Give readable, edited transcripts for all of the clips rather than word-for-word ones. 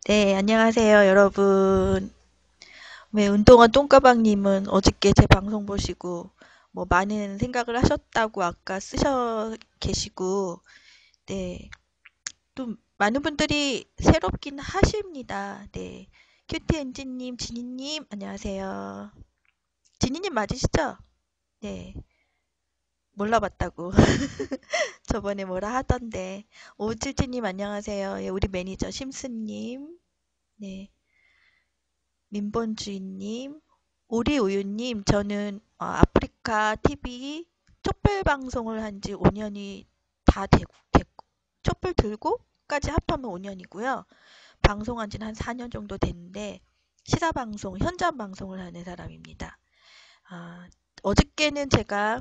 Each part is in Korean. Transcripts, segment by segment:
네, 안녕하세요, 여러분. 운동한 똥가방님은 어저께 제 방송 보시고, 많은 생각을 하셨다고 아까 쓰셔 계시고, 네, 또 많은 분들이 새롭긴 하십니다. 네, 큐티 엔진님, 지니님, 안녕하세요. 지니님 맞으시죠? 네, 몰라봤다고. 저번에 뭐라 하던데. 오칠칠님, 안녕하세요. 예, 우리 매니저 심스님, 네. 민본주의님, 오리우유님, 저는 아프리카 TV 촛불 방송을 한 지 5년이 다 됐고, 촛불 들고까지 합하면 5년이고요. 방송한 지는 한 4년 정도 됐는데, 시사방송, 현장 방송을 하는 사람입니다. 아, 어저께는 제가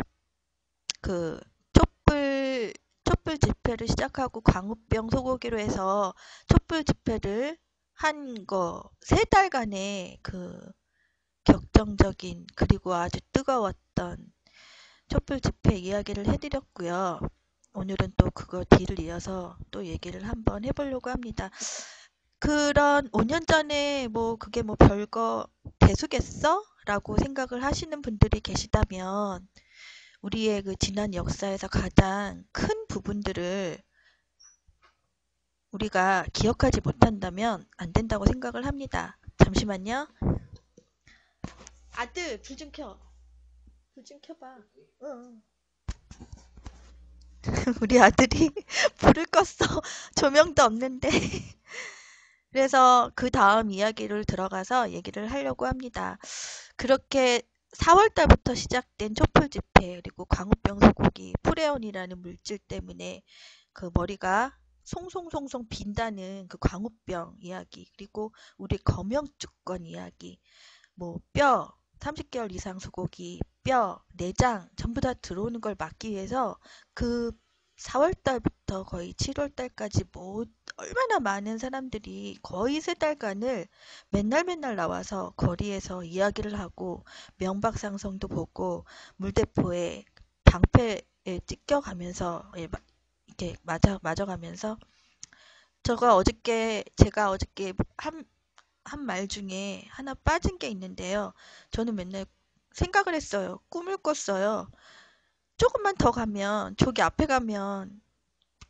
그 촛불 집회를 시작하고 광우병 소고기로 해서 촛불 집회를 한 거, 3달간의 격정적인 그리고 아주 뜨거웠던 촛불 집회 이야기를 해드렸고요. 오늘은 또 그거 뒤를 이어서 또 얘기를 한번 해보려고 합니다. 그런 5년 전에 그게 별거 대수겠어? 라고 생각을 하시는 분들이 계시다면 우리의 그 지난 역사에서 가장 큰 부분들을 우리가 기억하지 못한다면 안 된다고 생각을 합니다. 잠시만요. 아들, 불 좀 켜. 불 좀 켜봐. 응. 우리 아들이 불을 껐어. 조명도 없는데. 그래서 그 다음 이야기를 들어가서 얘기를 하려고 합니다. 그렇게 4월 달부터 시작된 촛불 집회, 그리고 광우병 소고기, 프레온이라는 물질 때문에 그 머리가 송송송송 빈다는 그 광우병 이야기, 그리고 우리 검영주권 이야기, 뼈, 30개월 이상 소고기, 뼈, 내장 전부 다 들어오는 걸 막기 위해서 그 4월 달부터 거의 7월 달까지 얼마나 많은 사람들이 거의 3달간을 맨날 맨날 나와서 거리에서 이야기를 하고 명박상성도 보고 물대포에 방패에 찢겨가면서 이렇게 맞아가면서 제가 어저께 한 말 중에 하나 빠진 게 있는데요. 저는 맨날 생각을 했어요. 꿈을 꿨어요. 조금만 더 가면, 저기 앞에 가면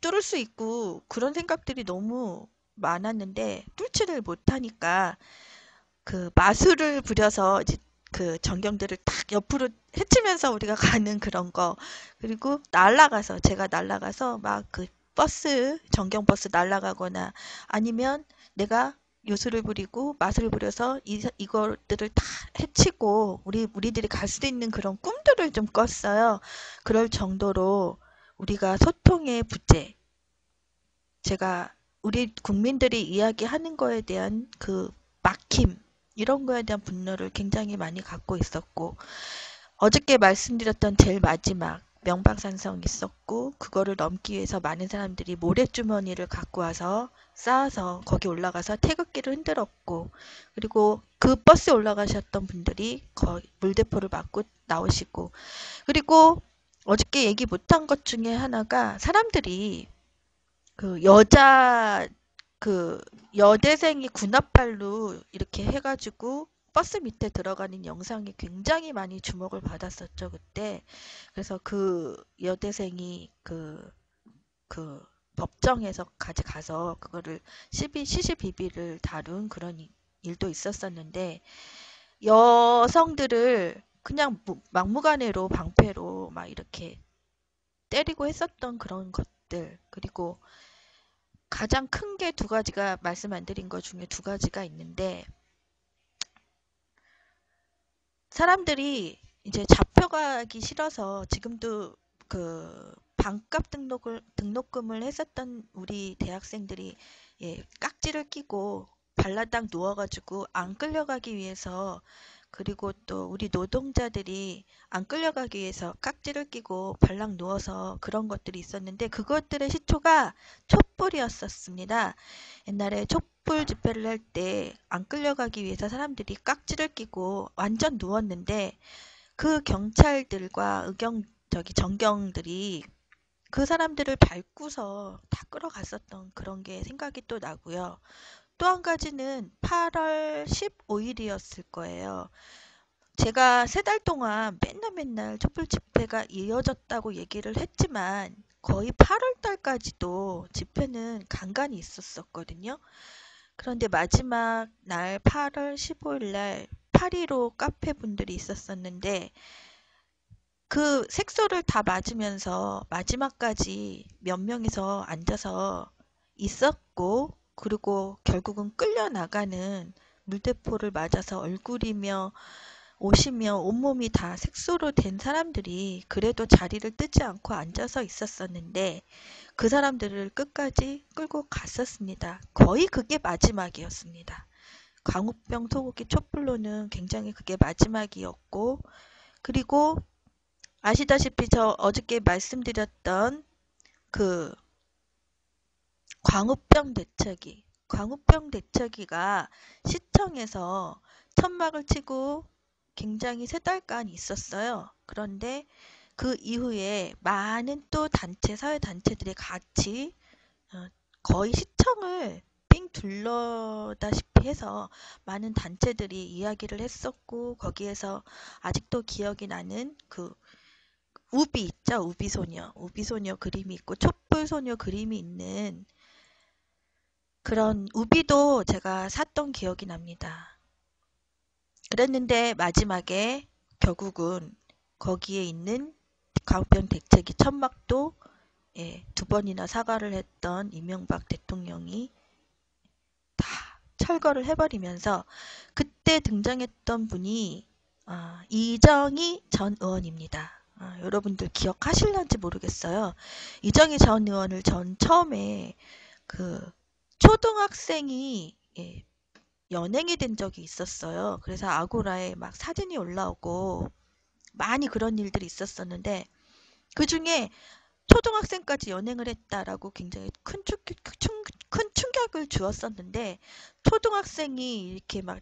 뚫을 수 있고, 그런 생각들이 너무 많았는데, 뚫지를 못하니까, 그 마술을 부려서 이제 그 전경들을 탁 옆으로 헤치면서 우리가 가는 그런 거. 그리고 제가 날아가서 막 그 전경버스 날아가거나 아니면 내가 요술을 부리고 마술을 부려서 이것들을 다 해치고 우리들이 갈 수 있는 그런 꿈들을 좀 꿨어요. 그럴 정도로 우리가 소통의 부재, 제가 우리 국민들이 이야기하는 거에 대한 그 막힘, 이런 거에 대한 분노를 굉장히 많이 갖고 있었고, 어저께 말씀드렸던 제일 마지막 명박산성 있었고, 그거를 넘기 위해서 많은 사람들이 모래주머니를 갖고 와서 쌓아서 거기 올라가서 태극기를 흔들었고, 그리고 그 버스에 올라가셨던 분들이 거의 물대포를 맞고 나오시고, 그리고 어저께 얘기 못한 것 중에 하나가 사람들이 그 그 여대생이 군합발로 이렇게 해가지고 버스 밑에 들어가는 영상이 굉장히 많이 주목을 받았었죠, 그때. 그래서 그 여대생이 그 법정에서 가서 그거를 시시비비를 다룬 그런 일도 있었었는데, 여성들을 그냥 막무가내로 방패로 막 이렇게 때리고 했었던 그런 것들, 그리고 가장 큰 게 두 가지가 말씀 안 드린 것 중에 두 가지가 있는데, 사람들이 이제 잡혀가기 싫어서 지금도 그 반값 등록금을 했었던 우리 대학생들이 깍지를 끼고 발라당 누워가지고 안 끌려가기 위해서, 그리고 또 우리 노동자들이 안 끌려가기 위해서 깍지를 끼고 발랑 누워서 그런 것들이 있었는데, 그것들의 시초가 촛불이었었습니다. 옛날에 촛불 집회를 할 때 안 끌려가기 위해서 사람들이 깍지를 끼고 완전 누웠는데, 그 경찰들과 정경들이 그 사람들을 밟고서 다 끌어갔었던 그런 게 생각이 또 나고요. 또 한 가지는 8월 15일이었을 거예요. 제가 3달 동안 맨날 촛불 집회가 이어졌다고 얘기를 했지만 거의 8월 달까지도 집회는 간간히 있었었거든요. 그런데 마지막 날 8월 15일 날 8.15 카페 분들이 있었었는데 그 색소를 다 맞으면서 마지막까지 몇 명이서 앉아서 있었고, 그리고 결국은 끌려나가는 물대포를 맞아서 얼굴이며 옷이며 온몸이 다 색소로 된 사람들이 그래도 자리를 뜨지 않고 앉아서 있었었는데 그 사람들을 끝까지 끌고 갔었습니다. 거의 그게 마지막이었습니다. 광우병 소고기 촛불로는 굉장히 그게 마지막이었고, 그리고 아시다시피 저 어저께 말씀드렸던 그 광우병 대책위가 시청에서 천막을 치고 굉장히 3달간 있었어요. 그런데 그 이후에 많은 또 단체, 사회단체들이 같이 거의 시청을 삥 둘러다시피 해서 많은 단체들이 이야기를 했었고, 거기에서 아직도 기억이 나는 그 우비 있죠? 우비소녀 그림이 있고 촛불소녀 그림이 있는 그런 우비도 제가 샀던 기억이 납니다. 그랬는데 마지막에 결국은 거기에 있는 광우병 대책위 천막도 2번이나 사과를 했던 이명박 대통령이 다 철거를 해버리면서 그때 등장했던 분이 이정희 전 의원입니다. 여러분들 기억하실런지 모르겠어요. 이정희 전 의원을 전 처음에 그 초등학생이 연행이 된 적이 있었어요. 그래서 아고라에 막 사진이 올라오고 많이 그런 일들이 있었었는데 그 중에 초등학생까지 연행을 했다라고 굉장히 큰 충격을 주었었는데 초등학생이 이렇게 막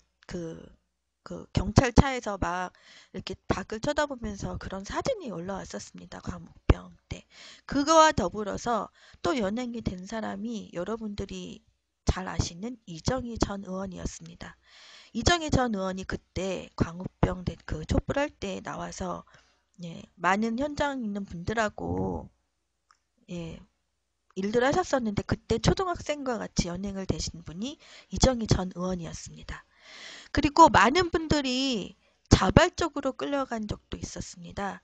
그 경찰차에서 막 이렇게 밖을 쳐다보면서 그런 사진이 올라왔었습니다. 광우병 때. 그거와 더불어서 또 연행이 된 사람이 여러분들이 잘 아시는 이정희 전 의원이었습니다. 이정희 전 의원이 그때 광우병 그 촛불할 때 나와서 많은 현장 있는 분들하고 일들 하셨었는데 그때 초등학생과 같이 연행을 되신 분이 이정희 전 의원이었습니다. 그리고 많은 분들이 자발적으로 끌려간 적도 있었습니다.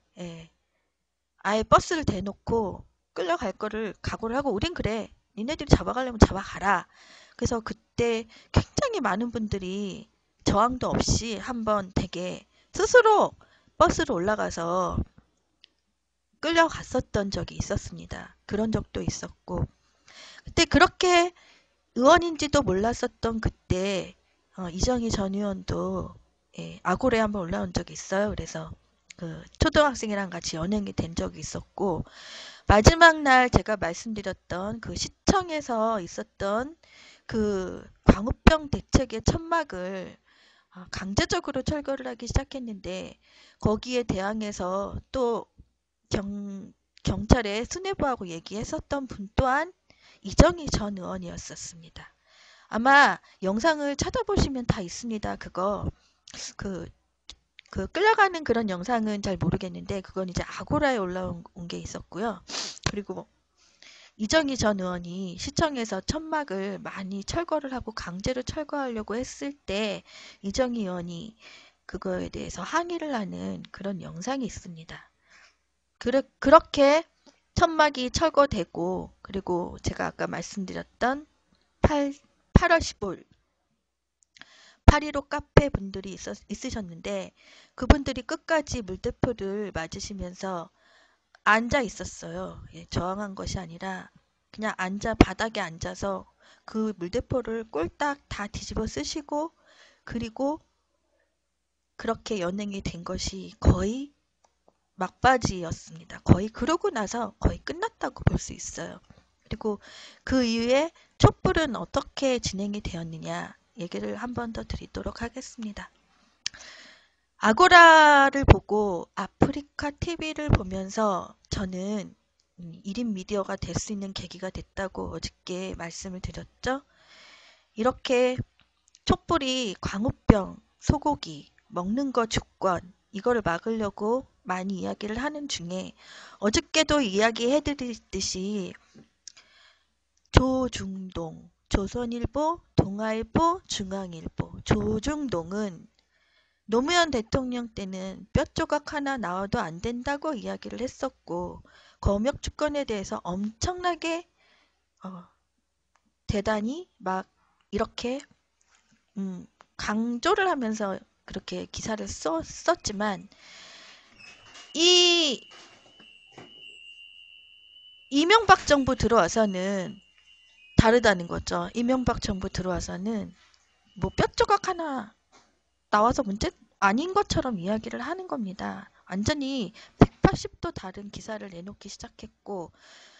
아예 버스를 대놓고 끌려갈 거를 각오를 하고 우린 그래. 니네들이 잡아가려면 잡아가라. 그래서 그때 굉장히 많은 분들이 저항도 없이 한번 되게 스스로 버스로 올라가서 끌려갔었던 적이 있었습니다. 그런 적도 있었고 그때 그렇게 의원인지도 몰랐었던 그때 이정희 전 의원도 아고레에 한번 올라온 적이 있어요. 그래서 그 초등학생이랑 같이 연행이 된 적이 있었고 마지막 날 제가 말씀드렸던 그 시청에서 있었던 그 광우병 대책의 천막을 강제적으로 철거를 하기 시작했는데 거기에 대항해서 또 경찰에 수뇌부하고 얘기했었던 분 또한 이정희 전 의원이었었습니다. 아마 영상을 찾아보시면 다 있습니다. 그거 그, 그 끌려가는 그런 영상은 잘 모르겠는데 그건 이제 아고라에 올라온 게 있었고요. 그리고 이정희 전 의원이 시청에서 천막을 많이 철거를 하고 강제로 철거하려고 했을 때 이정희 의원이 그거에 대해서 항의를 하는 그런 영상이 있습니다. 그렇게 천막이 철거되고 그리고 제가 아까 말씀드렸던 8월 15일 8.15 카페 분들이 있으셨는데 그분들이 끝까지 물대포를 맞으시면서 앉아 있었어요. 저항한 것이 아니라 그냥 바닥에 앉아서 그 물대포를 꼴딱 다 뒤집어 쓰시고 그리고 그렇게 연행이 된 것이 거의 막바지였습니다. 거의 그러고 나서 거의 끝났다고 볼 수 있어요. 그리고 그 이후에 촛불은 어떻게 진행이 되었느냐 얘기를 한 번 더 드리도록 하겠습니다. 아고라를 보고 아프리카 TV를 보면서 저는 1인 미디어가 될 수 있는 계기가 됐다고 어저께 말씀을 드렸죠. 이렇게 촛불이 광우병, 소고기, 먹는 거 주권 이거를 막으려고 많이 이야기를 하는 중에 어저께도 이야기해드렸듯이 조중동, 조선일보, 동아일보, 중앙일보, 조중동은 노무현 대통령 때는 뼈 조각 하나 나와도 안 된다고 이야기를 했었고 검역 주권에 대해서 엄청나게 대단히 막 이렇게 강조를 하면서 그렇게 기사를 썼지만 이 이명박 정부 들어와서는 다르다는 거죠. 이명박 정부 들어와서는 뭐 뼈조각 하나 나와서 문제 아닌 것처럼 이야기를 하는 겁니다. 완전히 180도 다른 기사를 내놓기 시작했고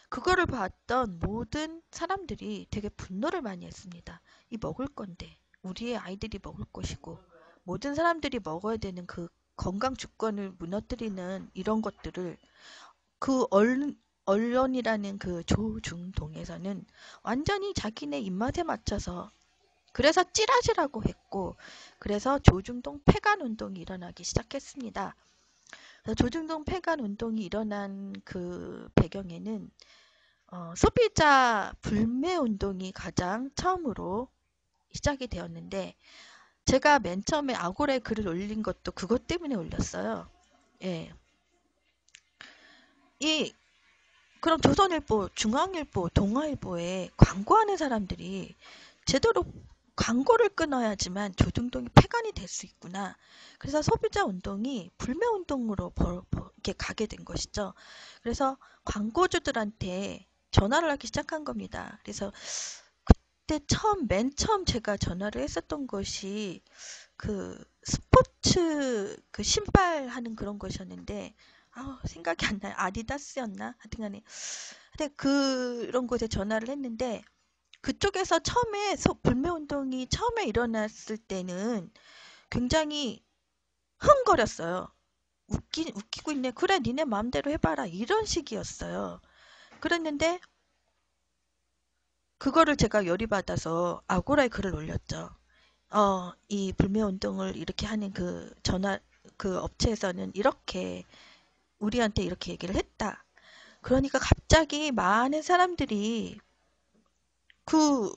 그거를 봤던 모든 사람들이 되게 분노를 많이 했습니다. 이 먹을 건데 우리의 아이들이 먹을 것이고 모든 사람들이 먹어야 되는 그 건강 주권을 무너뜨리는 이런 것들을 그 언론이라는 그 조중동에서는 완전히 자기네 입맛에 맞춰서 그래서 찌라시라고 했고 그래서 조중동 폐간 운동이 일어나기 시작했습니다. 조중동 폐간 운동이 일어난 그 배경에는 소비자 불매 운동이 가장 처음으로 시작이 되었는데 제가 맨 처음에 아고라에 글을 올린 것도 그것 때문에 올렸어요. 예. 그럼 조선일보, 중앙일보, 동아일보에 광고하는 사람들이 제대로 광고를 끊어야지만 조중동이 폐간이 될 수 있구나. 그래서 소비자 운동이 불매 운동으로 이렇게 가게 된 것이죠. 그래서 광고주들한테 전화를 하기 시작한 겁니다. 그래서 그때 맨 처음 제가 전화를 했었던 것이 그 스포츠 그 신발 하는 그런 것이었는데 생각이 안 나요. 아디다스였나? 하여튼간에 그런 곳에 전화를 했는데 그쪽에서 처음에 불매운동이 처음에 일어났을 때는 굉장히 흥거렸어요. 웃기고 있네. 그래 니네 마음대로 해봐라. 이런 식이었어요. 그랬는데 그거를 제가 열이 받아서 아고라에 글을 올렸죠. 이 불매운동을 이렇게 하는 그 그 업체에서는 이렇게 우리한테 이렇게 얘기를 했다. 그러니까 갑자기 많은 사람들이 그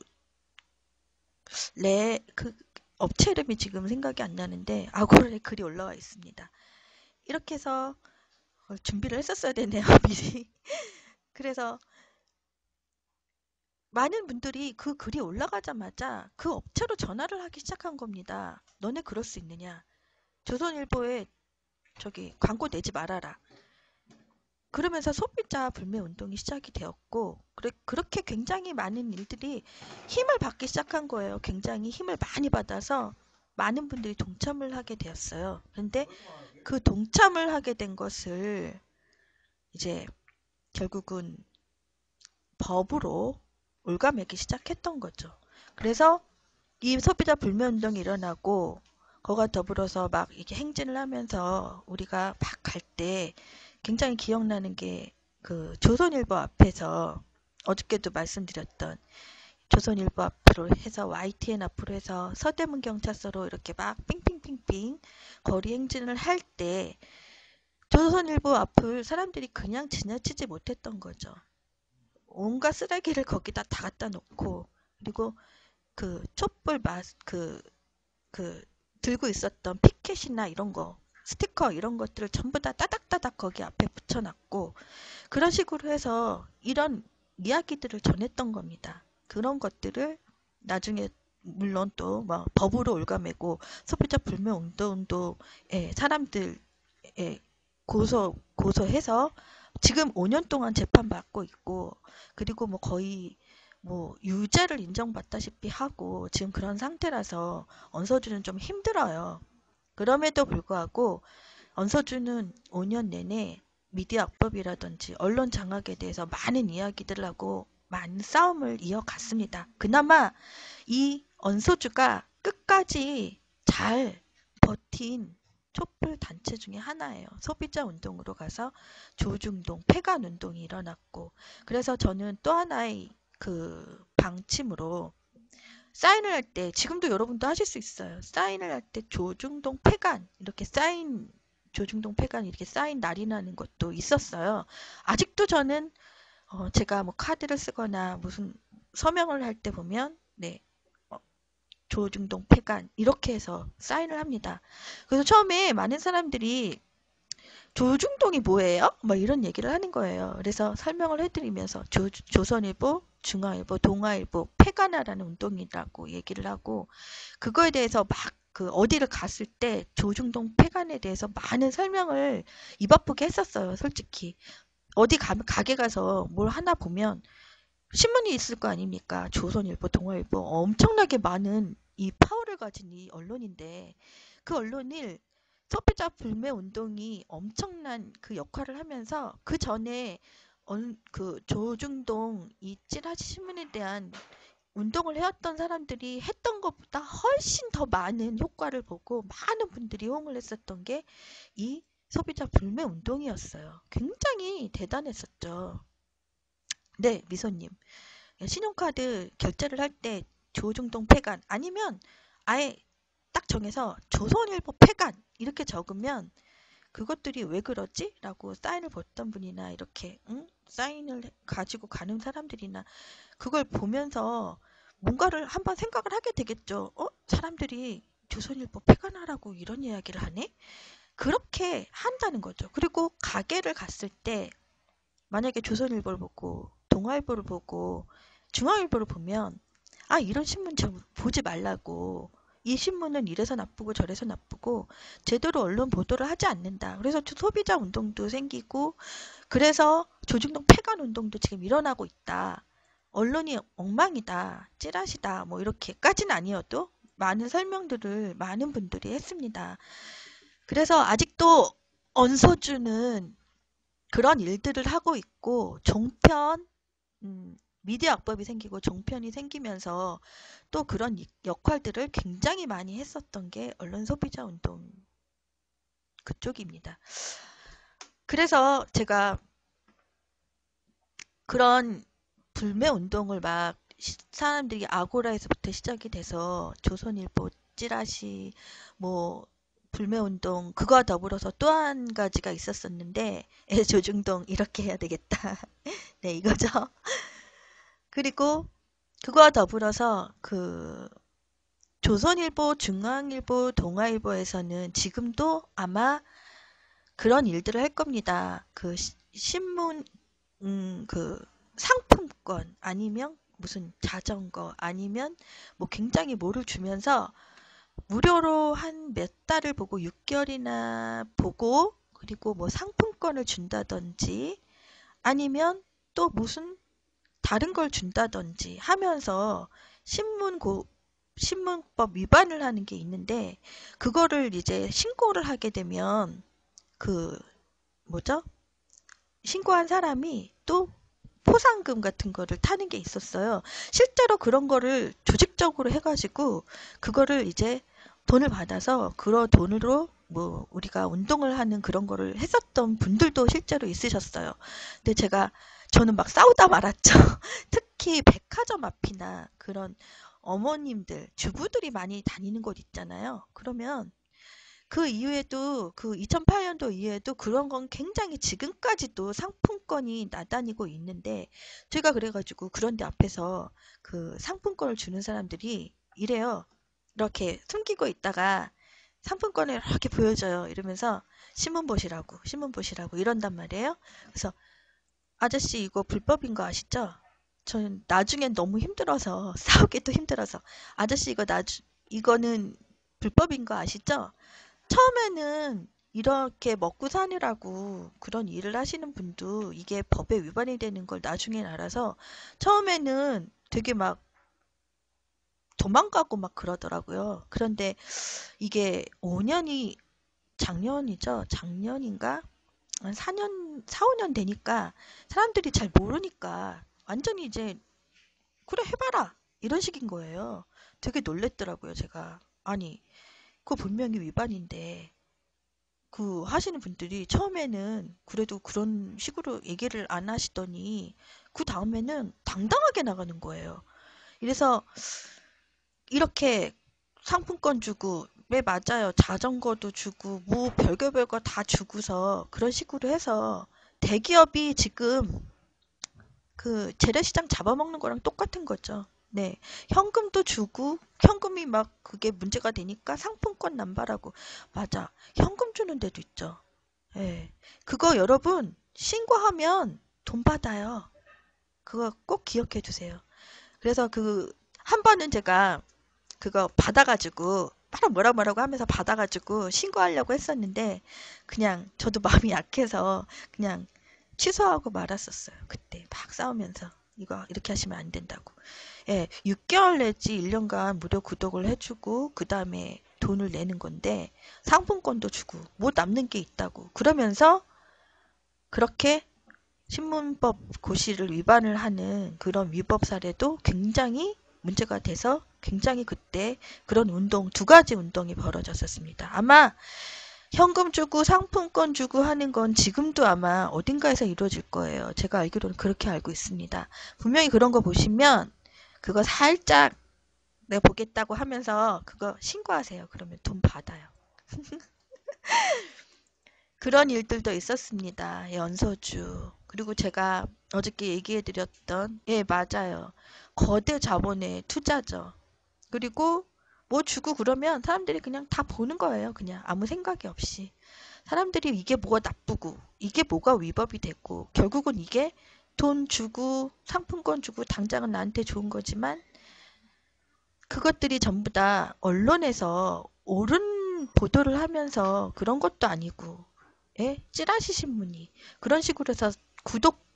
그 업체 이름이 지금 생각이 안 나는데 아고라에 글이 올라와 있습니다. 이렇게 해서 준비를 했었어야 되네요, 미리. 그래서 많은 분들이 그 글이 올라가자마자 그 업체로 전화를 하기 시작한 겁니다. 너네 그럴 수 있느냐? 조선일보에 저기 광고 내지 말아라. 그러면서 소비자 불매 운동이 시작이 되었고 그렇게 굉장히 많은 일들이 힘을 받기 시작한 거예요. 굉장히 힘을 많이 받아서 많은 분들이 동참을 하게 되었어요. 그런데 그 동참을 하게 된 것을 이제 결국은 법으로 올가매기 시작했던 거죠. 그래서 이 소비자 불매 운동이 일어나고 그와 더불어서 막 이렇게 행진을 하면서 우리가 막 갈 때 굉장히 기억나는 게 그 조선일보 앞에서 어저께도 말씀드렸던 조선일보 앞으로 해서 YTN 앞으로 해서 서대문 경찰서로 이렇게 막 삥삥삥삥 거리 행진을 할 때 조선일보 앞을 사람들이 그냥 지나치지 못했던 거죠. 온갖 쓰레기를 거기다 다 갖다 놓고 그리고 그 촛불 그 들고 있었던 피켓이나 이런 거 스티커 이런 것들을 전부 다 따닥따닥 거기 앞에 붙여놨고 그런 식으로 해서 이런 이야기들을 전했던 겁니다. 그런 것들을 나중에 물론 또 뭐 법으로 올가매고 소비자 불매 운동도 사람들 고소해서 지금 5년 동안 재판받고 있고 그리고 뭐 거의 뭐 유죄를 인정받다시피 하고 지금 그런 상태라서 언서주는 좀 힘들어요. 그럼에도 불구하고 언서주는 5년 내내 미디어 악법이라든지 언론 장악에 대해서 많은 이야기들을 하고 많은 싸움을 이어갔습니다. 그나마 이 언서주가 끝까지 잘 버틴 촛불 단체 중에 하나예요. 소비자 운동으로 가서 조중동 폐간 운동이 일어났고 그래서 저는 또 하나의 그 방침으로 사인을 할 때, 지금도 여러분도 하실 수 있어요. 사인을 할 때 조중동 폐간, 이렇게 사인, 조중동 폐간 이렇게 사인 날이 나는 것도 있었어요. 아직도 저는 제가 뭐 카드를 쓰거나 무슨 서명을 할 때 보면 네, 어, 조중동 폐간 이렇게 해서 사인을 합니다. 그래서 처음에 많은 사람들이 조중동이 뭐예요? 뭐 이런 얘기를 하는 거예요. 그래서 설명을 해드리면서 조선일보, 중앙일보, 동아일보 폐간하라는 운동이라고 얘기를 하고 그거에 대해서 막 그 어디를 갔을 때 조중동 폐간에 대해서 많은 설명을 입 아프게 했었어요. 솔직히 어디 가게 가서 뭘 하나 보면 신문이 있을 거 아닙니까? 조선일보, 동아일보 엄청나게 많은 이 파워를 가진 이 언론인데 그 언론을 소비자 불매 운동이 엄청난 그 역할을 하면서 그 전에 그 조중동 이 찌라시 신문에 대한 운동을 해왔던 사람들이 했던 것보다 훨씬 더 많은 효과를 보고 많은 분들이 호응을 했었던 게 이 소비자 불매 운동이었어요. 굉장히 대단했었죠. 네, 미소님. 신용카드 결제를 할 때 조중동 폐간 아니면 아예 딱 정해서 조선일보 폐간 이렇게 적으면 그것들이 왜 그러지? 라고 사인을 봤던 분이나 이렇게 응? 사인을 가지고 가는 사람들이나 그걸 보면서 뭔가를 한번 생각을 하게 되겠죠. 사람들이 조선일보 폐간하라고 이런 이야기를 하네? 그렇게 한다는 거죠. 그리고 가게를 갔을 때 만약에 조선일보를 보고 동아일보를 보고 중앙일보를 보면 아 이런 신문 좀 보지 말라고 이 신문은 이래서 나쁘고 저래서 나쁘고 제대로 언론 보도를 하지 않는다. 그래서 소비자 운동도 생기고 그래서 조중동 폐간 운동도 지금 일어나고 있다. 언론이 엉망이다. 찌라시다. 뭐 이렇게까지는 아니어도 많은 설명들을 많은 분들이 했습니다. 그래서 아직도 언서주는 그런 일들을 하고 있고 종편 미디어 악법이 생기고 종편이 생기면서 또 그런 역할들을 굉장히 많이 했었던 게 언론 소비자 운동 그쪽입니다. 그래서 제가 그런 불매 운동을 막 사람들이 아고라에서부터 시작이 돼서 조선일보 찌라시 뭐 불매 운동 그거와 더불어서 또 한 가지가 있었었는데 조중동 이렇게 해야 되겠다. 네, 이거죠. 그리고 그거와 더불어서 그 조선일보, 중앙일보, 동아일보에서는 지금도 아마 그런 일들을 할 겁니다. 그 신문, 그 상품권 아니면 무슨 자전거 아니면 뭐 굉장히 뭐를 주면서 무료로 한 몇 달을 보고 6개월이나 보고 그리고 뭐 상품권을 준다든지 아니면 또 무슨 다른 걸 준다든지 하면서 신문 신문법 위반을 하는 게 있는데 그거를 이제 신고를 하게 되면 그 뭐죠? 신고한 사람이 또 포상금 같은 거를 타는 게 있었어요. 실제로 그런 거를 조직적으로 해가지고 그거를 이제 돈을 받아서 그런 돈으로 뭐 우리가 운동을 하는 그런 거를 했었던 분들도 실제로 있으셨어요. 근데 저는 막 싸우다 말았죠. 특히 백화점 앞이나 그런 어머님들, 주부들이 많이 다니는 곳 있잖아요. 그러면 그 이후에도 그 2008년도 이후에도 그런 건 굉장히 지금까지도 상품권이 나다니고 있는데 제가 그래가지고 그런 데 앞에서 그 상품권을 주는 사람들이 이래요. 이렇게 숨기고 있다가 상품권을 이렇게 보여줘요. 이러면서 신문 보시라고 이런단 말이에요. 그래서 아저씨 이거 불법인 거 아시죠? 저는 나중엔 너무 힘들어서 싸우기도 힘들어서 아저씨 이거는 불법인 거 아시죠? 처음에는 이렇게 먹고 사느라고 그런 일을 하시는 분도 이게 법에 위반이 되는 걸 나중엔 알아서 처음에는 되게 막 도망가고 막 그러더라고요. 그런데 이게 5년이 작년이죠. 작년인가? 한 4년, 4, 5년 되니까 사람들이 잘 모르니까 완전히 이제 그래 해봐라 이런 식인 거예요. 되게 놀랬더라고요. 제가 아니 그거 분명히 위반인데 그 하시는 분들이 처음에는 그래도 그런 식으로 얘기를 안 하시더니 그 다음에는 당당하게 나가는 거예요. 이래서 이렇게 상품권 주고, 왜 맞아요. 자전거도 주고, 뭐 별거 다 주고서 그런 식으로 해서 대기업이 지금 그 재래시장 잡아먹는 거랑 똑같은 거죠. 네. 현금도 주고, 현금이 막 그게 문제가 되니까 상품권 남발하고, 맞아. 현금 주는 데도 있죠. 예. 그거 여러분, 신고하면 돈 받아요. 그거 꼭 기억해 두세요. 그래서 한 번은 제가 그거 받아가지고, 바로 뭐라고 하면서 받아가지고 신고하려고 했었는데, 그냥 저도 마음이 약해서 그냥 취소하고 말았었어요. 그때 막 싸우면서. 이거 이렇게 하시면 안 된다고. 예, 6개월 내지 1년간 무료 구독을 해주고 그 다음에 돈을 내는 건데 상품권도 주고 뭐 남는 게 있다고. 그러면서 그렇게 신문법 고시를 위반을 하는 그런 위법 사례도 굉장히 문제가 돼서 굉장히 그때 그런 운동, 두 가지 운동이 벌어졌었습니다. 아마 현금 주고 상품권 주고 하는 건 지금도 아마 어딘가에서 이루어질 거예요. 제가 알기로는 그렇게 알고 있습니다. 분명히 그런 거 보시면 그거 살짝 내가 보겠다고 하면서 그거 신고하세요. 그러면 돈 받아요. 그런 일들도 있었습니다. 연소주. 그리고 제가 어저께 얘기해드렸던, 예, 맞아요. 거대 자본의 투자죠. 그리고 뭐 주고 그러면 사람들이 그냥 다 보는 거예요. 그냥 아무 생각이 없이. 사람들이 이게 뭐가 나쁘고, 이게 뭐가 위법이 됐고, 결국은 이게 돈 주고, 상품권 주고, 당장은 나한테 좋은 거지만, 그것들이 전부 다 언론에서 옳은 보도를 하면서 그런 것도 아니고, 예? 찌라시 신문이 그런 식으로 해서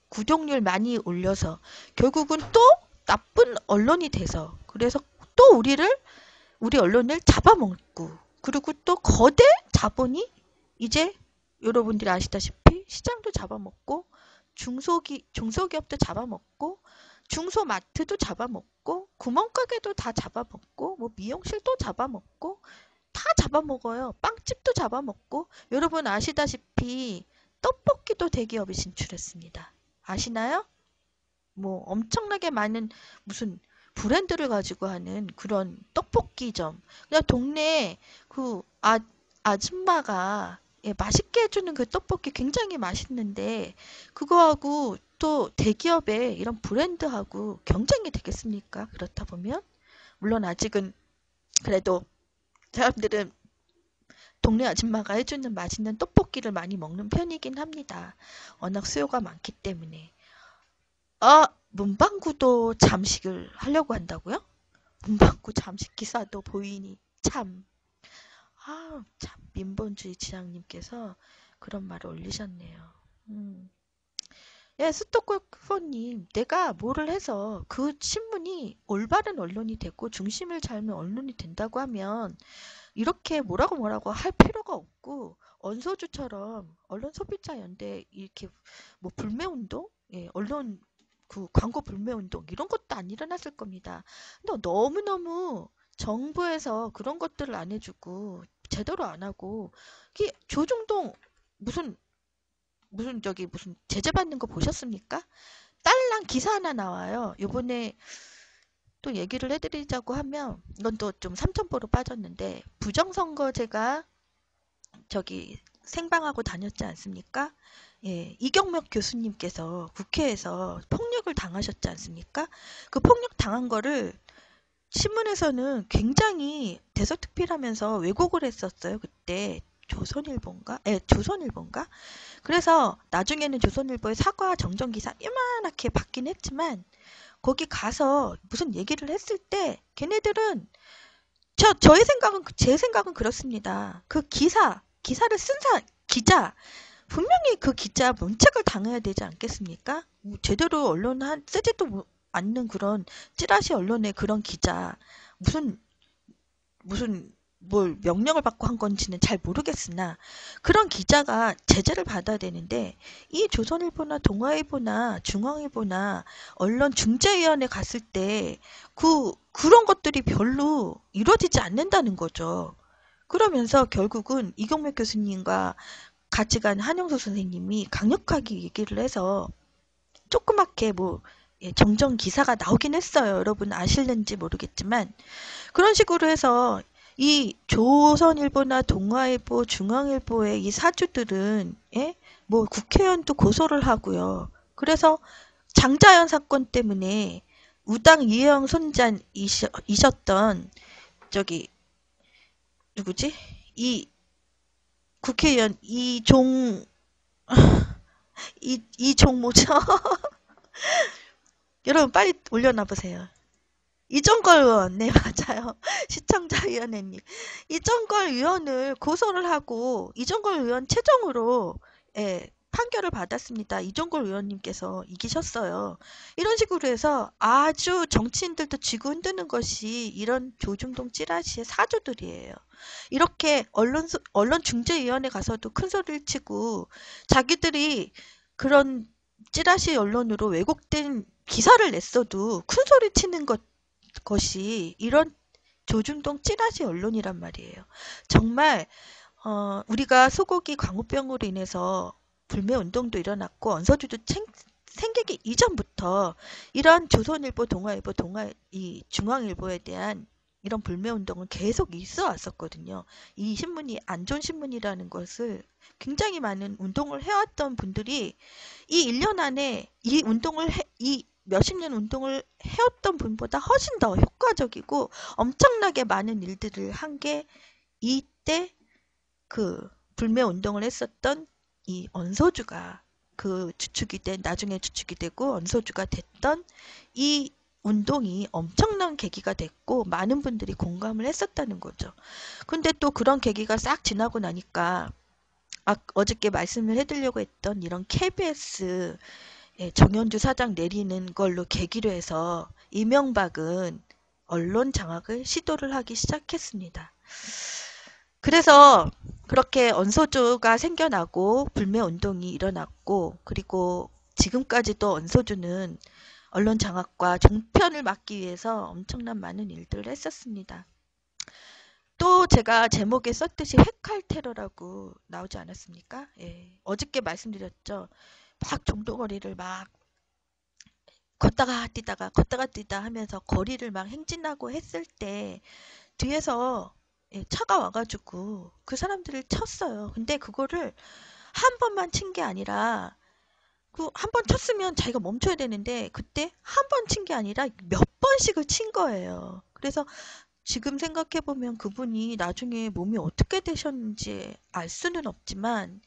구독률 많이 올려서 결국은 또 나쁜 언론이 돼서 그래서 또 우리 언론을 잡아먹고 그리고 또 거대 자본이 이제 여러분들이 아시다시피 시장도 잡아먹고 중소기업도 잡아먹고 중소마트도 잡아먹고 구멍가게도 다 잡아먹고 뭐 미용실도 잡아먹고 다 잡아먹어요. 빵집도 잡아먹고 여러분 아시다시피 떡볶이도 대기업이 진출했습니다. 아시나요? 뭐 엄청나게 많은 무슨 브랜드를 가지고 하는 그런 떡볶이점. 그냥 동네에 아줌마가 예, 맛있게 해주는 그 떡볶이 굉장히 맛있는데 그거하고 또 대기업의 이런 브랜드하고 경쟁이 되겠습니까? 그렇다 보면 물론 아직은 그래도 사람들은 동네 아줌마가 해주는 맛있는 떡볶이를 많이 먹는 편이긴 합니다. 워낙 수요가 많기 때문에. 아, 문방구도 잠식을 하려고 한다고요? 문방구 잠식 기사도 보이니 참. 아, 참 민본주의 지향님께서 그런 말을 올리셨네요. 음. 예, 스토커퍼님, 내가 뭐를 해서 그 신문이 올바른 언론이 되고 중심을 잡는 언론이 된다고 하면 이렇게 뭐라고 할 필요가 없고 언소주처럼 언론소비자연대 이렇게 뭐 불매운동, 예, 언론 광고 불매운동 이런 것도 안 일어났을 겁니다. 근데 너무너무 정부에서 그런 것들을 안 해주고 제대로 안 하고 이게 조중동 무슨 무슨 제재 받는 거 보셨습니까? 딸랑 기사 하나 나와요. 요번에 또 얘기를 해드리자고 하면 이건 또 좀 삼천포로 빠졌는데 부정선거제가 저기 생방하고 다녔지 않습니까? 예, 이경mek 교수님께서 국회에서 폭력을 당하셨지 않습니까? 그 폭력 당한 거를 신문에서는 굉장히 대서특필하면서 왜곡을 했었어요. 그때 조선일보인가? 예, 조선일보인가? 그래서 나중에는 조선일보의 사과 정정기사 이만하게 받긴 했지만 거기 가서 무슨 얘기를 했을 때 걔네들은 제 생각은 그렇습니다. 기사를 쓴 기자, 분명히 그 기자 문책을 당해야 되지 않겠습니까? 제대로 쓰지도 않는 그런 찌라시 언론의 그런 기자, 무슨, 뭘 명령을 받고 한 건지는 잘 모르겠으나, 그런 기자가 제재를 받아야 되는데, 이 조선일보나 동아일보나 중앙일보나 언론중재위원회 갔을 때, 그런 것들이 별로 이루어지지 않는다는 거죠. 그러면서 결국은 이경mek 교수님과 같이 간 한영수 선생님이 강력하게 얘기를 해서 조그맣게 뭐 정정 기사가 나오긴 했어요. 여러분 아실는지 모르겠지만 그런 식으로 해서 이 조선일보나 동아일보, 중앙일보의 이 사주들은 뭐 국회의원도 고소를 하고요. 그래서 장자연 사건 때문에 우당 이혜영 손자이셨던 저기 누구지? 이 국회의원 이종 뭐죠? 여러분 빨리 올려놔보세요. 이정걸 의원, 네 맞아요. 시청자위원회님. 이정걸 의원을 고소를 하고 이정걸 의원 최종으로 판결을 받았습니다. 이정걸 의원님께서 이기셨어요. 이런 식으로 해서 아주 정치인들도 쥐고 흔드는 것이 이런 조중동 찌라시의 사주들이에요. 이렇게 언론중재위원회 가서도 큰 소리를 치고 자기들이 그런 찌라시 언론으로 왜곡된 기사를 냈어도 큰 소리 치는 것이 이런 조중동 찌라시 언론이란 말이에요. 정말 우리가 소고기 광우병으로 인해서 불매운동도 일어났고 언서주도 생기기 이전부터 이런 조선일보, 동아일보, 이 중앙일보에 대한 이런 불매운동은 계속 있어 왔었거든요. 이 신문이 안 좋은 신문이라는 것을 굉장히 많은 운동을 해왔던 분들이 이 1년 안에 이 운동을 이 몇십 년 운동을 해왔던 분보다 훨씬 더 효과적이고 엄청나게 많은 일들을 한 게 이때 그 불매 운동을 했었던 이 언서주가 그 주축이 된 나중에 주축이 되고 언서주가 됐던 이 운동이 엄청난 계기가 됐고 많은 분들이 공감을 했었다는 거죠. 근데 또 그런 계기가 싹 지나고 나니까 어저께 말씀을 해드리려고 했던 이런 KBS 정현주 사장 내리는 걸로 계기로 해서 이명박은 언론 장악을 시도를 하기 시작했습니다. 그래서 그렇게 언서주가 생겨나고 불매운동이 일어났고 그리고 지금까지도 언서주는 언론 장악과 종편을 막기 위해서 엄청난 많은 일들을 했었습니다. 또 제가 제목에 썼듯이 회칼 테러라고 나오지 않았습니까? 어저께 말씀드렸죠. 막 종도거리를 막 걷다가 뛰다 하면서 거리를 막 행진하고 했을 때 뒤에서 차가 와가지고 그 사람들을 쳤어요. 근데 그거를 한 번만 친 게 아니라 그 한 번 쳤으면 자기가 멈춰야 되는데 그때 한 번 친 게 아니라 몇 번씩을 친 거예요. 그래서 지금 생각해보면 그분이 나중에 몸이 어떻게 되셨는지 알 수는 없지만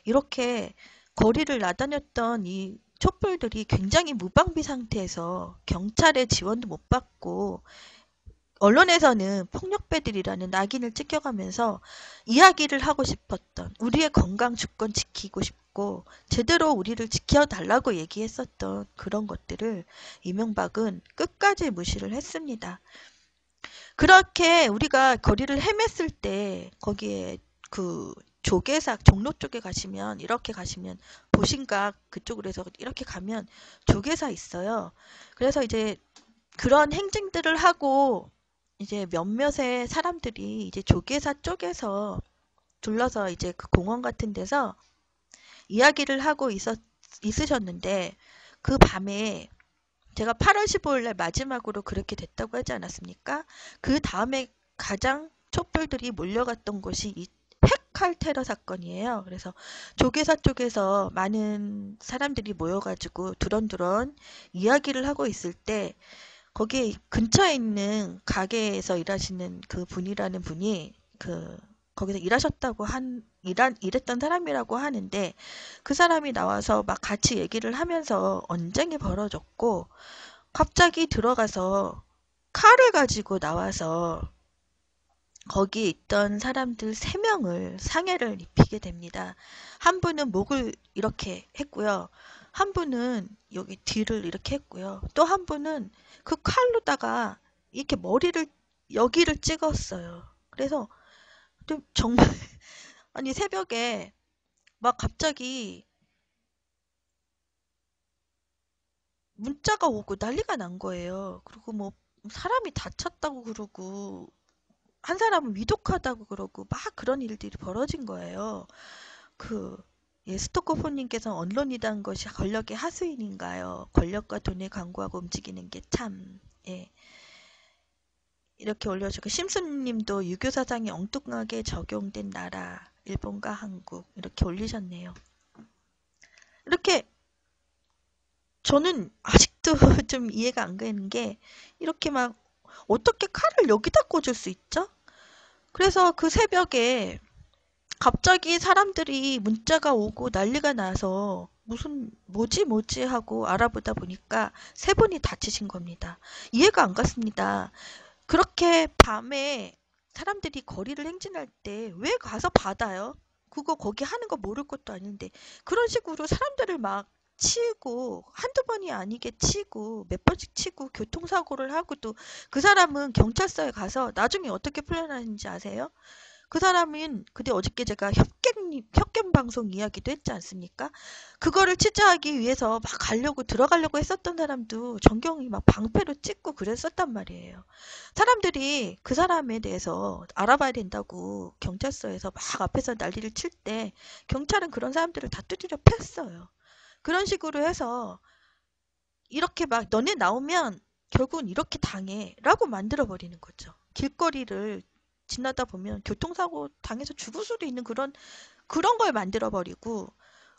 이렇게 거리를 나다녔던 이 촛불들이 굉장히 무방비 상태에서 경찰의 지원도 못 받고 언론에서는 폭력배들이라는 낙인을 찍혀가면서 이야기를 하고 싶었던 우리의 건강 주권 지키고 싶고 제대로 우리를 지켜달라고 얘기했었던 그런 것들을 이명박은 끝까지 무시를 했습니다. 그렇게 우리가 거리를 헤맸을 때 거기에 그 조계사 종로 쪽에 가시면 이렇게 가시면 보신각 그쪽으로 해서 이렇게 가면 조계사 있어요. 그래서 이제 그런 행진들을 하고 이제 몇몇의 사람들이 이제 조계사 쪽에서 둘러서 이제 그 공원 같은 데서 이야기를 하고 있으셨는데 그 밤에 제가 8월 15일 날 마지막으로 그렇게 됐다고 하지 않았습니까? 그 다음에 가장 촛불들이 몰려갔던 곳이 이 핵칼 테러 사건이에요. 그래서 조계사 쪽에서 많은 사람들이 모여가지고 두런두런 이야기를 하고 있을 때 거기 근처에 있는 가게에서 일하시는 그 분이라는 분이 거기서 일하셨다고 일했던 사람이라고 하는데 그 사람이 나와서 막 같이 얘기를 하면서 언쟁이 벌어졌고 갑자기 들어가서 칼을 가지고 나와서 거기 있던 사람들 3명을 상해를 입히게 됩니다. 한 분은 목을 이렇게 했고요. 한 분은 여기 뒤를 이렇게 했고요. 또 한 분은 그 칼로다가 이렇게 머리를 여기를 찍었어요. 그래서 좀 정말 아니 새벽에 막 갑자기 문자가 오고 난리가 난 거예요. 그리고 뭐 사람이 다쳤다고 그러고 한 사람은 위독하다고 그러고 막 그런 일들이 벌어진 거예요. 그 예, 스토커포님께서 언론이란 것이 권력의 하수인인가요? 권력과 돈에 광고하고 움직이는 게 참, 예. 이렇게 올려주고, 심수님도 유교 사상이 엉뚱하게 적용된 나라, 일본과 한국, 이렇게 올리셨네요. 이렇게, 저는 아직도 좀 이해가 안 가는 게, 이렇게 막, 어떻게 칼을 여기다 꽂을 수 있죠? 그래서 그 새벽에, 갑자기 사람들이 문자가 오고 난리가 나서 무슨 뭐지 하고 알아보다 보니까 세 분이 다치신 겁니다. 이해가 안 갔습니다. 그렇게 밤에 사람들이 거리를 행진할 때 왜 가서 받아요? 그거 거기 하는 거 모를 것도 아닌데 그런 식으로 사람들을 막 치고 한두 번이 아니게 치고 몇 번씩 치고 교통사고를 하고 또 그 사람은 경찰서에 가서 나중에 어떻게 풀려나는지 아세요? 그 사람은 그때 어저께 제가 협경 방송 이야기도 했지 않습니까? 그거를 취재하기 위해서 막 들어가려고 했었던 사람도 전경이 막 방패로 찍고 그랬었단 말이에요. 사람들이 그 사람에 대해서 알아봐야 된다고 경찰서에서 막 앞에서 난리를 칠 때 경찰은 그런 사람들을 다 두드려 팼어요. 그런 식으로 해서 이렇게 막 너네 나오면 결국은 이렇게 당해 라고 만들어 버리는 거죠. 길거리를 지나다 보면 교통사고 당해서 죽을 수도 있는 그런 걸 만들어 버리고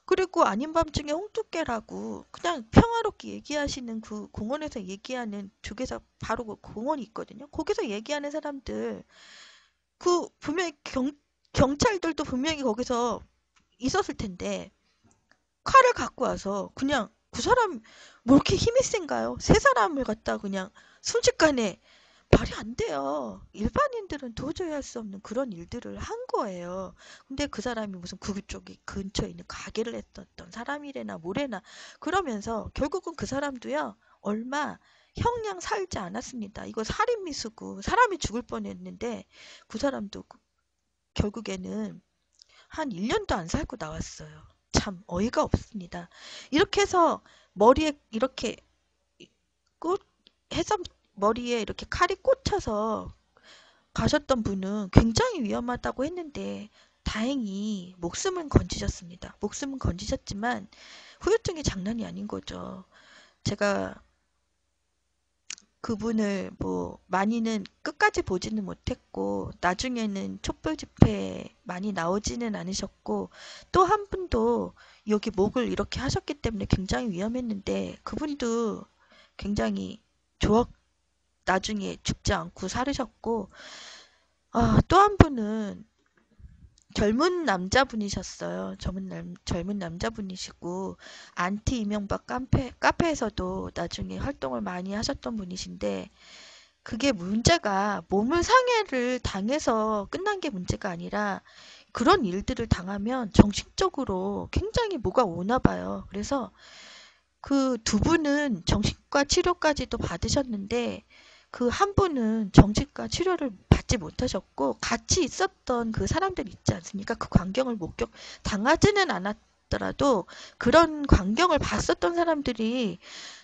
그리고 아닌 밤중에 홍두깨라고 그냥 평화롭게 얘기하시는 그 공원에서 얘기하는 쪽에서 바로 그 공원이 있거든요. 거기서 얘기하는 사람들 분명히 경찰들도 분명히 거기서 있었을 텐데 칼을 갖고 와서 그냥 그 사람 뭐 이렇게 힘이 센가요? 세 사람을 갖다 그냥 순식간에 말이 안 돼요. 일반인들은 도저히 할 수 없는 그런 일들을 한 거예요. 근데 그 사람이 무슨 그쪽에 근처에 있는 가게를 했었던 사람이래나 뭐래나 그러면서 결국은 그 사람도요. 얼마 형량 살지 않았습니다. 이거 살인미수고 사람이 죽을 뻔했는데 그 사람도 결국에는 한 1년도 안 살고 나왔어요. 참 어이가 없습니다. 이렇게 해서 머리에 이렇게 꽂 해서 머리에 이렇게 칼이 꽂혀서 가셨던 분은 굉장히 위험하다고 했는데 다행히 목숨은 건지셨습니다. 목숨은 건지셨지만 후유증이 장난이 아닌 거죠. 제가 그분을 뭐 많이는 끝까지 보지는 못했고 나중에는 촛불 집회 많이 나오지는 않으셨고 또 한 분도 여기 목을 이렇게 하셨기 때문에 굉장히 위험했는데 그분도 굉장히 좋아 나중에 죽지 않고 살으셨고 또 한 분은 젊은 남자분이셨어요. 젊은 남자분이시고 안티 이명박 카페에서도 나중에 활동을 많이 하셨던 분이신데 그게 문제가 몸을 상해를 당해서 끝난 게 문제가 아니라 그런 일들을 당하면 정신적으로 굉장히 뭐가 오나 봐요. 그래서 그 두 분은 정신과 치료까지도 받으셨는데 그 한 분은 정신과 치료를 받지 못하셨고 같이 있었던 그 사람들 있지 않습니까? 그 광경을 당하지는 않았더라도 그런 광경을 봤었던 사람들이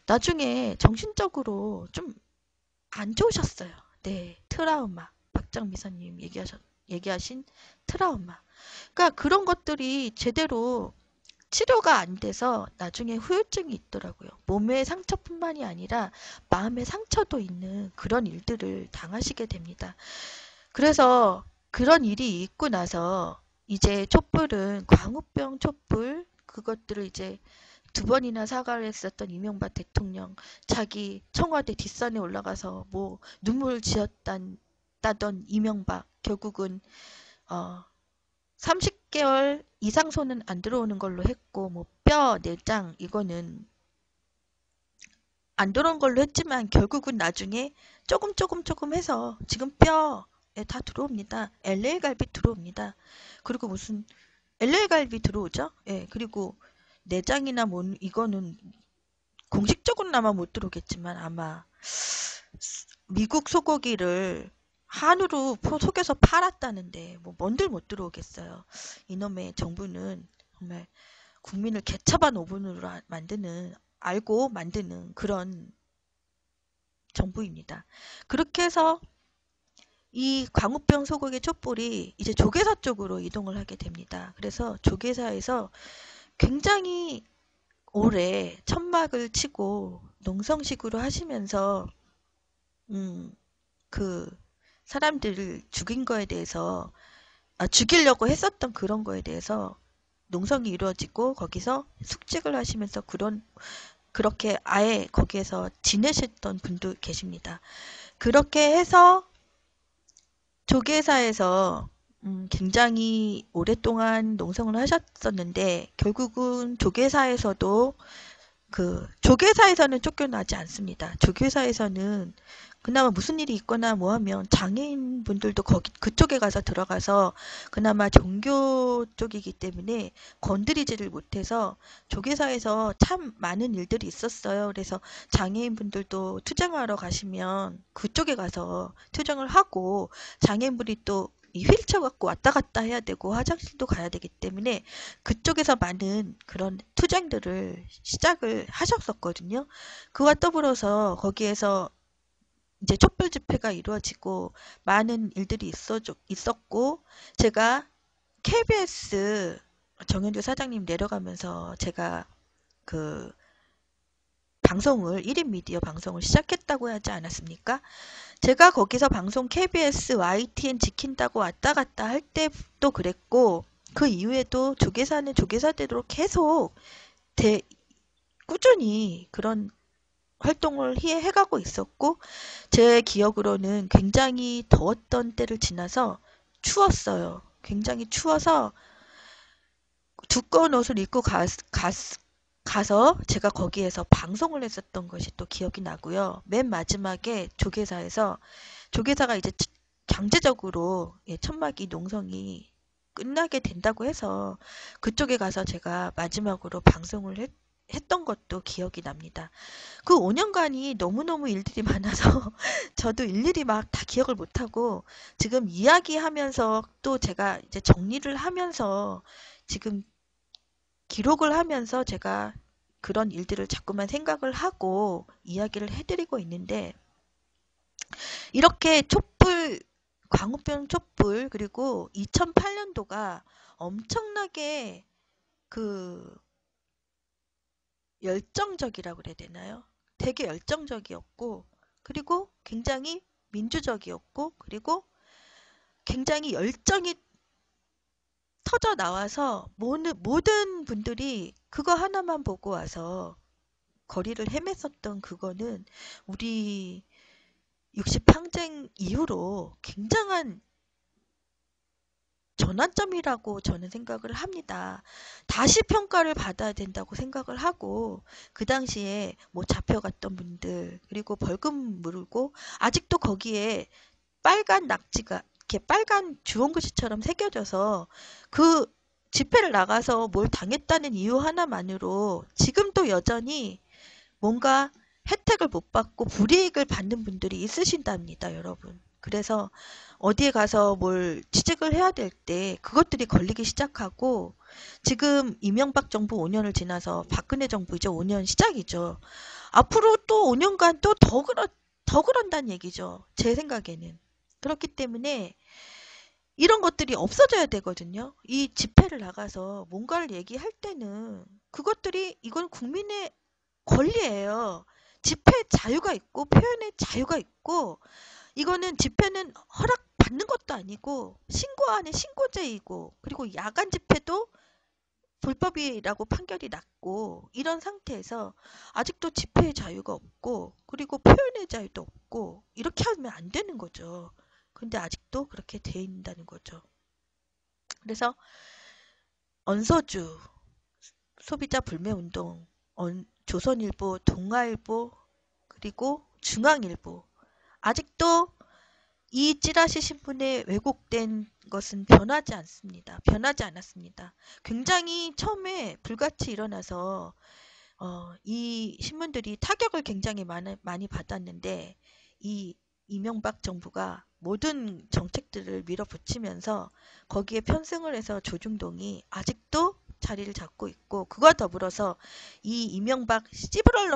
나중에 정신적으로 좀 안 좋으셨어요. 네, 트라우마. 박정미선님 얘기하신 트라우마. 그러니까 그런 것들이 제대로 치료가 안 돼서 나중에 후유증이 있더라고요. 몸의 상처뿐만이 아니라 마음의 상처도 있는 그런 일들을 당하시게 됩니다. 그래서 그런 일이 있고 나서 이제 촛불은 광우병 촛불 그것들을 이제 두 번이나 사과를 했었던 이명박 대통령 자기 청와대 뒷산에 올라가서 뭐 눈물 지었다던 이명박 결국은 30개월 이상 손은 안 들어오는 걸로 했고 뭐 뼈, 내장 이거는 안 들어온 걸로 했지만 결국은 나중에 조금 해서 지금 뼈에 다 들어옵니다. LA 갈비 들어옵니다. 그리고 무슨 LA 갈비 들어오죠? 예, 그리고 내장이나 뭐 이거는 공식적으로는 아마 못 들어오겠지만 아마 미국 소고기를 한우로 속여서 팔았다는데 뭐 뭔들 못 들어오겠어요. 이놈의 정부는 정말 국민을 개차반 오븐으로 알고 만드는 그런 정부입니다. 그렇게 해서 이 광우병 소고기 촛불이 이제 조계사 쪽으로 이동을 하게 됩니다. 그래서 조계사에서 굉장히 오래 천막을 치고 농성식으로 하시면서 음, 그 사람들을 죽인 거에 대해서 죽이려고 했었던 그런 거에 대해서 농성이 이루어지고 거기서 숙직을 하시면서 그렇게 아예 거기에서 지내셨던 분도 계십니다. 그렇게 해서 조계사에서 굉장히 오랫동안 농성을 하셨었는데 결국은 조계사에서는 쫓겨나지 않습니다. 조계사에서는 그나마 무슨 일이 있거나 뭐 하면 장애인분들도 그쪽에 가서 들어가서 그나마 종교 쪽이기 때문에 건드리지를 못해서 조계사에서 참 많은 일들이 있었어요. 그래서 장애인분들도 투쟁하러 가시면 그쪽에 가서 투쟁을 하고 장애인분이 또 이 휠체어 갖고 왔다 갔다 해야 되고 화장실도 가야 되기 때문에 그쪽에서 많은 그런 투쟁들을 시작을 하셨었거든요. 그와 더불어서 거기에서 이제 촛불 집회가 이루어지고 많은 일들이 있었고 제가 KBS 정현주 사장님 내려가면서 제가 그 방송을 1인 미디어 방송을 시작했다고 하지 않았습니까? 제가 거기서 방송 KBS, YTN 지킨다고 왔다 갔다 할 때도 그랬고 그 이후에도 조계사는 조계사대로 계속 꾸준히 그런 활동을 해가고 있었고 제 기억으로는 굉장히 더웠던 때를 지나서 추웠어요. 굉장히 추워서 두꺼운 옷을 입고 가서 제가 거기에서 방송을 했었던 것이 또 기억이 나고요. 맨 마지막에 조계사가 이제 강제적으로 천막이 농성이 끝나게 된다고 해서 그쪽에 가서 제가 마지막으로 방송을 했던 것도 기억이 납니다. 그 5년간이 너무너무 일들이 많아서 저도 일일이 막 다 기억을 못하고 지금 이야기하면서 또 제가 이제 정리를 하면서 지금 기록을 하면서 제가 그런 일들을 자꾸만 생각을 하고 이야기를 해드리고 있는데 이렇게 광우병 촛불 그리고 2008년도가 엄청나게 그 열정적이라고 그래야 되나요? 되게 열정적이었고 그리고 굉장히 민주적이었고 그리고 굉장히 열정이 터져 나와서 모든 분들이 그거 하나만 보고 와서 거리를 헤맸었던 그거는 우리 60항쟁 이후로 굉장한 전환점이라고 저는 생각을 합니다. 다시 평가를 받아야 된다고 생각을 하고 그 당시에 뭐 잡혀갔던 분들 그리고 벌금 물고 아직도 거기에 빨간 낙지가 이렇게 빨간 주홍글씨처럼 새겨져서 그 집회를 나가서 뭘 당했다는 이유 하나만으로 지금도 여전히 뭔가 혜택을 못 받고 불이익을 받는 분들이 있으신답니다, 여러분. 그래서 어디에 가서 뭘 취직을 해야 될 때 그것들이 걸리기 시작하고 지금 이명박 정부 5년을 지나서 박근혜 정부 이제 5년 시작이죠. 앞으로 또 5년간 또 더 그런다는 얘기죠. 제 생각에는. 그렇기 때문에 이런 것들이 없어져야 되거든요. 이 집회를 나가서 뭔가를 얘기할 때는 이건 국민의 권리예요. 집회 자유가 있고 표현의 자유가 있고 이거는 집회는 허락받는 것도 아니고 신고 안에 신고제이고 그리고 야간 집회도 불법이라고 판결이 났고 이런 상태에서 아직도 집회의 자유가 없고 그리고 표현의 자유도 없고 이렇게 하면 안 되는 거죠. 근데 아직도 그렇게 돼 있다는 거죠. 그래서 언서주, 소비자 불매운동, 조선일보, 동아일보, 그리고 중앙일보 아직도 이 찌라시 신문에 왜곡된 것은 변하지 않습니다. 변하지 않았습니다. 굉장히 처음에 불같이 일어나서 이 신문들이 타격을 굉장히 많이 받았는데 이 이명박 정부가 모든 정책들을 밀어붙이면서 거기에 편승을 해서 조중동이 아직도 자리를 잡고 있고 그와 더불어서 이 이명박 씨부럴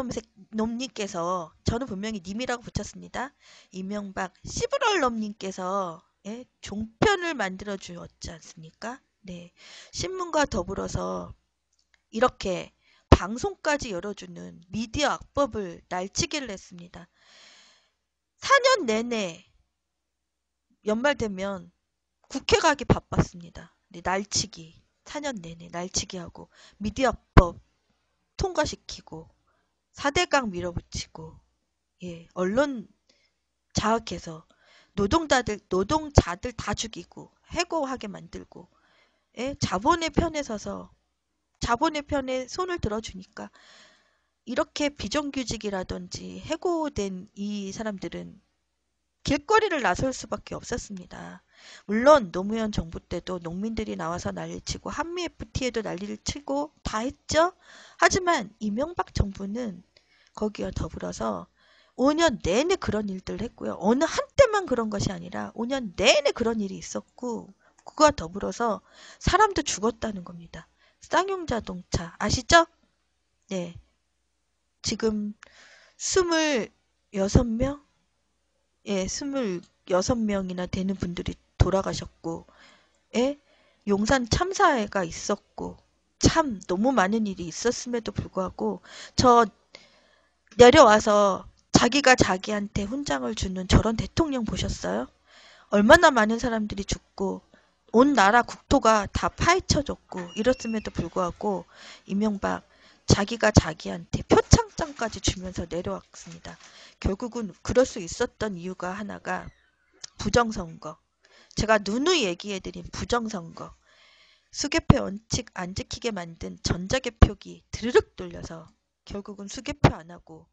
놈님께서 저는 분명히 님이라고 붙였습니다. 이명박 씨부럴 놈님께서 종편을 만들어 주었지 않습니까? 네, 신문과 더불어서 이렇게 방송까지 열어주는 미디어 악법을 날치기를 했습니다. 4년 내내 연말 되면 국회 가기 바빴습니다. 네, 날치기. 4년 내내 날치기하고 미디어 악법 통과시키고 4대강 밀어붙이고 예, 언론 장악해서 노동자들 다 죽이고 해고하게 만들고 예, 자본의 편에 서서 자본의 편에 손을 들어주니까 이렇게 비정규직이라든지 해고된 이 사람들은 길거리를 나설 수밖에 없었습니다. 물론 노무현 정부 때도 농민들이 나와서 난리치고 한미 FTA도 난리를 치고 다 했죠. 하지만 이명박 정부는 거기와 더불어서 5년 내내 그런 일들을 했고요. 어느 한때만 그런 것이 아니라 5년 내내 그런 일이 있었고 그와 더불어서 사람도 죽었다는 겁니다. 쌍용 자동차 아시죠? 네. 지금 26명? 예, 26명이나 되는 분들이 돌아가셨고, 예? 용산 참사가 있었고, 참 너무 많은 일이 있었음에도 불구하고, 저 내려와서 자기가 자기한테 훈장을 주는 저런 대통령 보셨어요? 얼마나 많은 사람들이 죽고, 온 나라 국토가 다 파헤쳐졌고, 이렇음에도 불구하고, 이명박, 자기가 자기한테 표창장까지 주면서 내려왔습니다. 결국은 그럴 수 있었던 이유가 하나가 부정선거. 제가 누누이 얘기해드린 부정선거. 수개표 원칙 안 지키게 만든 전자개표기 드르륵 돌려서 결국은 수개표 안 하고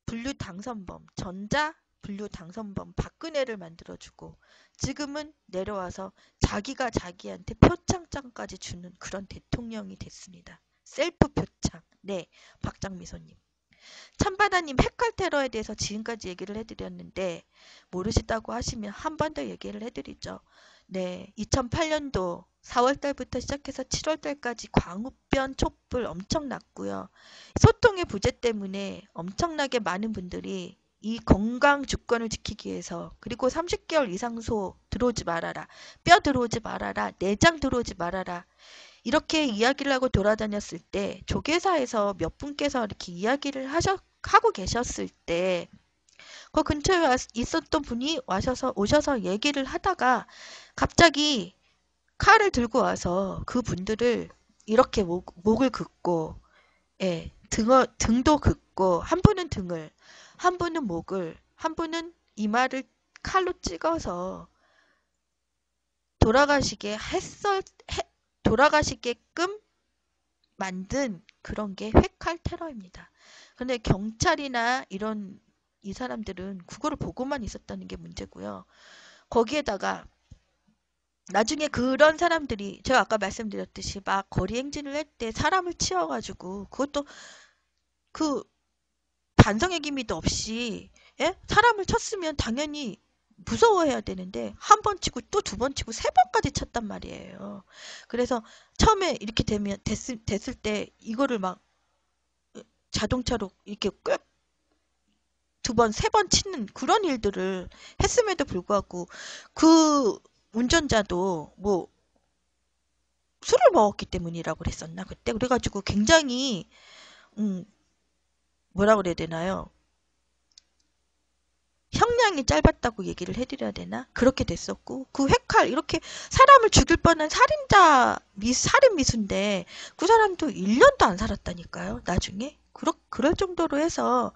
분류당선범, 전자 분류당선범 박근혜를 만들어주고 지금은 내려와서 자기가 자기한테 표창장까지 주는 그런 대통령이 됐습니다. 셀프 표창. 네, 박장미소님. 참바다님 핵칼 테러에 대해서 지금까지 얘기를 해드렸는데 모르시다고 하시면 한 번 더 얘기를 해드리죠. 네, 2008년도 4월달부터 시작해서 7월달까지 광우병 촛불 엄청 났고요. 소통의 부재 때문에 엄청나게 많은 분들이 이 건강 주권을 지키기 위해서 그리고 30개월 이상 소 들어오지 말아라. 뼈 들어오지 말아라. 내장 들어오지 말아라. 이렇게 이야기를 하고 돌아다녔을 때 조계사에서 몇 분께서 이렇게 이야기를 하고 계셨을 때 그 근처에 있었던 분이 오셔서 얘기를 하다가 갑자기 칼을 들고 와서 그 분들을 이렇게 목을 긋고 예, 등도 긋고 한 분은 등을 한 분은 목을 한 분은 이마를 칼로 찍어서 돌아가시게끔 만든 그런 게 회칼 테러입니다. 근데 경찰이나 이런 이 사람들은 그거를 보고만 있었다는 게 문제고요. 거기에다가 나중에 그런 사람들이 제가 아까 말씀드렸듯이 막 거리 행진을 할 때 사람을 치어가지고 그것도 그 반성의 기미도 없이 예? 사람을 쳤으면 당연히 무서워해야 되는데 한 번 치고 또 두 번 치고 세 번까지 쳤단 말이에요. 그래서 처음에 이렇게 됐을 때 이거를 막 자동차로 이렇게 꽤 두 번, 세 번 치는 그런 일들을 했음에도 불구하고 그 운전자도 뭐 술을 먹었기 때문이라고 그랬었나 그때 그래가지고 굉장히 뭐라 그래야 되나요? 형량이 짧았다고 얘기를 해드려야 되나? 그렇게 됐었고 그 회칼 이렇게 사람을 죽일 뻔한 살인 미수인데 그 사람도 1년도 안 살았다니까요. 나중에 그럴 정도로 해서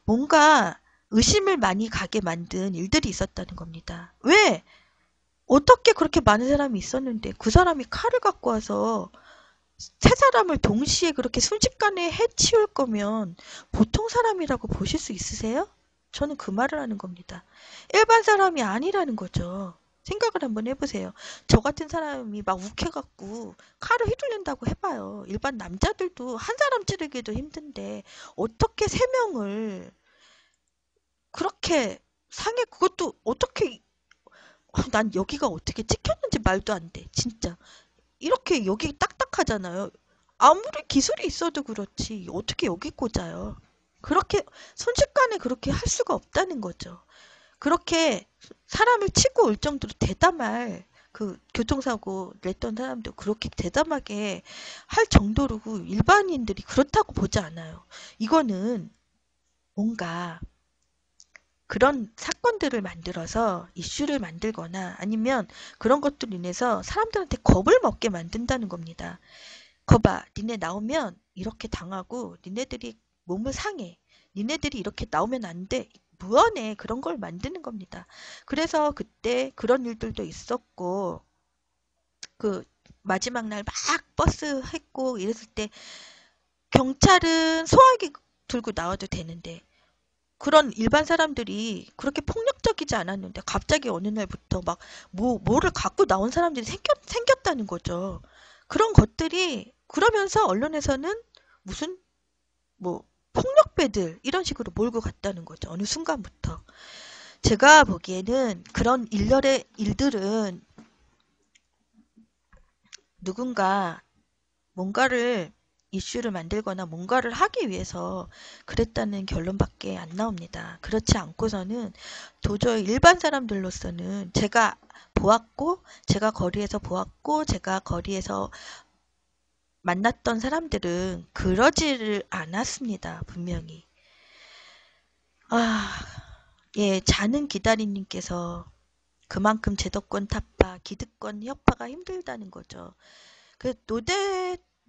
뭔가 의심을 많이 가게 만든 일들이 있었다는 겁니다. 왜? 어떻게 그렇게 많은 사람이 있었는데 그 사람이 칼을 갖고 와서 세 사람을 동시에 그렇게 순식간에 해치울 거면 보통 사람이라고 보실 수 있으세요? 저는 그 말을 하는 겁니다. 일반 사람이 아니라는 거죠. 생각을 한번 해보세요. 저 같은 사람이 막 욱해갖고 칼을 휘둘린다고 해봐요. 일반 남자들도 한 사람 찌르기도 힘든데 어떻게 세 명을 그렇게 그것도 어떻게 난 여기가 어떻게 찍혔는지 말도 안 돼. 진짜. 이렇게 여기 딱딱하잖아요. 아무리 기술이 있어도 그렇지 어떻게 여기 꽂아요. 그렇게 순식간에 그렇게 할 수가 없다는 거죠. 그렇게 사람을 치고 올 정도로 대담할 그 교통사고 냈던 사람도 그렇게 대담하게 할 정도로 일반인들이 그렇다고 보지 않아요. 이거는 뭔가 그런 사건들을 만들어서 이슈를 만들거나 아니면 그런 것들로 인해서 사람들한테 겁을 먹게 만든다는 겁니다. 거봐, 니네 나오면 이렇게 당하고 니네들이 몸을 상해. 니네들이 이렇게 나오면 안 돼. 무언의 그런 걸 만드는 겁니다. 그래서 그때 그런 일들도 있었고 그 마지막 날 막 버스 했고 이랬을 때 경찰은 소화기 들고 나와도 되는데 그런 일반 사람들이 그렇게 폭력적이지 않았는데 갑자기 어느 날부터 막 뭐를 갖고 나온 사람들이 생겼다는 거죠. 그런 것들이 그러면서 언론에서는 무슨 뭐 폭력배들 이런 식으로 몰고 갔다는 거죠. 어느 순간부터. 제가 보기에는 그런 일련의 일들은 누군가 뭔가를 이슈를 만들거나 뭔가를 하기 위해서 그랬다는 결론밖에 안 나옵니다. 그렇지 않고서는 도저히 일반 사람들로서는 제가 보았고, 제가 거리에서 보았고, 제가 거리에서 만났던 사람들은 그러지를 않았습니다. 분명히. 아, 예, 자는 기다리님께서 그만큼 제도권 타파, 기득권 협파가 힘들다는 거죠. 그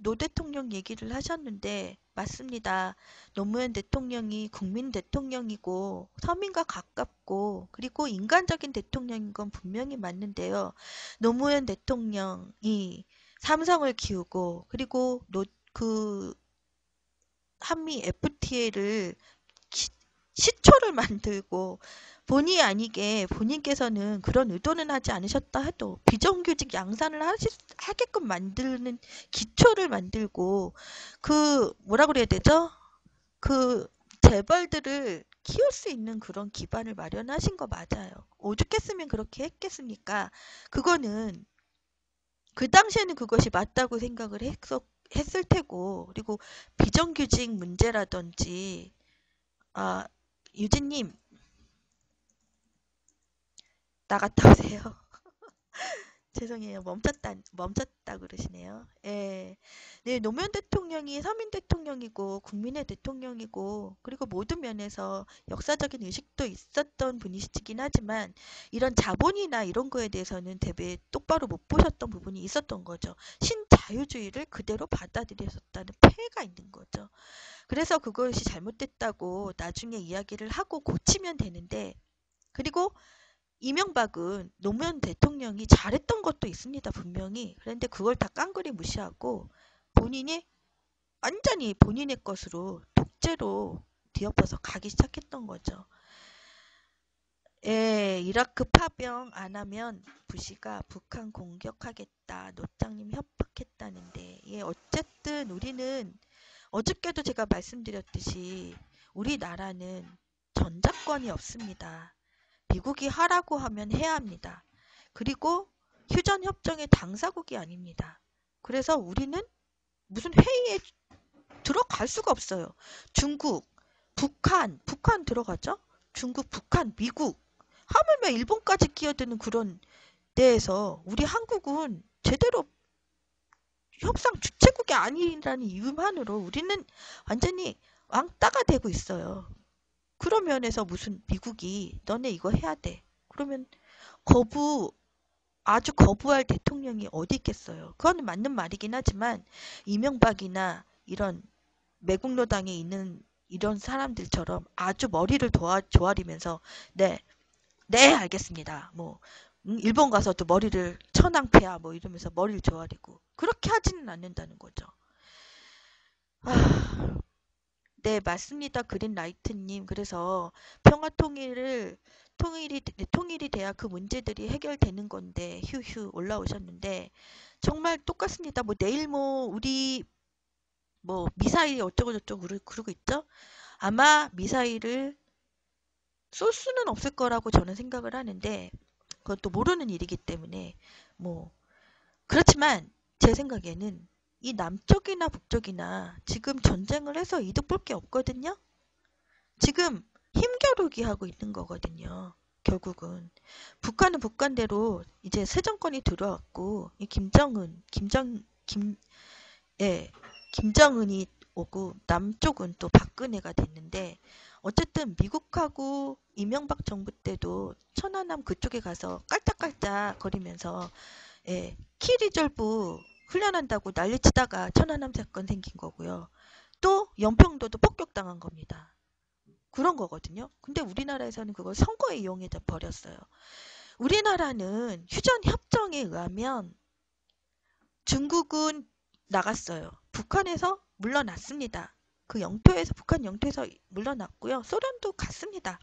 노 대통령 얘기를 하셨는데 맞습니다. 노무현 대통령이 국민 대통령이고 서민과 가깝고 그리고 인간적인 대통령인 건 분명히 맞는데요. 노무현 대통령이 삼성을 키우고 그리고 그 한미 FTA를 시초를 만들고 본의 아니게 본인께서는 그런 의도는 하지 않으셨다 해도 비정규직 양산을 하게끔 만드는 기초를 만들고 그 뭐라 그래야 되죠? 그 재벌들을 키울 수 있는 그런 기반을 마련하신 거 맞아요. 오죽했으면 그렇게 했겠습니까? 그거는 그 당시에는 그것이 맞다고 생각을 했을 테고 그리고 비정규직 문제라든지 아 유진님 나갔다 오세요. 죄송해요. 멈췄다 그러시네요. 예. 네, 노무현 대통령이 서민 대통령이고, 국민의 대통령이고, 그리고 모든 면에서 역사적인 의식도 있었던 분이시긴 하지만, 이런 자본이나 이런 거에 대해서는 되게 똑바로 못 보셨던 부분이 있었던 거죠. 신자유주의를 그대로 받아들였었다는 폐해가 있는 거죠. 그래서 그것이 잘못됐다고 나중에 이야기를 하고 고치면 되는데, 그리고 이명박은 노무현 대통령이 잘했던 것도 있습니다, 분명히. 그런데 그걸 다 깡그리 무시하고 본인이 완전히 본인의 것으로 독재로 뒤엎어서 가기 시작했던 거죠. 예, 이라크 파병 안 하면 부시가 북한 공격하겠다. 노장님 협박했다는데. 예, 어쨌든 우리는 어저께도 제가 말씀드렸듯이 우리나라는 전작권이 없습니다. 미국이 하라고 하면 해야 합니다. 그리고 휴전협정의 당사국이 아닙니다. 그래서 우리는 무슨 회의에 들어갈 수가 없어요. 중국, 북한 들어가죠? 중국, 북한, 미국, 하물며 일본까지 끼어드는 그런 데에서 우리 한국은 제대로 협상 주체국이 아니라는 이유만으로 우리는 완전히 왕따가 되고 있어요. 그런 면에서 무슨 미국이 너네 이거 해야 돼. 그러면 아주 거부할 대통령이 어디 있겠어요. 그건 맞는 말이긴 하지만 이명박이나 이런 매국노당에 있는 이런 사람들처럼 아주 머리를 조아리면서 네, 네 알겠습니다. 뭐 일본 가서도 머리를 천황폐하 뭐 이러면서 머리를 조아리고 그렇게 하지는 않는다는 거죠. 아, 네, 맞습니다. 그린라이트님. 그래서 통일이 돼야 그 문제들이 해결되는 건데, 휴휴, 올라오셨는데, 정말 똑같습니다. 뭐, 내일 뭐, 우리, 뭐, 미사일이 어쩌고저쩌고 그러고 있죠? 아마 미사일을 쏠 수는 없을 거라고 저는 생각을 하는데, 그것도 모르는 일이기 때문에, 뭐, 그렇지만, 제 생각에는 이 남쪽이나 북쪽이나 지금 전쟁을 해서 이득 볼 게 없거든요? 지금 힘겨루기 하고 있는 거거든요. 결국은. 북한은 북한대로 이제 새 정권이 들어왔고, 이 김정은, 예, 김정은이 오고, 남쪽은 또 박근혜가 됐는데, 어쨌든 미국하고 이명박 정부 때도 천안함 그쪽에 가서 깔짝깔짝 거리면서, 예, 키리졸브 훈련한다고 난리치다가 천안함 사건 생긴 거고요. 또 연평도도 폭격당한 겁니다. 그런 거거든요. 근데 우리나라에서는 그걸 선거에 이용해 버렸어요. 우리나라는 휴전협정에 의하면 중국은 나갔어요. 북한에서 물러났습니다. 그 영토에서, 북한 영토에서 물러났고요. 소련도 갔습니다.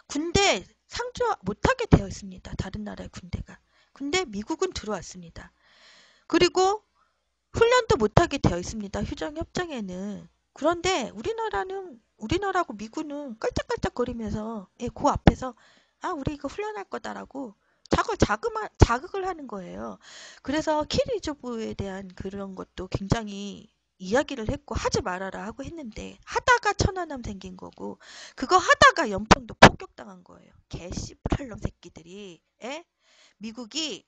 군대 상주 못하게 되어 있습니다. 다른 나라의 군대가. 근데 미국은 들어왔습니다. 그리고 훈련도 못하게 되어 있습니다. 휴전협정에는. 그런데 우리나라하고 미군은 깔짝깔짝거리면서, 예, 그 앞에서 아, 우리 이거 훈련할 거다라고 자극을 하는 거예요. 그래서 키리조브에 대한 그런 것도 굉장히 이야기를 했고 하지 말아라 하고 했는데 하다가 천안함 생긴 거고 그거 하다가 연평도 폭격당한 거예요. 개씨발놈 새끼들이. 예? 미국이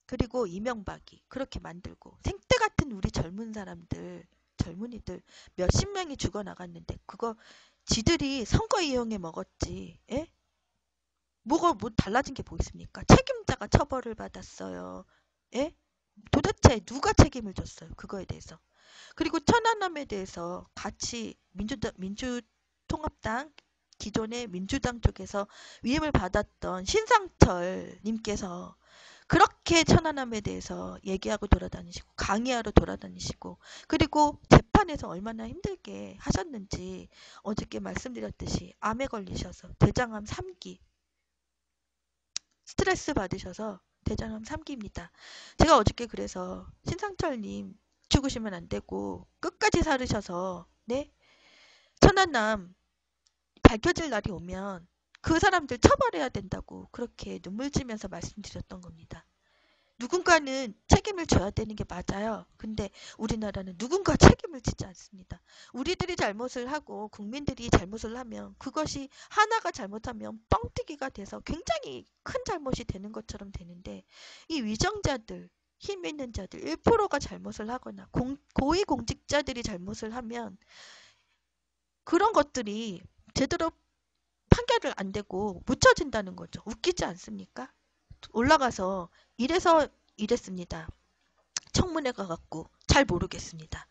그리고 이명박이 그렇게 만들고 생때 같은 우리 젊은 사람들 젊은이들 몇십 명이 죽어나갔는데 그거 지들이 선거 이용해 먹었지. 예? 뭐가 뭐 달라진 게 뭐 있습니까? 책임자가 처벌을 받았어요. 예? 도대체 누가 책임을 졌어요? 그거에 대해서. 그리고 천안함에 대해서 같이 민주통합당 기존의 민주당 쪽에서 위임을 받았던 신상철 님께서 그렇게 천안함에 대해서 얘기하고 돌아다니시고 강의하러 돌아다니시고 그리고 재판에서 얼마나 힘들게 하셨는지 어저께 말씀드렸듯이 암에 걸리셔서 대장암 3기 스트레스 받으셔서 대장암 3기입니다. 제가 어저께 그래서 신상철님 죽으시면 안 되고 끝까지 살으셔서 네 천안함 밝혀질 날이 오면 그 사람들 처벌해야 된다고 그렇게 눈물 지면서 말씀드렸던 겁니다. 누군가는 책임을 져야 되는 게 맞아요. 근데 우리나라는 누군가 책임을 지지 않습니다. 우리들이 잘못을 하고 국민들이 잘못을 하면 그것이 하나가 잘못하면 뻥튀기가 돼서 굉장히 큰 잘못이 되는 것처럼 되는데 이 위정자들 힘 있는 자들 1%가 잘못을 하거나 고위공직자들이 잘못을 하면 그런 것들이 제대로 판결을 안 되고 묻혀진다는 거죠. 웃기지 않습니까? 올라가서 이래서 이랬습니다. 청문회 가갖고 잘 모르겠습니다.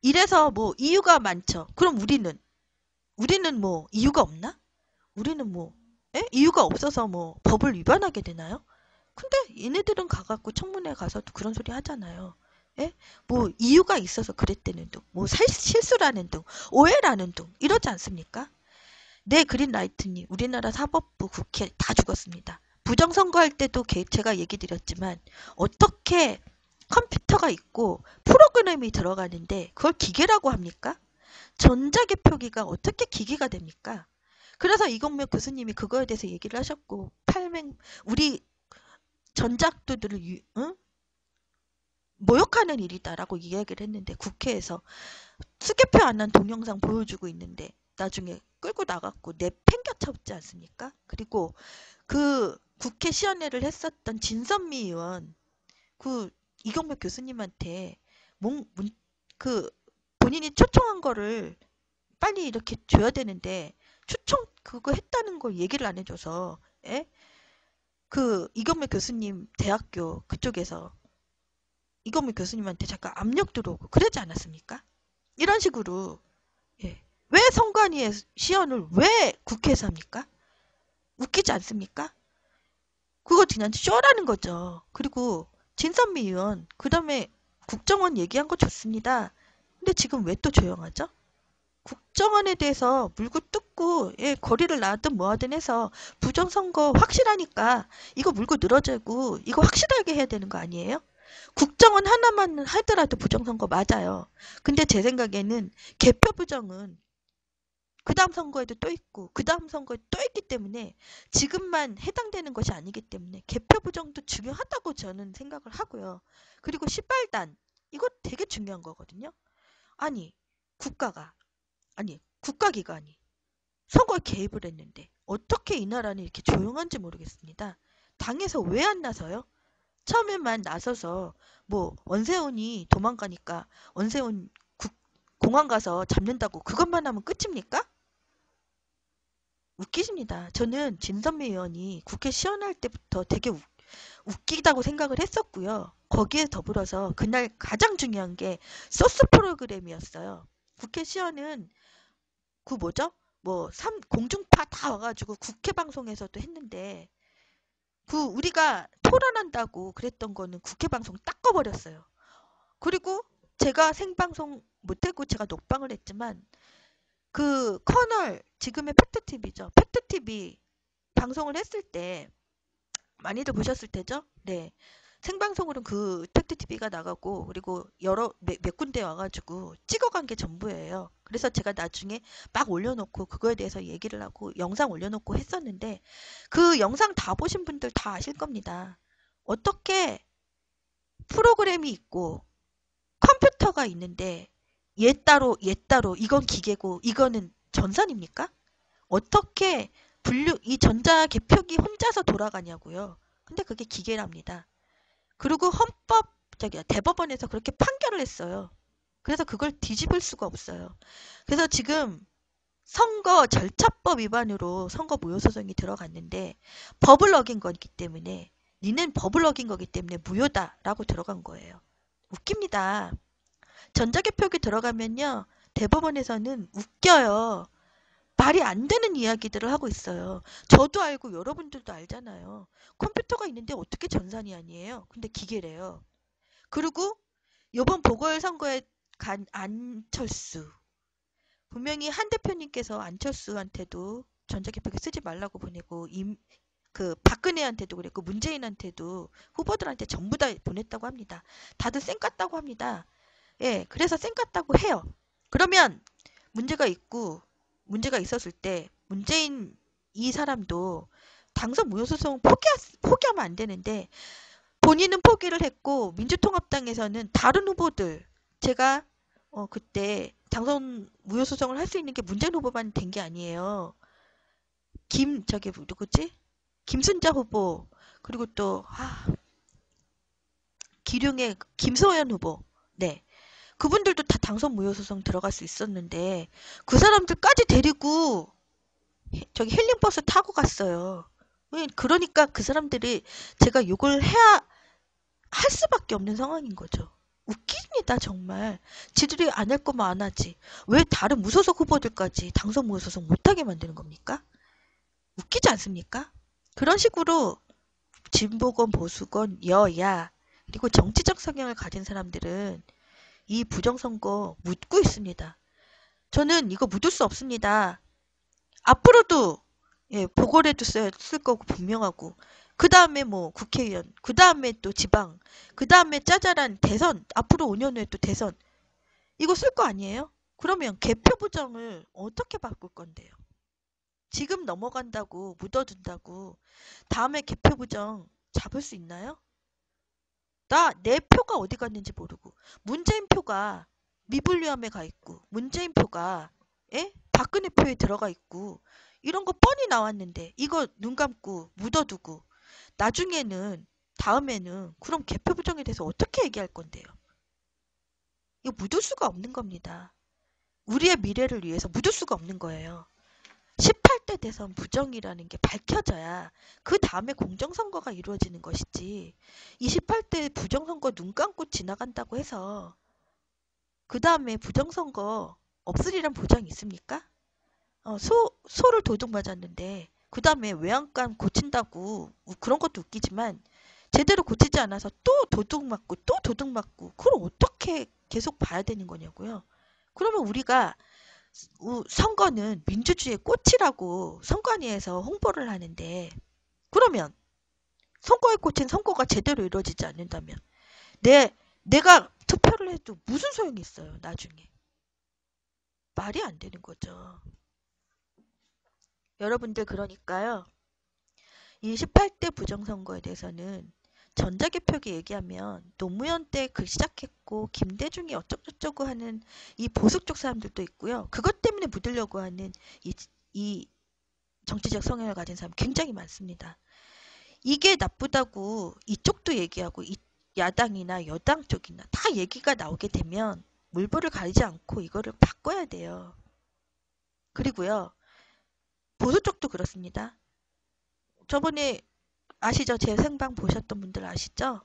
이래서 뭐 이유가 많죠. 그럼 우리는 뭐 이유가 없나? 우리는 뭐 이유가 없어서 뭐 법을 위반하게 되나요? 근데 얘네들은 가갖고 청문회 가서도 그런 소리 하잖아요. 예? 뭐 이유가 있어서 그랬다는 둥, 뭐 실수라는 둥, 오해라는 둥 이러지 않습니까? 네, 그린라이트님, 우리나라 사법부 국회 다 죽었습니다. 부정선거할 때도 제가 얘기 드렸지만 어떻게 컴퓨터가 있고 프로그램이 들어가는데 그걸 기계라고 합니까? 전자개표기가 어떻게 기계가 됩니까? 그래서 이공명 교수님이 그거에 대해서 얘기를 하셨고 우리 전작도들을 응? 모욕하는 일이다라고 이야기를 했는데 국회에서 수개표 안 한 동영상 보여주고 있는데 나중에 끌고 나갔고 내팽겨쳤지 않습니까? 그리고 그 국회 시연회를 했었던 진선미 의원 그 이경백 교수님한테 그 본인이 초청한 거를 빨리 이렇게 줘야 되는데 초청 그거 했다는 걸 얘기를 안 해줘서 예? 그 이경백 교수님 대학교 그쪽에서 이경백 교수님한테 잠깐 압력 들어오고 그러지 않았습니까? 이런 식으로 예. 왜 선관위의 시연을 왜 국회에서 합니까? 웃기지 않습니까? 그거 그냥 쇼라는 거죠. 그리고 진선미 의원 그 다음에 국정원 얘기한 거 좋습니다. 근데 지금 왜 또 조용하죠? 국정원에 대해서 물고 뜯고 예, 거리를 놔든 뭐하든 해서 부정선거 확실하니까 이거 물고 늘어지고 이거 확실하게 해야 되는 거 아니에요? 국정원 하나만 하더라도 부정선거 맞아요. 근데 제 생각에는 개표 부정은 그 다음 선거에도 또 있고 그 다음 선거에 또 있기 때문에 지금만 해당되는 것이 아니기 때문에 개표 부정도 중요하다고 저는 생각을 하고요. 그리고 시발단 이거 되게 중요한 거거든요. 아니 국가가 아니 국가기관이 선거에 개입을 했는데 어떻게 이 나라는 이렇게 조용한지 모르겠습니다. 당에서 왜 안 나서요? 처음에만 나서서 뭐 원세훈이 도망가니까 원세훈 공항 가서 잡는다고 그것만 하면 끝입니까? 웃기십니다. 저는 진선미 의원이 국회 시연할 때부터 되게 웃기다고 생각을 했었고요. 거기에 더불어서 그날 가장 중요한 게 소스 프로그램이었어요. 국회 시연은 그 뭐죠? 뭐 공중파 다 와가지고 국회 방송에서도 했는데 그 우리가 토론한다고 그랬던 거는 국회 방송 딱 꺼버렸어요. 그리고 제가 생방송 못했고 제가 녹방을 했지만 그 커널 지금의 팩트TV죠. 팩트TV 방송을 했을 때 많이들 보셨을 테죠? 네. 생방송으로는 그 팩트TV가 나가고 그리고 몇 군데 와가지고 찍어간 게 전부예요. 그래서 제가 나중에 막 올려놓고 그거에 대해서 얘기를 하고 영상 올려놓고 했었는데 그 영상 다 보신 분들 다 아실 겁니다. 어떻게 프로그램이 있고 컴퓨터가 있는데 얘 따로 이건 기계고 이거는 전산입니까? 어떻게 이 전자개표기 혼자서 돌아가냐고요. 근데 그게 기계랍니다. 그리고 대법원에서 그렇게 판결을 했어요. 그래서 그걸 뒤집을 수가 없어요. 그래서 지금 선거 절차법 위반으로 선거 무효소송이 들어갔는데 법을 어긴 거기 때문에 니는 법을 어긴 거기 때문에 무효다라고 들어간 거예요. 웃깁니다. 전자개표기 들어가면요. 대법원에서는 웃겨요. 말이 안 되는 이야기들을 하고 있어요. 저도 알고 여러분들도 알잖아요. 컴퓨터가 있는데 어떻게 전산이 아니에요? 근데 기계래요. 그리고 이번 보궐선거에 간 안철수. 분명히 한 대표님께서 안철수한테도 전자개표기 쓰지 말라고 보내고 그 박근혜한테도 그랬고 문재인한테도 후보들한테 전부 다 보냈다고 합니다. 다들 쌩 깠다고 합니다. 예, 그래서 쌩 깠다고 해요. 그러면 문제가 있었을 때 문재인 이 사람도 당선 무효소송 포기하면 안 되는데 본인은 포기를 했고 민주통합당에서는 다른 후보들 제가 그때 당선 무효소송을 할 수 있는 게 문재인 후보만 된 게 아니에요. 저기 누구지? 김순자 후보 그리고 또 기룡의 김소연 후보 네 그분들도 다 당선 무효소송 들어갈 수 있었는데 그 사람들까지 데리고 저기 힐링버스 타고 갔어요. 그러니까 그 사람들이 제가 욕을 해야 할 수밖에 없는 상황인 거죠. 웃깁니다 정말. 지들이 안 할 거면 안 하지. 왜 다른 무소속 후보들까지 당선 무효소송 못하게 만드는 겁니까? 웃기지 않습니까? 그런 식으로 진보건 보수건 여야 그리고 정치적 성향을 가진 사람들은 이 부정선거 묻고 있습니다. 저는 이거 묻을 수 없습니다. 앞으로도 보궐에도 쓸 거고 분명하고 그 다음에 뭐 국회의원 그 다음에 또 지방 그 다음에 짜잘한 대선 앞으로 5년 후에 또 대선 이거 쓸 거 아니에요? 그러면 개표 부정을 어떻게 바꿀 건데요? 지금 넘어간다고 묻어둔다고 다음에 개표 부정 잡을 수 있나요? 내 표가 어디 갔는지 모르고 문재인 표가 미분류함에 가 있고 문재인 표가 박근혜 표에 들어가 있고 이런 거 뻔히 나왔는데 이거 눈 감고 묻어두고 다음에는 그럼 개표 부정에 대해서 어떻게 얘기할 건데요? 이거 묻을 수가 없는 겁니다. 우리의 미래를 위해서 묻을 수가 없는 거예요. 18대 대선 부정이라는 게 밝혀져야 그 다음에 공정선거가 이루어지는 것이지 이 18대 부정선거 눈 감고 지나간다고 해서 그 다음에 부정선거 없으리란 보장이 있습니까? 소를 도둑 맞았는데 그 다음에 외양간 고친다고 그런 것도 웃기지만 제대로 고치지 않아서 또 도둑 맞고 또 도둑 맞고 그걸 어떻게 계속 봐야 되는 거냐고요. 그러면 우리가 선거는 민주주의의 꽃이라고 선관위에서 홍보를 하는데 그러면 선거의 꽃인 선거가 제대로 이루어지지 않는다면 내가 투표를 해도 무슨 소용이 있어요 나중에. 말이 안 되는 거죠. 여러분들 그러니까요. 이 18대 부정선거에 대해서는 전자개표기 얘기하면 노무현 때 그 시작했고 김대중이 어쩌고저쩌고 하는 이 보수 쪽 사람들도 있고요. 그것 때문에 묻으려고 하는 이 정치적 성향을 가진 사람 굉장히 많습니다. 이게 나쁘다고 이쪽도 얘기하고 야당이나 여당 쪽이나 다 얘기가 나오게 되면 물불을 가리지 않고 이거를 바꿔야 돼요. 그리고요. 보수 쪽도 그렇습니다. 저번에 아시죠? 제 생방 보셨던 분들 아시죠?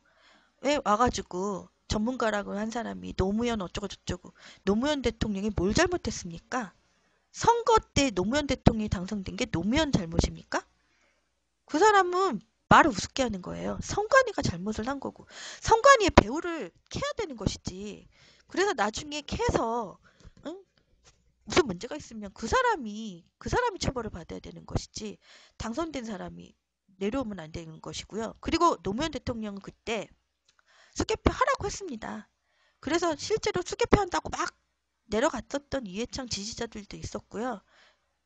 왜 와가지고 전문가라고 한 사람이 노무현 어쩌고 저쩌고 노무현 대통령이 뭘 잘못했습니까? 선거 때 노무현 대통령이 당선된 게 노무현 잘못입니까? 그 사람은 말을 우습게 하는 거예요. 선관위가 잘못을 한 거고 선관위의 배후를 캐야 되는 것이지. 그래서 나중에 캐서 응? 무슨 문제가 있으면 그 사람이 처벌을 받아야 되는 것이지 당선된 사람이 내려오면 안 되는 것이고요. 그리고 노무현 대통령은 그때 수개표 하라고 했습니다. 그래서 실제로 수개표 한다고 막 내려갔었던 이해창 지지자들도 있었고요.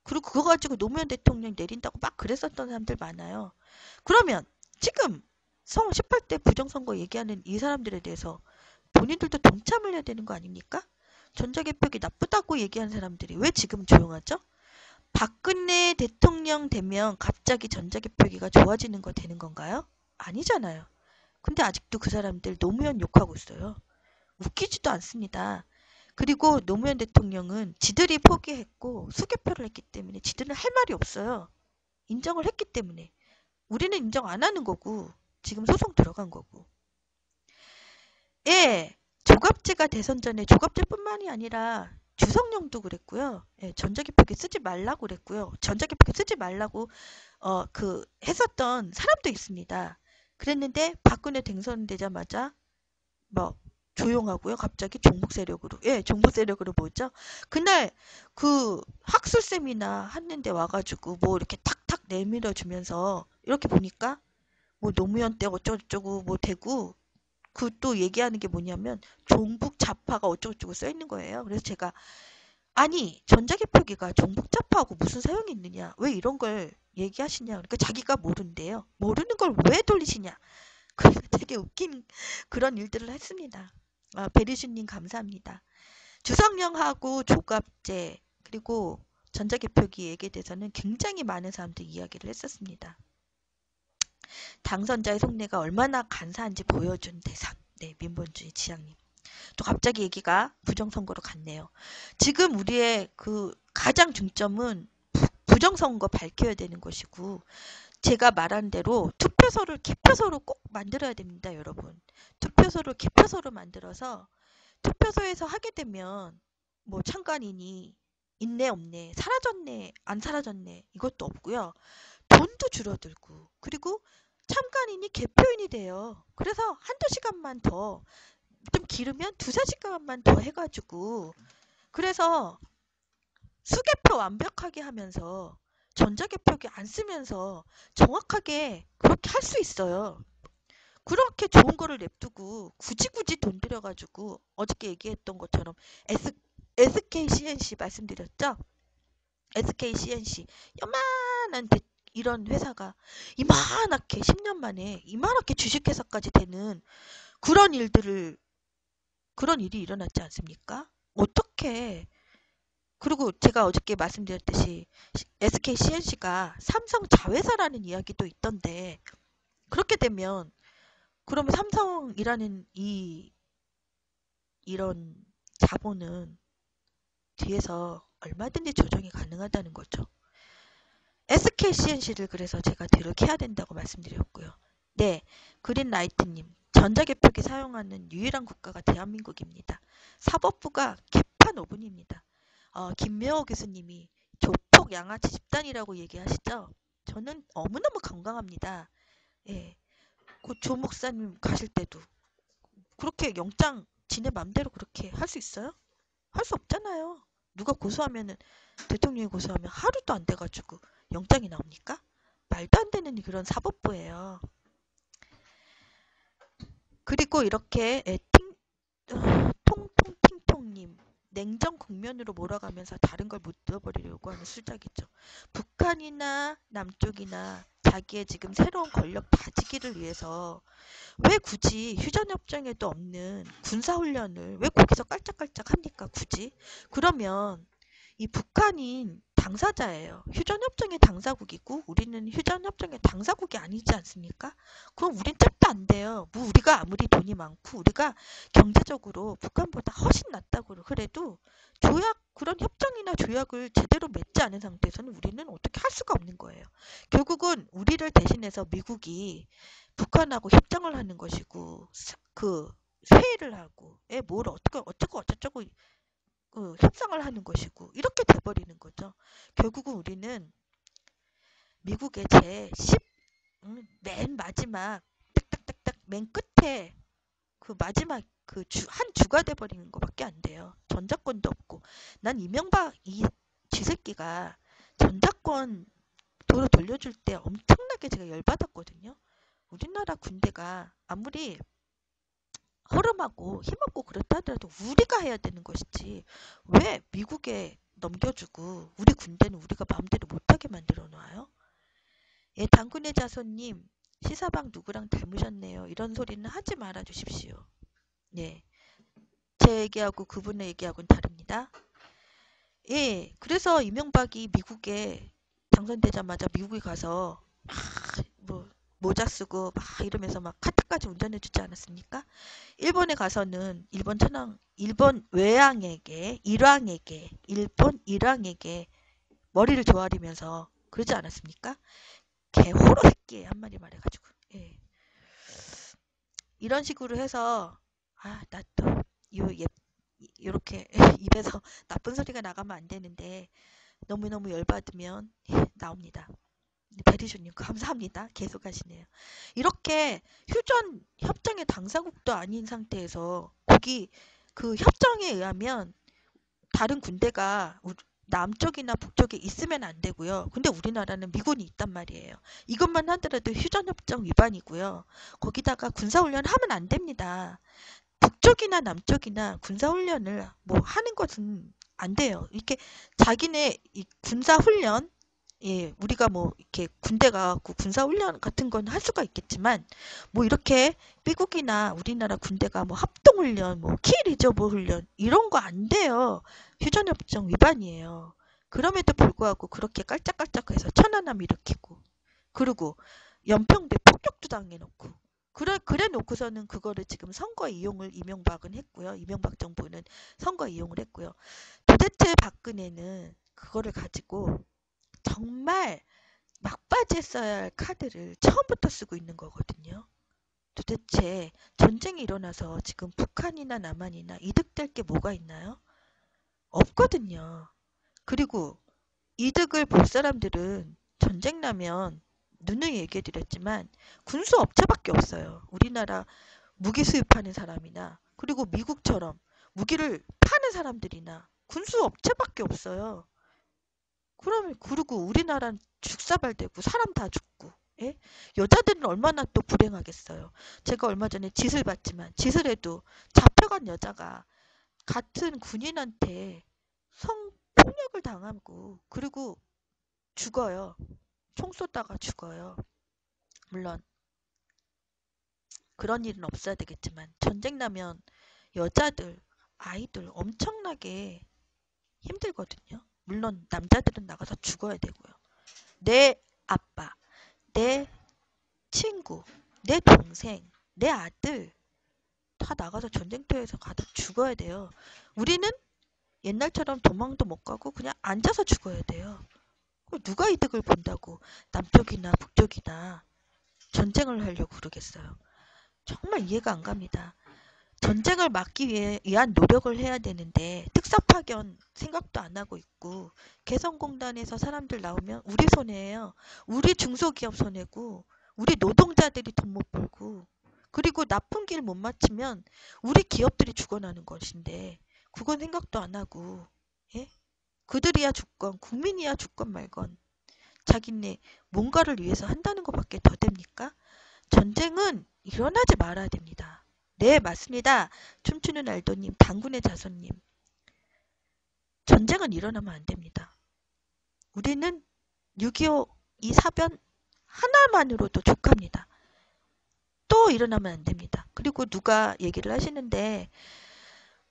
그리고 그거 가지고 노무현 대통령 내린다고 막 그랬었던 사람들 많아요. 그러면 지금 성 18대 부정선거 얘기하는 이 사람들에 대해서 본인들도 동참을 해야 되는 거 아닙니까? 전자개표기 나쁘다고 얘기하는 사람들이 왜 지금 조용하죠? 박근혜 대통령 되면 갑자기 전자개표기가 좋아지는 거 되는 건가요? 아니잖아요. 근데 아직도 그 사람들 노무현 욕하고 있어요. 웃기지도 않습니다. 그리고 노무현 대통령은 지들이 포기했고 수개표를 했기 때문에 지들은 할 말이 없어요. 인정을 했기 때문에. 우리는 인정 안 하는 거고 지금 소송 들어간 거고. 예, 조갑제가 대선 전에 조갑제뿐만이 아니라 주성령도 그랬고요. 예, 전자기표기 쓰지 말라고 그랬고요. 전자기표기 쓰지 말라고 했었던 사람도 있습니다. 그랬는데 박근혜 당선되자마자 뭐 조용하고요. 갑자기 종북 세력으로. 예, 종북 세력으로 뭐죠? 그날 그 학술 세미나 했는데 와가지고 뭐 이렇게 탁탁 내밀어 주면서 이렇게 보니까 뭐 노무현 때 어쩌고저쩌고 뭐 되고 그 또 얘기하는 게 뭐냐면 종북 좌파가 어쩌고저쩌고 써 있는 거예요. 그래서 제가 아니 전자개표기가 종북 좌파하고 무슨 소용이 있느냐? 왜 이런 걸 얘기하시냐? 그러니까 자기가 모른대요. 모르는 걸 왜 돌리시냐? 그래서 되게 웃긴 그런 일들을 했습니다. 아, 베리슈님 감사합니다. 주성령하고 조갑제 그리고 전자개표기 얘기에 대해서는 굉장히 많은 사람들이 이야기를 했었습니다. 당선자의 속내가 얼마나 간사한지 보여준 대선. 네, 민본주의 지향님. 또 갑자기 얘기가 부정선거로 갔네요. 지금 우리의 그 가장 중점은 부정선거 밝혀야 되는 것이고 제가 말한 대로 투표소를 개표소로 꼭 만들어야 됩니다, 여러분. 투표소를 개표소로 만들어서 투표소에서 하게 되면 뭐 참관인이 있네 없네 사라졌네 안 사라졌네 이것도 없고요. 돈도 줄어들고 그리고 참관인이 개표인이 돼요. 그래서 한두 시간만 더 좀 길으면 두세 시간만 더 해가지고 그래서 수개표 완벽하게 하면서 전자개표기 안 쓰면서 정확하게 그렇게 할 수 있어요. 그렇게 좋은 거를 냅두고 굳이 돈 들여가지고 어저께 얘기했던 것처럼 SKCNC 말씀드렸죠? SKCNC 요만한 이런 회사가 이만하게 10년 만에 이만하게 주식회사까지 되는 그런 그런 일이 일어났지 않습니까? 어떻게 그리고 제가 어저께 말씀드렸듯이 SKCNC가 삼성 자회사라는 이야기도 있던데 그렇게 되면 그러면 삼성이라는 이런 자본은 뒤에서 얼마든지 조정이 가능하다는 거죠. SKCNC를 그래서 제가 들여캐야 된다고 말씀드렸고요. 네, 그린라이트님. 전자개표기 사용하는 유일한 국가가 대한민국입니다. 사법부가 개판 5분입니다. 김명호 교수님이 조폭 양아치 집단이라고 얘기하시죠? 저는 너무너무 건강합니다. 예, 그 조 목사님 가실 때도 그렇게 영장 지네 맘대로 그렇게 할 수 있어요? 할 수 없잖아요. 누가 고소하면은 대통령이 고소하면 하루도 안 돼가지고 영장이 나옵니까? 말도 안 되는 그런 사법부예요. 그리고 이렇게 통통팅통님 냉정 국면으로 몰아가면서 다른 걸 묻어버리려고 하는 수작이죠. 북한이나 남쪽이나 자기의 지금 새로운 권력 다지기를 위해서 왜 굳이 휴전협정에도 없는 군사훈련을 왜 거기서 깔짝깔짝 합니까? 굳이? 그러면 이 북한이 당사자예요. 휴전협정의 당사국이고 우리는 휴전협정의 당사국이 아니지 않습니까? 그럼 우린 잽도 안 돼요. 뭐 우리가 아무리 돈이 많고 우리가 경제적으로 북한보다 훨씬 낫다고 그래도 조약 그런 협정이나 조약을 제대로 맺지 않은 상태에서는 우리는 어떻게 할 수가 없는 거예요. 결국은 우리를 대신해서 미국이 북한하고 협정을 하는 것이고 그 회의를 하고 뭘 어떻게 어쩌고 어쩌고 협상을 하는 것이고 이렇게 돼버리는 거죠. 결국은 우리는 미국의 제10 맨 마지막 딱딱딱딱 맨 끝에 그 마지막 그 한 주가 돼버리는 것밖에 안 돼요. 전작권도 없고 난 이명박 이 쥐새끼가 전작권 도로 돌려줄 때 엄청나게 제가 열받았거든요. 우리나라 군대가 아무리 허름하고 힘없고 그렇다 하더라도 우리가 해야 되는 것이지 왜 미국에 넘겨주고 우리 군대는 우리가 마음대로 못하게 만들어 놔요? 예, 당군의 자손님 시사방 누구랑 닮으셨네요. 이런 소리는 하지 말아 주십시오. 예, 제 얘기하고 그분의 얘기하고는 다릅니다. 예, 그래서 이명박이 미국에 당선되자마자 미국에 가서 뭐 모자 쓰고 막 이러면서 막 카트까지 운전해 주지 않았습니까? 일본에 가서는 일본 외왕에게 일본 일왕에게 머리를 조아리면서 그러지 않았습니까? 개호로 새끼 한마디 말해가지고 예. 이런 식으로 해서 나 또 이렇게 입에서 나쁜 소리가 나가면 안 되는데 너무너무 열받으면 나옵니다. 베리쇼님 감사합니다. 계속 하시네요. 이렇게 휴전 협정의 당사국도 아닌 상태에서 거기 그 협정에 의하면 다른 군대가 남쪽이나 북쪽에 있으면 안 되고요. 근데 우리나라는 미군이 있단 말이에요. 이것만 하더라도 휴전협정 위반이고요. 거기다가 군사훈련 하면 안 됩니다. 북쪽이나 남쪽이나 군사훈련을 뭐 하는 것은 안 돼요. 이렇게 자기네 이 군사훈련 예, 우리가 뭐 이렇게 군대 가고 군사훈련 같은 건 할 수가 있겠지만 뭐 이렇게 미국이나 우리나라 군대가 뭐 합동훈련, 뭐 키리저브 훈련 이런 거 안 돼요. 휴전협정 위반이에요. 그럼에도 불구하고 그렇게 깔짝깔짝해서 천안함 일으키고 그리고 연평도에 폭격도 당해놓고 그래 놓고서는 그거를 지금 선거 이용을 이명박은 했고요. 이명박 정부는 선거 이용을 했고요. 도대체 박근혜는 그거를 가지고 정말 막바지에 써야 할 카드를 처음부터 쓰고 있는 거거든요. 도대체 전쟁이 일어나서 지금 북한이나 남한이나 이득될 게 뭐가 있나요? 없거든요. 그리고 이득을 볼 사람들은 전쟁 나면 누누이 얘기해드렸지만 군수업체밖에 없어요. 우리나라 무기 수입하는 사람이나 그리고 미국처럼 무기를 파는 사람들이나 군수업체밖에 없어요. 그리고 우리나라는 죽사발되고 사람 다 죽고 예? 여자들은 얼마나 또 불행하겠어요. 제가 얼마 전에 짓을 봤지만 짓을 해도 잡혀간 여자가 같은 군인한테 성폭력을 당하고 그리고 죽어요. 총 쏘다가 죽어요. 물론 그런 일은 없어야 되겠지만 전쟁 나면 여자들, 아이들 엄청나게 힘들거든요. 물론 남자들은 나가서 죽어야 되고요. 내 아빠, 내 친구, 내 동생, 내 아들 다 나가서 전쟁터에서 가다 죽어야 돼요. 우리는 옛날처럼 도망도 못 가고 그냥 앉아서 죽어야 돼요. 누가 이득을 본다고 남쪽이나 북쪽이나 전쟁을 하려고 그러겠어요. 정말 이해가 안 갑니다. 전쟁을 막기 위한 노력을 해야 되는데 특사파견 생각도 안 하고 있고 개성공단에서 사람들 나오면 우리 손해예요. 우리 중소기업 손해고 우리 노동자들이 돈 못 벌고 그리고 나쁜 길 못 맞추면 우리 기업들이 죽어나는 것인데 그건 생각도 안 하고 예? 그들이야 죽건 국민이야 죽건 말건 자기네 뭔가를 위해서 한다는 것밖에 더 됩니까? 전쟁은 일어나지 말아야 됩니다. 네, 맞습니다. 춤추는 알도님, 당군의 자손님. 전쟁은 일어나면 안 됩니다. 우리는 6.25 이 사변 하나만으로도 족합니다. 또 일어나면 안 됩니다. 그리고 누가 얘기를 하시는데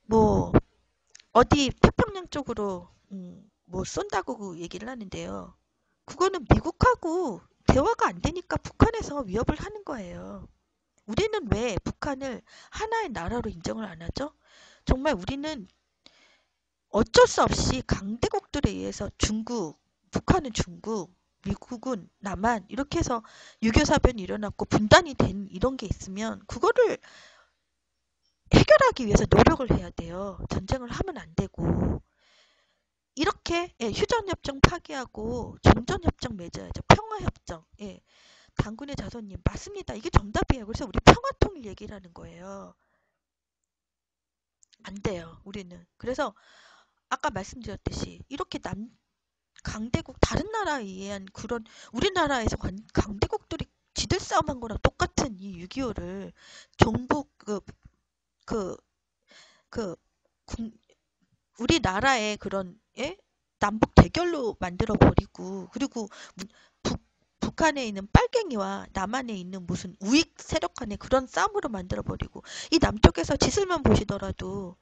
뭐 어디 태평양 쪽으로 뭐 쏜다고 그 얘기를 하는데요. 그거는 미국하고 대화가 안 되니까 북한에서 위협을 하는 거예요. 우리는 왜 북한을 하나의 나라로 인정을 안 하죠? 정말 우리는 어쩔 수 없이 강대국들에 의해서 중국, 북한은 중국, 미국은 남한 이렇게 해서 유교사변이 일어났고 분단이 된 이런 게 있으면 그거를 해결하기 위해서 노력을 해야 돼요. 전쟁을 하면 안 되고. 이렇게 예, 휴전협정 파기하고 종전협정 맺어야죠. 평화협정. 예, 당군의 자손님 맞습니다. 이게 정답이에요. 그래서 우리 평화통일 얘기를 하는 거예요. 안 돼요. 우리는. 그래서 아까 말씀드렸듯이 이렇게 강대국 다른 나라에 의한 그런 우리나라에서 강대국들이 지들 싸움한 거랑 똑같은 이 6.25를 종북 그, 그, 우리나라의 그런 예? 남북 대결로 만들어 버리고 그리고 북, 북한에 있는 빨갱이와 남한에 있는 무슨 우익 세력 간의 그런 싸움으로 만들어 버리고 이 남쪽에서 지슬만 보시더라도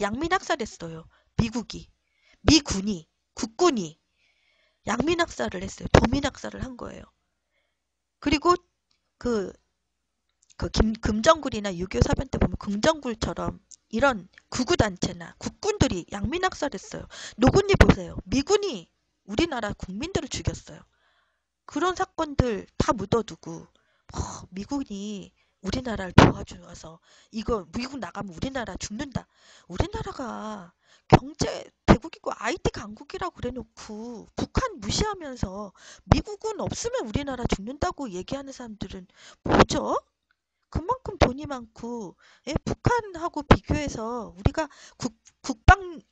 양민학살했어요. 미군이 국군이 양민학살을 했어요. 도민학살을 한 거예요. 그리고 그 금정굴이나 6.25 사변 때 보면 금정굴처럼 이런 구구단체나 국군들이 양민학살했어요. 노군이 보세요. 미군이 우리나라 국민들을 죽였어요. 그런 사건들 다 묻어두고 미군이 우리나라를 도와줘서 이거 미국 나가면 우리나라 죽는다. 우리나라가 경제 대국이고 IT 강국이라고 그래놓고 북한 무시하면서 미국은 없으면 우리나라 죽는다고 얘기하는 사람들은 뭐죠? 그만큼 돈이 많고 예, 북한하고 비교해서 우리가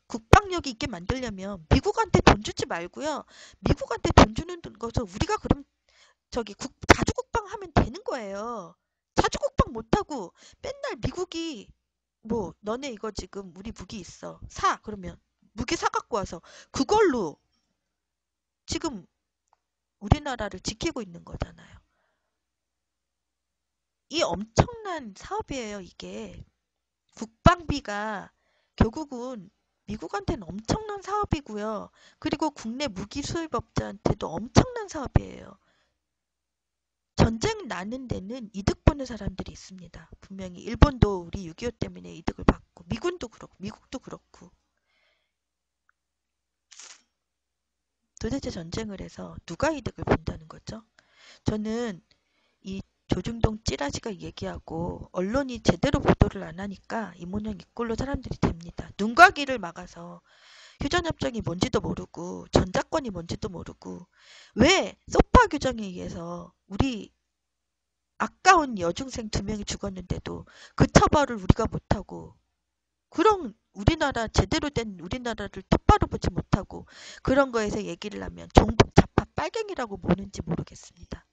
국방력이 있게 만들려면 미국한테 돈 주지 말고요. 미국한테 돈 주는 것을 우리가 그럼 저기 자주국방 하면 되는 거예요. 자주국방 못하고 맨날 미국이 뭐 너네 이거 지금 우리 무기 있어. 사. 그러면 무기 사갖고 와서 그걸로 지금 우리나라를 지키고 있는 거잖아요. 이 엄청난 사업이에요, 이게. 국방비가 결국은 미국한테는 엄청난 사업이고요. 그리고 국내 무기 수입업자한테도 엄청난 사업이에요. 전쟁 나는 데는 이득 보는 사람들이 있습니다. 분명히 일본도 우리 6.25 때문에 이득을 받고 미군도 그렇고 미국도 그렇고 도대체 전쟁을 해서 누가 이득을 본다는 거죠? 저는 이 조중동 찌라시가 얘기하고 언론이 제대로 보도를 안 하니까 이 모양 이 꼴로 사람들이 됩니다. 눈과 귀를 막아서 휴전협정이 뭔지도 모르고 전자권이 뭔지도 모르고 왜 소파 규정에 의해서 우리 아까운 여중생 2명이 죽었는데도 그 처벌을 우리가 못하고 그런 우리나라 제대로 된 우리나라를 똑바로 보지 못하고 그런 거에서 얘기를 하면 종북 좌파 빨갱이라고 보는지 모르겠습니다.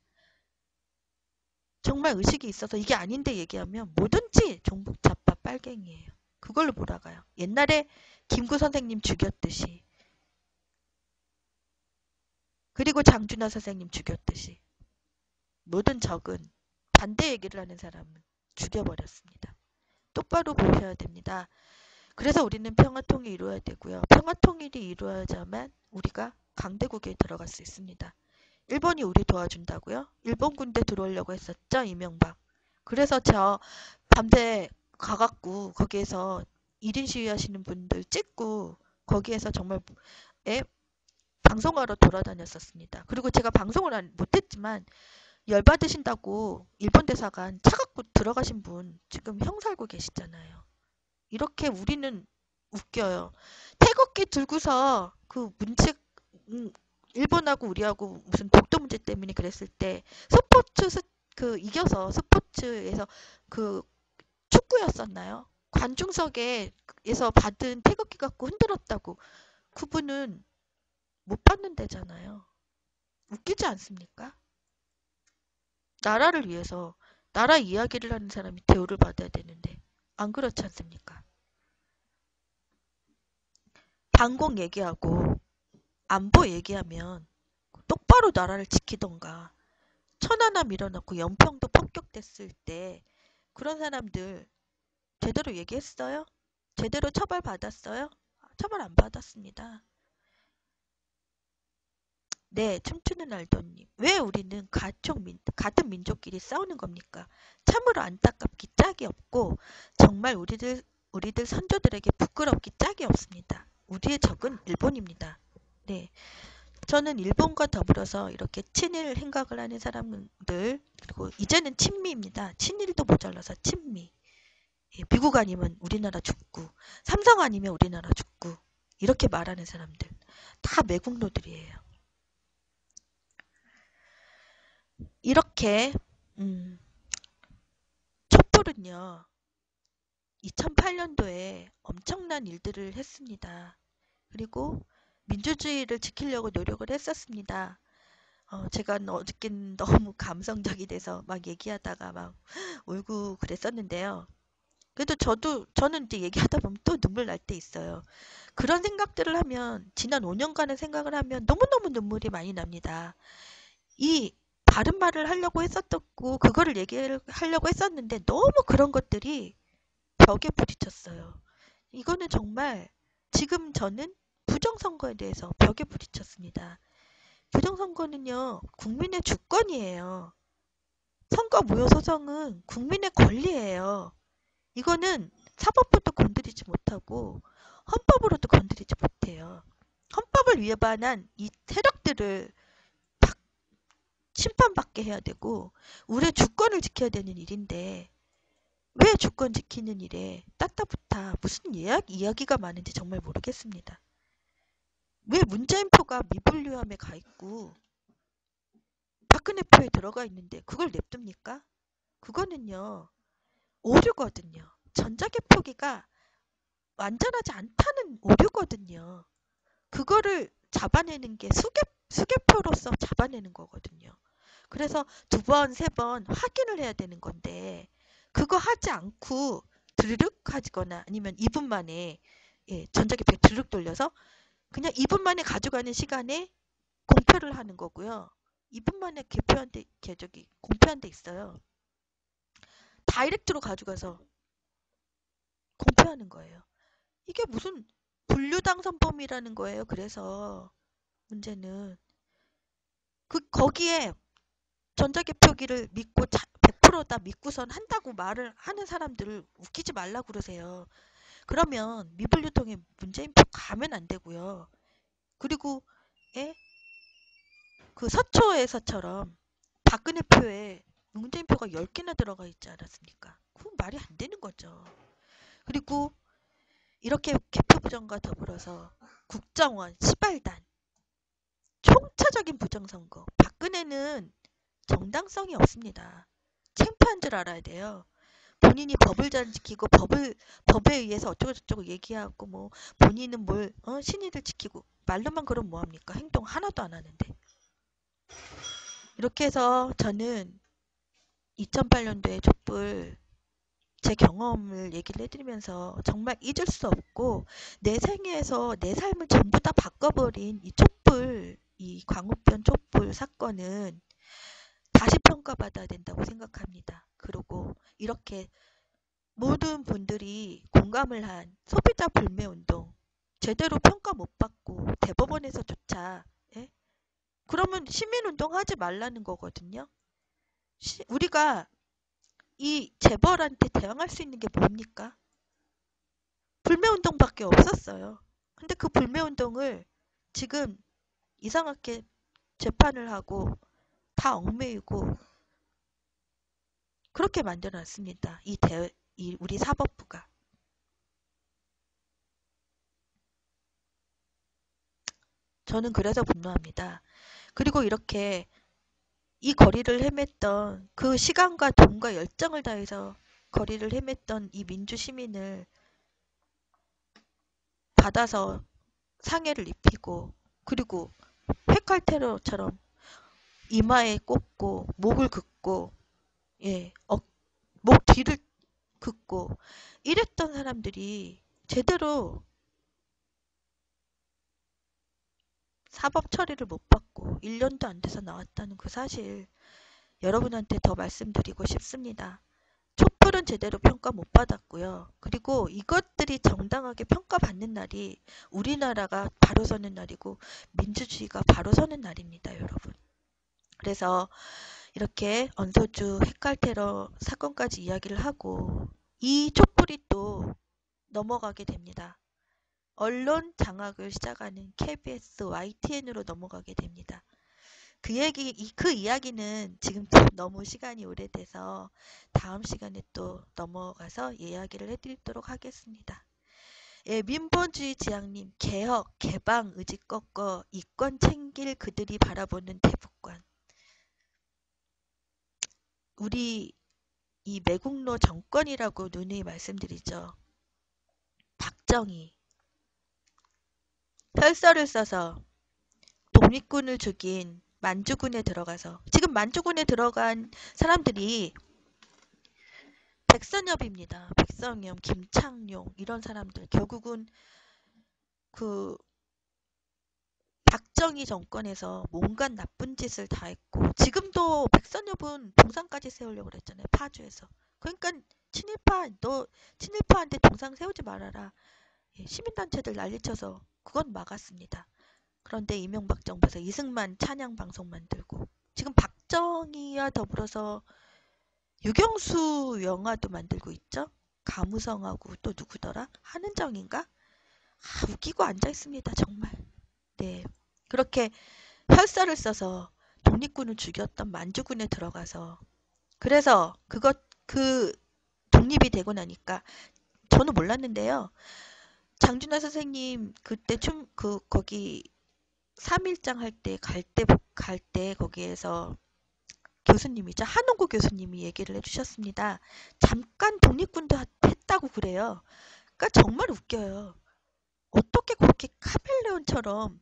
정말 의식이 있어서 이게 아닌데 얘기하면 뭐든지 종북 좌파 빨갱이에요. 그걸로 몰아가요. 옛날에 김구 선생님 죽였듯이 그리고 장준하 선생님 죽였듯이 모든 적은 반대 얘기를 하는 사람은 죽여버렸습니다. 똑바로 보셔야 됩니다. 그래서 우리는 평화통일이 이루어야 되고요. 평화통일이 이루어야만 우리가 강대국에 들어갈 수 있습니다. 일본이 우리 도와준다고요? 일본 군대 들어오려고 했었죠, 이명박. 그래서 저 밤새 가갖고 거기에서 1인 시위하시는 분들 찍고 거기에서 정말 방송하러 돌아다녔었습니다. 그리고 제가 방송을 못했지만 열받으신다고 일본 대사관 차 갖고 들어가신 분 지금 형 살고 계시잖아요. 이렇게 우리는 웃겨요. 태극기 들고서 그 문책 일본하고 우리하고 무슨 독도 문제 때문에 그랬을 때 그 이겨서 스포츠에서 그 축구였었나요? 관중석에서 받은 태극기 갖고 흔들었다고 그분은 못 받는 데잖아요. 웃기지 않습니까? 나라를 위해서 나라 이야기를 하는 사람이 대우를 받아야 되는데 안 그렇지 않습니까? 방공 얘기하고 안보 얘기하면 똑바로 나라를 지키던가 천하나 밀어넣고 연평도 폭격됐을 때 그런 사람들 제대로 얘기했어요? 제대로 처벌받았어요? 처벌 안 받았습니다. 네, 춤추는 알도님. 왜 우리는 같은 민족끼리 싸우는 겁니까? 참으로 안타깝기 짝이 없고, 정말 우리들 선조들에게 부끄럽기 짝이 없습니다. 우리의 적은 일본입니다. 네. 저는 일본과 더불어서 이렇게 친일 행각을 하는 사람들, 그리고 이제는 친미입니다. 친일도 모자라서 친미. 예, 미국 아니면 우리나라 죽고, 삼성 아니면 우리나라 죽고, 이렇게 말하는 사람들. 다 매국노들이에요. 이렇게 촛불은요 2008년도에 엄청난 일들을 했습니다. 그리고 민주주의를 지키려고 노력을 했었습니다. 제가 어저께는 너무 감성적이 돼서 막 얘기하다가 막 울고 그랬었는데요. 그래도 저는 이제 얘기하다 보면 또 눈물 날 때 있어요. 그런 생각들을 하면, 지난 5년간의 생각을 하면 너무너무 눈물이 많이 납니다. 이 바른 말을 하려고 했었고 그거를 얘기하려고 했었는데 너무 그런 것들이 벽에 부딪혔어요. 이거는 정말 지금 저는 부정선거에 대해서 벽에 부딪혔습니다. 부정선거는요 국민의 주권이에요. 선거무효소송은 국민의 권리예요. 이거는 사법부도 건드리지 못하고 헌법으로도 건드리지 못해요. 헌법을 위반한 이 세력들을 심판받게 해야 되고 우리의 주권을 지켜야 되는 일인데 왜 주권 지키는 일에 따따붙아 무슨 이야기가 많은지 정말 모르겠습니다. 왜 문재인 표가 미분류함에 가 있고 박근혜 표에 들어가 있는데 그걸 냅둡니까? 그거는요 오류거든요. 전자개표기가 완전하지 않다는 오류거든요. 그거를 잡아내는 게 수개표로서 잡아내는 거거든요. 그래서 두 번, 세 번 확인을 해야 되는 건데 그거 하지 않고 드르륵 하거나 아니면 2분 만에 전자기표 드르륵 돌려서 그냥 2분 만에 가져가는 시간에 공표를 하는 거고요. 2분 만에 공표한 데 있어요. 다이렉트로 가져가서 공표하는 거예요. 이게 무슨 분류당선범이라는 거예요. 그래서 문제는 거기에 전자개표기를 믿고 100%다 믿고선 한다고 말을 하는 사람들을 웃기지 말라 그러세요. 그러면 미분류통에 문재인표 가면 안 되고요. 그리고 예? 그 서초에서처럼 박근혜 표에 문재인표가 10개나 들어가 있지 않았습니까? 그건 말이 안 되는 거죠. 그리고 이렇게 개표 부정과 더불어서 국정원, 시발단, 총체적인 부정선거. 박근혜는 정당성이 없습니다. 창피한 줄 알아야 돼요. 본인이 법을 잘 지키고 법에 의해서 어쩌고저쩌고 얘기하고 뭐 본인은 신의를 지키고 말로만 그럼 뭐합니까? 행동 하나도 안 하는데. 이렇게 해서 저는 2008년도에 촛불 제 경험을 얘기를 해드리면서 정말 잊을 수 없고 내 생애에서 내 삶을 전부 다 바꿔버린 이 광우병 촛불 사건은 다시 평가받아야 된다고 생각합니다. 그리고 이렇게 모든 분들이 공감을 한 소비자 불매운동 제대로 평가 못 받고 대법원에서조차 그러면 시민운동 하지 말라는 거거든요. 우리가 이 재벌한테 대항할 수 있는 게 뭡니까? 불매운동밖에 없었어요. 근데 그 불매운동을 지금 이상하게 재판을 하고 다 얽매이고 그렇게 만들어놨습니다. 이 우리 사법부가. 저는 그래서 분노합니다. 그리고 이렇게 이 거리를 헤맸던 그 시간과 돈과 열정을 다해서 거리를 헤맸던 이 민주 시민을 받아서 상해를 입히고 그리고 핵칼 테러처럼 이마에 꽂고 목을 긋고 목 뒤를 긋고 이랬던 사람들이 제대로 사법 처리를 못 받고 1년도 안 돼서 나왔다는 그 사실 여러분한테 더 말씀드리고 싶습니다. 촛불은 제대로 평가 못 받았고요. 그리고 이것들이 정당하게 평가받는 날이 우리나라가 바로 서는 날이고 민주주의가 바로 서는 날입니다, 여러분. 그래서 이렇게 언서주 핵칼 테러 사건까지 이야기를 하고 이 촛불이 또 넘어가게 됩니다. 언론 장악을 시작하는 KBS, YTN으로 넘어가게 됩니다. 그 이야기는 지금 너무 시간이 오래돼서 다음 시간에 또 넘어가서 이야기를 해드리도록 하겠습니다. 예, 민본주의 지향님, 개혁, 개방 의지 꺾어 이권 챙길 그들이 바라보는 대북관. 우리 이 매국노 정권이라고 누누이 말씀드리죠. 박정희, 혈서를 써서 독립군을 죽인 만주군에 들어가서 지금 만주군에 들어간 사람들이 백선엽입니다. 백성엽, 김창룡 이런 사람들 결국은 그 박정희 정권에서 온갖 나쁜 짓을 다 했고 지금도 백선엽은 동상까지 세우려고 그랬잖아요. 파주에서. 그러니까 너 친일파한테 동상 세우지 말아라. 예, 시민단체들 난리쳐서 그건 막았습니다. 그런데 이명박 정부에서 이승만 찬양 방송 만들고 지금 박정희와 더불어서 유경수 영화도 만들고 있죠. 가무성하고 또 누구더라? 한은정인가? 웃기고 앉아있습니다. 정말. 네. 그렇게 혈서를 써서 독립군을 죽였던 만주군에 들어가서 그래서 그 독립이 되고 나니까 저는 몰랐는데요. 장준하 선생님 그때 거기 3일장 갈 때 거기에서 교수님이죠. 한홍구 교수님이 얘기를 해주셨습니다. 잠깐 독립군도 했다고 그래요. 그러니까 정말 웃겨요. 어떻게 그렇게 카멜레온처럼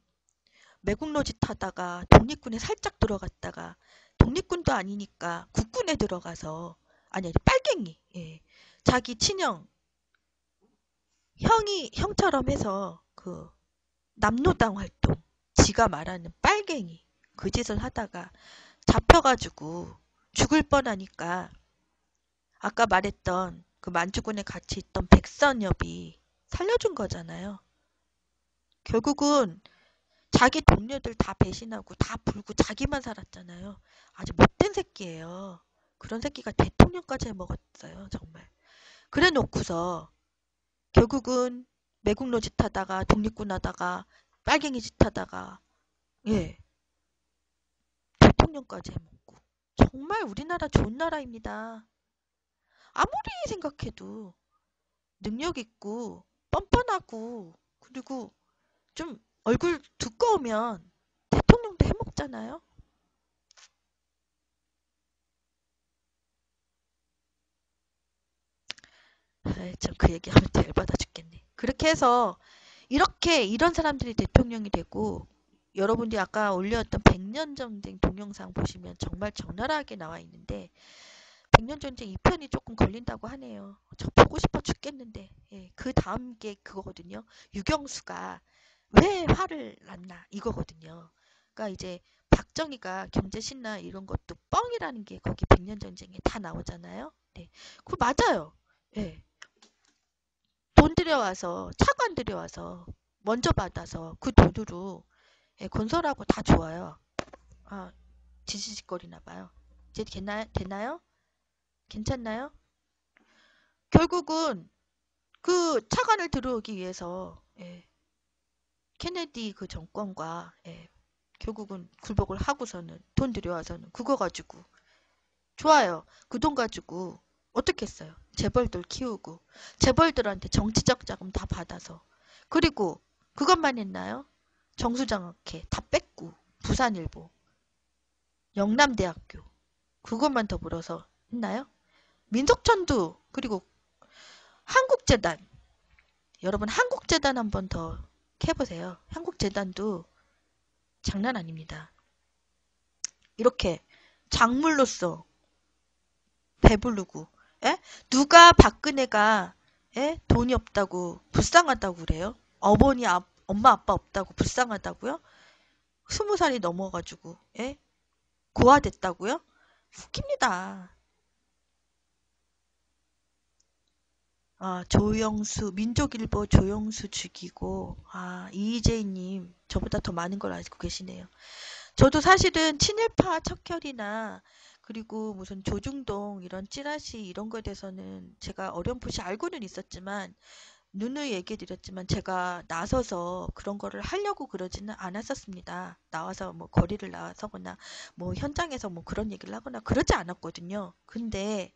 매국노짓 하다가 독립군에 살짝 들어갔다가 독립군도 아니니까 국군에 들어가서 아니 빨갱이 예. 자기 친형 형처럼 해서 그 남노당 활동 지가 말하는 빨갱이 그 짓을 하다가 잡혀가지고 죽을 뻔하니까 아까 말했던 그 만주군에 같이 있던 백선엽이 살려준 거잖아요. 결국은 자기 동료들 다 배신하고 다 불고 자기만 살았잖아요. 아주 못된 새끼예요. 그런 새끼가 대통령까지 해먹었어요. 정말. 그래 놓고서 결국은 매국노 짓 하다가 독립군 하다가 빨갱이 짓 하다가 예 대통령까지 해먹고 정말 우리나라 좋은 나라입니다. 아무리 생각해도 능력 있고 뻔뻔하고 그리고 좀 얼굴 두꺼우면 대통령도 해먹잖아요. 참 그 얘기하면 또 열받아 죽겠네. 그렇게 해서 이렇게 이런 사람들이 대통령이 되고 여러분들이 아까 올렸던 100년 전쟁 동영상 보시면 정말 적나라하게 나와 있는데 100년 전쟁 2편이 조금 걸린다고 하네요. 저 보고 싶어 죽겠는데 예, 그 다음 게 그거거든요. 유경수가 왜 화를 났나 이거거든요. 그러니까 이제 박정희가 경제신라 이런 것도 뻥이라는 게 거기 100년 전쟁에 다 나오잖아요. 네, 그거 맞아요. 예. 돈 들여와서 차관 들여와서 먼저 받아서 그 돈으로 예, 건설하고 다 좋아요. 아, 지지직거리나 봐요. 이제 되나요? 괜찮나요? 결국은 그 차관을 들어오기 위해서 예, 케네디 그 정권과 예, 결국은 굴복을 하고서는 돈 들여와서는 그거 가지고 좋아요. 그 돈 가지고 어떻게 했어요? 재벌들 키우고 재벌들한테 정치적 자금 다 받아서 그리고 그것만 했나요? 정수장학회 다 뺏고 부산일보 영남대학교 그것만 더불어서 했나요? 민속천도 그리고 한국재단 여러분 한국재단 한 번 더 해보세요. 한국재단도 장난 아닙니다. 이렇게 작물로서 배부르고 에? 누가 박근혜가 에? 돈이 없다고 불쌍하다고 그래요? 엄마 아빠 없다고 불쌍하다고요? 20살이 넘어가지고 에? 고아됐다고요? 웃깁니다. 아, 조영수, 민족일보 조영수 죽이고, 아, 이희재님, 저보다 더 많은 걸 알고 계시네요. 저도 사실은 친일파 척결이나, 그리고 무슨 조중동 이런 찌라시 이런 거에 대해서는 제가 어렴풋이 알고는 있었지만, 누누이 얘기해 드렸지만 제가 나서서 그런 거를 하려고 그러지는 않았었습니다. 나와서 뭐 거리를 나서거나 뭐 현장에서 뭐 그런 얘기를 하거나 그러지 않았거든요. 근데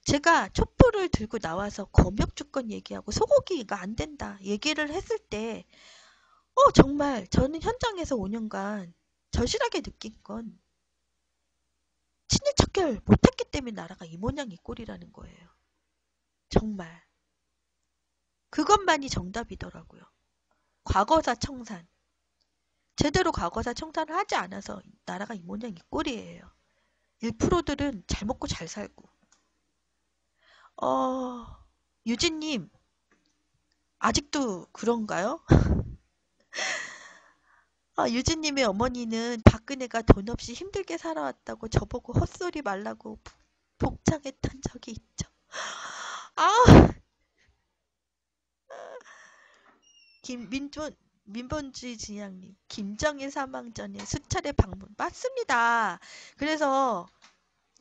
제가 촛불을 들고 나와서 검역 주권 얘기하고 소고기가 안 된다 얘기를 했을 때 정말 저는 현장에서 5년간 절실하게 느낀 건 친일 척결 못했기 때문에 나라가 이 모양 이 꼴이라는 거예요. 정말 그것만이 정답이더라고요. 과거사 청산 제대로 과거사 청산을 하지 않아서 나라가 이 모양 이 꼴이에요. 1%들은 잘 먹고 잘 살고 어... 유진님 아직도 그런가요? 아, 유진님의 어머니는 박근혜가 돈 없이 힘들게 살아왔다고 저보고 헛소리 말라고 복장했던 적이 있죠. 아, 민본주의 진양님, 김정일 사망 전에 수차례 방문. 맞습니다. 그래서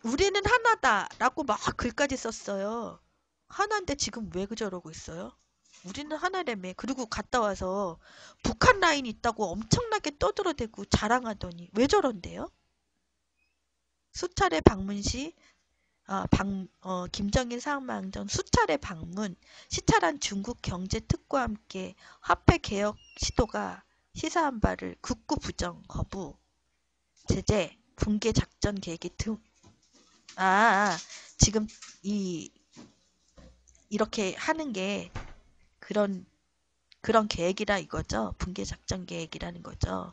우리는 하나다라고 막 글까지 썼어요. 하나인데 지금 왜 저러고 있어요? 우리는 하나라며. 그리고 갔다 와서 북한 라인 있다고 엄청나게 떠들어대고 자랑하더니 왜 저런데요? 수차례 방문 시 김정일 사망 전 수차례 방문, 시찰한 중국 경제특구와 함께 화폐 개혁 시도가 시사한 바를 극구 부정, 거부, 제재, 붕괴 작전 계획이 아, 아, 지금 이 이렇게 하는 게 그런 그런 계획이라 이거죠. 붕괴 작전 계획이라는 거죠.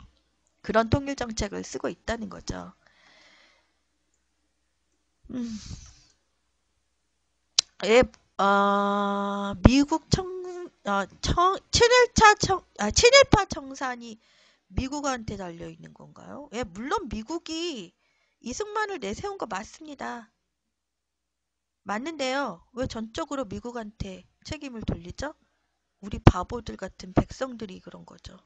그런 통일 정책을 쓰고 있다는 거죠. 음, 예, 미국 친일파 청산이 미국한테 달려 있는 건가요? 예, 물론 미국이 이승만을 내세운 거 맞습니다. 맞는데요. 왜 전적으로 미국한테 책임을 돌리죠? 우리 바보들 같은 백성들이 그런 거죠.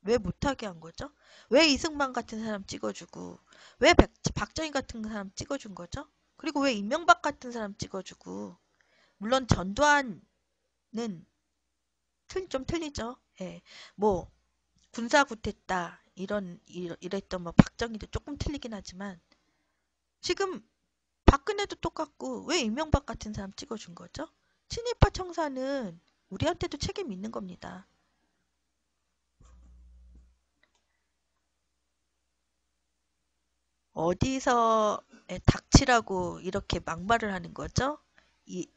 왜 못하게 한 거죠? 왜 이승만 같은 사람 찍어주고, 왜 박정희 같은 사람 찍어준 거죠? 그리고 왜 이명박 같은 사람 찍어주고, 물론 전두환은 좀 틀리죠. 예. 뭐, 군사 구태타, 이랬던 뭐 박정희도 조금 틀리긴 하지만, 지금 박근혜도 똑같고, 왜 이명박 같은 사람 찍어준 거죠? 친일파 청사는 우리한테도 책임 있는 겁니다. 어디서 닥치라고 이렇게 막말을 하는 거죠?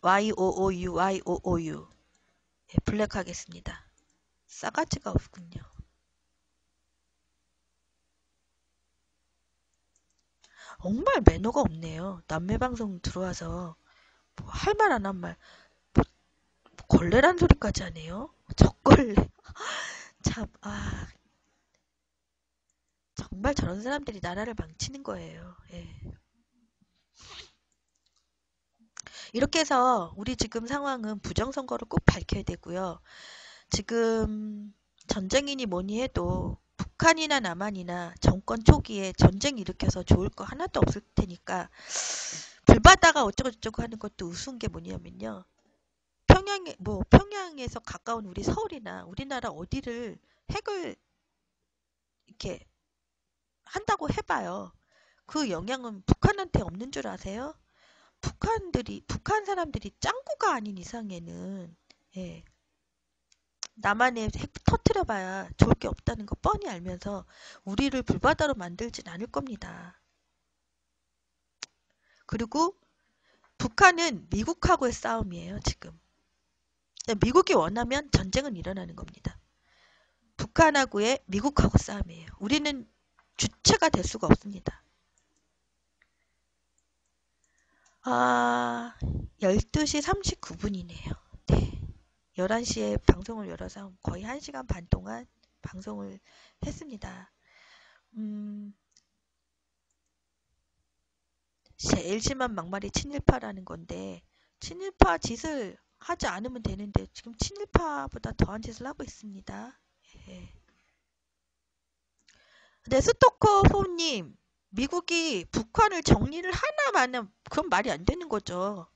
YOOU. 예, 블랙하겠습니다. 싸가지가 없군요. 정말 매너가 없네요. 남매 방송 들어와서 뭐 할 말 안 한 말, 뭐 걸레란 소리까지 하네요. 적걸레. 참, 정말 저런 사람들이 나라를 망치는 거예요. 예. 이렇게 해서 우리 지금 상황은 부정선거를 꼭 밝혀야 되고요. 지금 전쟁이니 뭐니 해도 북한이나 남한이나 정권 초기에 전쟁 일으켜서 좋을 거 하나도 없을 테니까 불바다가 어쩌고저쩌고 하는 것도 우스운 게 뭐냐면요. 평양에서 가까운 우리 서울이나 우리나라 어디를 핵을 이렇게 한다고 해봐요. 그 영향은 북한한테 없는 줄 아세요? 북한 사람들이 짱구가 아닌 이상에는 예, 남한에 핵 터트려봐야 좋을 게 없다는 거 뻔히 알면서 우리를 불바다로 만들진 않을 겁니다. 그리고 북한은 미국하고의 싸움이에요, 지금. 미국이 원하면 전쟁은 일어나는 겁니다. 북한하고의 미국하고 싸움이에요. 우리는 주체가 될 수가 없습니다. 12시 39분이네요. 네. 11시에 방송을 열어서 거의 1시간 반 동안 방송을 했습니다. 제일 심한 막말이 친일파라는 건데 친일파 짓을 하지 않으면 되는데 지금 친일파보다 더한 짓을 하고 있습니다. 예. 네, 스토커호님, 미국이 북한을 정리를 하나 마나 그건 말이 안 되는 거죠.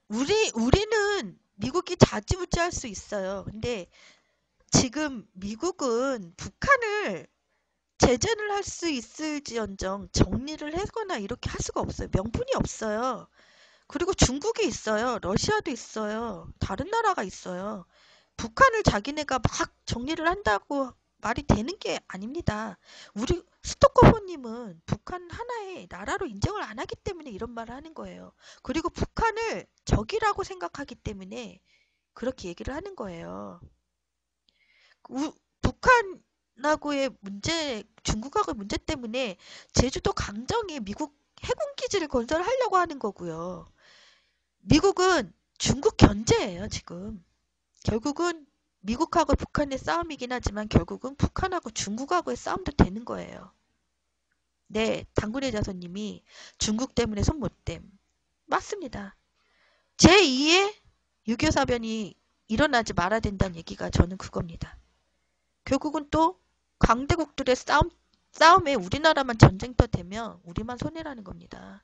우리는 미국이 좌지우지할 수 있어요. 근데 지금 미국은 북한을 제재를 할 수 있을지언정 정리를 하거나 이렇게 할 수가 없어요. 명분이 없어요. 그리고 중국이 있어요. 러시아도 있어요. 다른 나라가 있어요. 북한을 자기네가 막 정리를 한다고 말이 되는 게 아닙니다. 우리 스토커호님은 북한 하나의 나라로 인정을 안 하기 때문에 이런 말을 하는 거예요. 그리고 북한을 적이라고 생각하기 때문에 그렇게 얘기를 하는 거예요. 북한하고의 문제, 중국하고의 문제 때문에 제주도 강정에 미국 해군기지를 건설하려고 하는 거고요. 미국은 중국 견제예요, 지금. 결국은 미국하고 북한의 싸움이긴 하지만 결국은 북한하고 중국하고의 싸움도 되는 거예요. 네, 당군의 자손님이 중국 때문에 손 못 댐. 맞습니다. 제2의 6.25 사변이 일어나지 말아야 된다는 얘기가 저는 그겁니다. 결국은 또 강대국들의 싸움에 우리나라만 전쟁터 되면 우리만 손해라는 겁니다.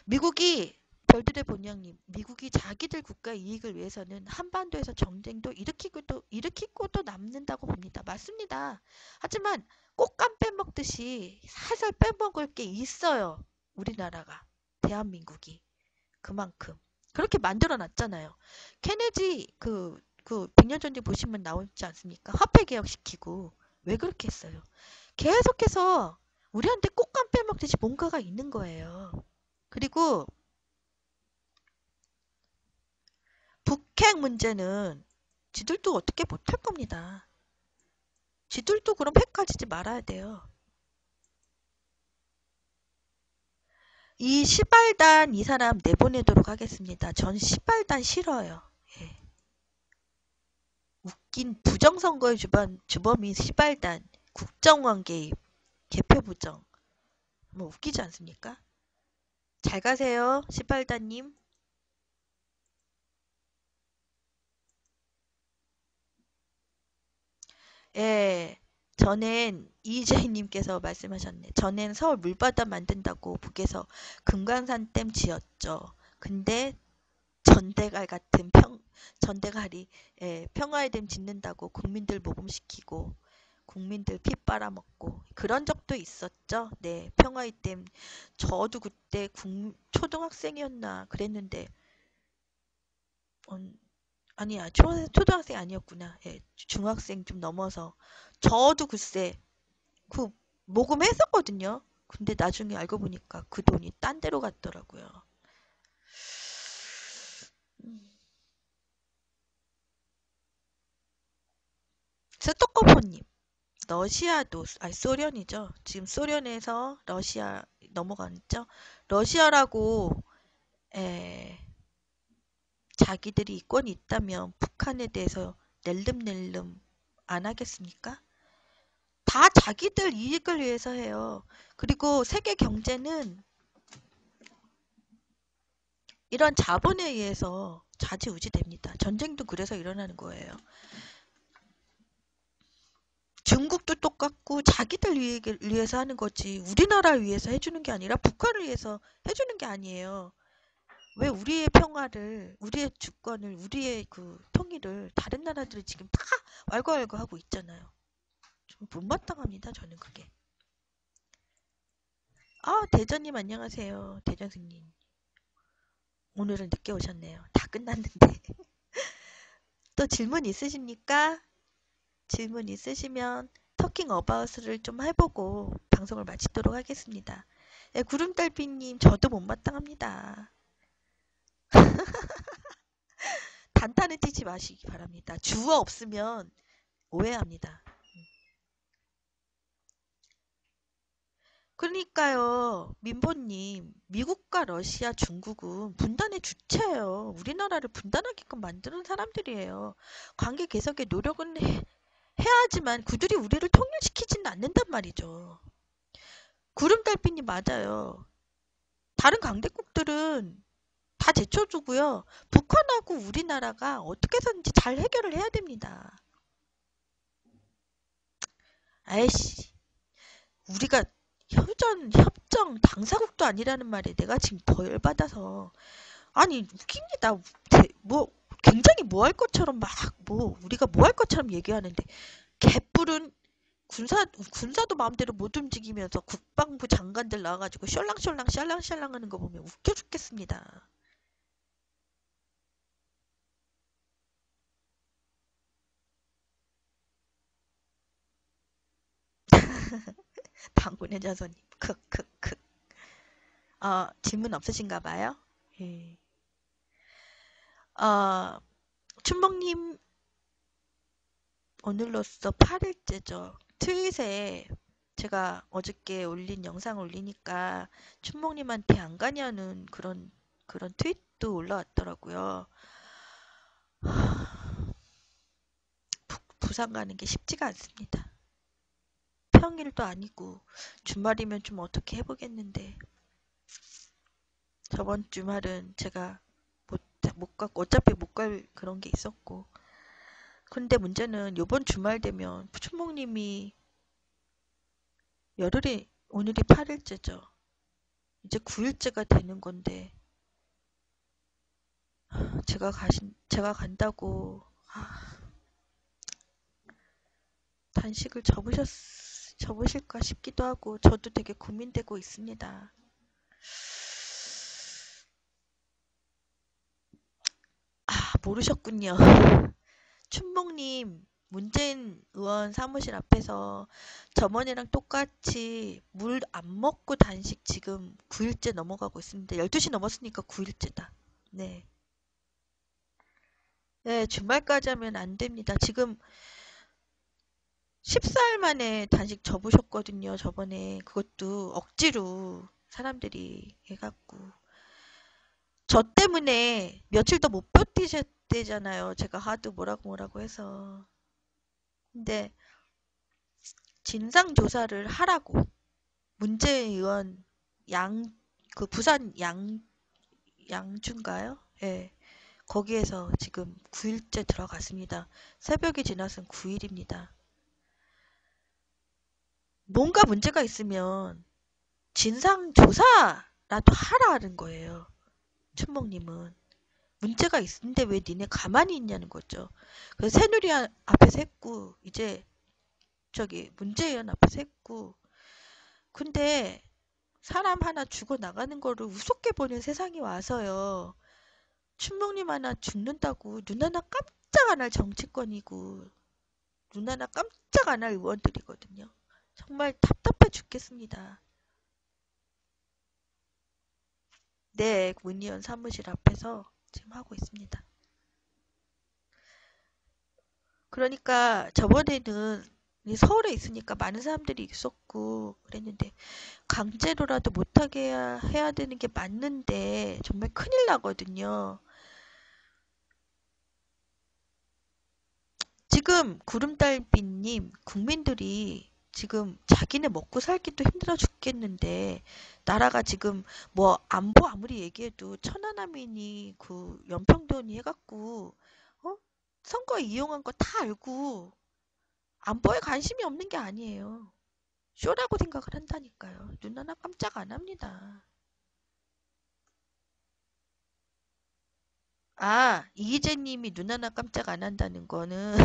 미국이 별들의 본영님, 미국이 자기들 국가 이익을 위해서는 한반도에서 전쟁도 일으키고 또 남는다고 봅니다. 맞습니다. 하지만 꽃감 빼먹듯이 살살 빼먹을 게 있어요. 우리나라가, 대한민국이 그만큼 그렇게 만들어 놨잖아요. 케네디 그 100년 전쟁 보시면 나오지 않습니까? 화폐 개혁시키고 왜 그렇게 했어요? 계속해서 우리한테 꽃감 빼먹듯이 뭔가가 있는 거예요. 그리고 북핵 문제는 지들도 어떻게 못할 겁니다. 지들도 그럼 핵 가지지 말아야 돼요. 이 시발단 이 사람 내보내도록 하겠습니다. 전 시발단 싫어요. 예. 웃긴 부정선거의 주범인 시발단 국정원 개입 개표 부정 뭐 웃기지 않습니까? 잘 가세요 시발단님. 예, 전엔 이재희님께서 말씀하셨네. 전엔 서울 물바다 만든다고 북에서 금강산댐 지었죠. 근데 전대갈 같은 전대갈이 평화의 댐 짓는다고 국민들 모금시키고 국민들 피 빨아먹고 그런 적도 있었죠. 네, 평화의 댐 저도 그때 초등학생이었나 그랬는데 아니야 초등학생 아니었구나. 예, 중학생 좀 넘어서 저도 글쎄 그 모금했었거든요. 근데 나중에 알고 보니까 그 돈이 딴 데로 갔더라고요. 스토커포님, 러시아도, 아니, 소련이죠. 지금 소련에서 러시아 넘어갔죠. 러시아라고, 에, 자기들이 이권이 있다면 북한에 대해서 낼름낼름 안 하겠습니까? 다 자기들 이익을 위해서 해요. 그리고 세계 경제는 이런 자본에 의해서 좌지우지 됩니다. 전쟁도 그래서 일어나는 거예요. 중국도 똑같고 자기들 이익을 위해서 하는 거지 우리나라를 위해서 해주는 게 아니라 북한을 위해서 해주는 게 아니에요. 왜 우리의 평화를, 우리의 주권을, 우리의 그 통일을 다른 나라들이 지금 다 왈가왈부 하고 있잖아요. 좀 못마땅합니다. 저는 그게. 아, 대전님 안녕하세요. 대전승님. 오늘은 늦게 오셨네요. 다 끝났는데. 또 질문 있으십니까? 질문 있으시면 터킹 어바웃을 좀 해보고 방송을 마치도록 하겠습니다. 예, 구름달빛님 저도 못마땅합니다. 단타는 튀지 마시기 바랍니다. 주어 없으면 오해합니다. 그러니까요, 민보님, 미국과 러시아, 중국은 분단의 주체예요. 우리나라를 분단하게끔 만드는 사람들이에요. 관계 개선에 노력은 해야지만 그들이 우리를 통일시키지는 않는단 말이죠. 구름달빛님 맞아요. 다른 강대국들은 다 제쳐두고요. 북한하고 우리나라가 어떻게 해서든지 잘 해결을 해야 됩니다. 아이씨, 우리가 협정 당사국도 아니라는 말에 내가 지금 더 열받아서. 아니, 웃깁니다. 뭐, 굉장히 뭐 할 것처럼 막, 뭐, 우리가 뭐 할 것처럼 얘기하는데, 개뿔은 군사도 마음대로 못 움직이면서 국방부 장관들 나와가지고 셜랑셜랑 하는 거 보면 웃겨 죽겠습니다. 방군의 자손님. 크크크. 질문 없으신가 봐요? 예. 춘목님, 오늘로써 8일째죠. 트윗에 제가 어저께 올린 영상 올리니까 춘목님한테 안 가냐는 그런 트윗도 올라왔더라고요. 부산 가는 게 쉽지가 않습니다. 평일도 아니고 주말이면 좀 어떻게 해보겠는데, 저번 주말은 제가 못 갔고 어차피 못 갈 그런 게 있었고. 근데 문제는 요번 주말 되면 춘목님이 열흘이, 오늘이 8일째죠. 이제 9일째가 되는 건데, 제가 간다고, 단식을 접으실까 싶기도 하고, 저도 되게 고민되고 있습니다. 모르셨군요. 춘목님, 문재인 의원 사무실 앞에서 저번이랑 똑같이 물 안 먹고 단식 지금 9일째 넘어가고 있습니다. 12시 넘었으니까 9일째다. 네. 네, 주말까지 하면 안 됩니다. 지금 14일 만에 단식 접으셨거든요. 저번에 그것도 억지로 사람들이 해갖고. 저 때문에 며칠 더 못 버티셨대잖아요. 제가 하도 뭐라고 해서. 근데 진상조사를 하라고 문재인 의원 그 부산 양주인가요? 예. 거기에서 지금 9일째 들어갔습니다. 새벽이 지나선 9일입니다. 뭔가 문제가 있으면 진상조사라도 하라는 거예요. 춘목님은. 문제가 있는데 왜 니네 가만히 있냐는 거죠. 그래서 새누리 앞에서 했고, 이제 저기 문재인 앞에서 했고, 근데 사람 하나 죽어나가는 거를 우습게 보는 세상이 와서요. 춘목님 하나 죽는다고 눈 하나 깜짝 안 할 정치권이고 눈 하나 깜짝 안 할 의원들이거든요. 정말 답답해 죽겠습니다. 네, 문의원 사무실 앞에서 지금 하고 있습니다. 그러니까 저번에는 서울에 있으니까 많은 사람들이 있었고 그랬는데 강제로라도 못하게 해야 되는 게 맞는데 정말 큰일 나거든요. 지금 구름달빛님, 국민들이 지금 자기네 먹고 살기도 힘들어 죽겠는데 나라가 지금 뭐 안보 아무리 얘기해도 천안함이니 그 연평도니 해갖고 어? 선거 이용한 거 다 알고 안보에 관심이 없는 게 아니에요. 쇼라고 생각을 한다니까요. 눈 하나 깜짝 안 합니다. 이희재님이 눈 하나 깜짝 안 한다는 거는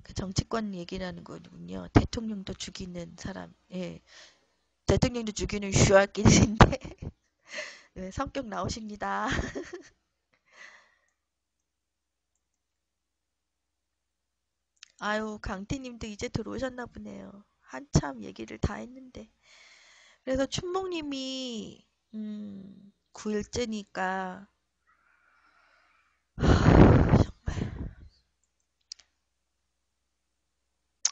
그 정치권 얘기라는 거군요. 대통령도 죽이는 사람, 예. 대통령도 죽이는 슈아끼인데 네, 성격 나오십니다. 아유, 강태님도 이제 들어오셨나 보네요. 한참 얘기를 다 했는데. 그래서 춘목님이 9일째니까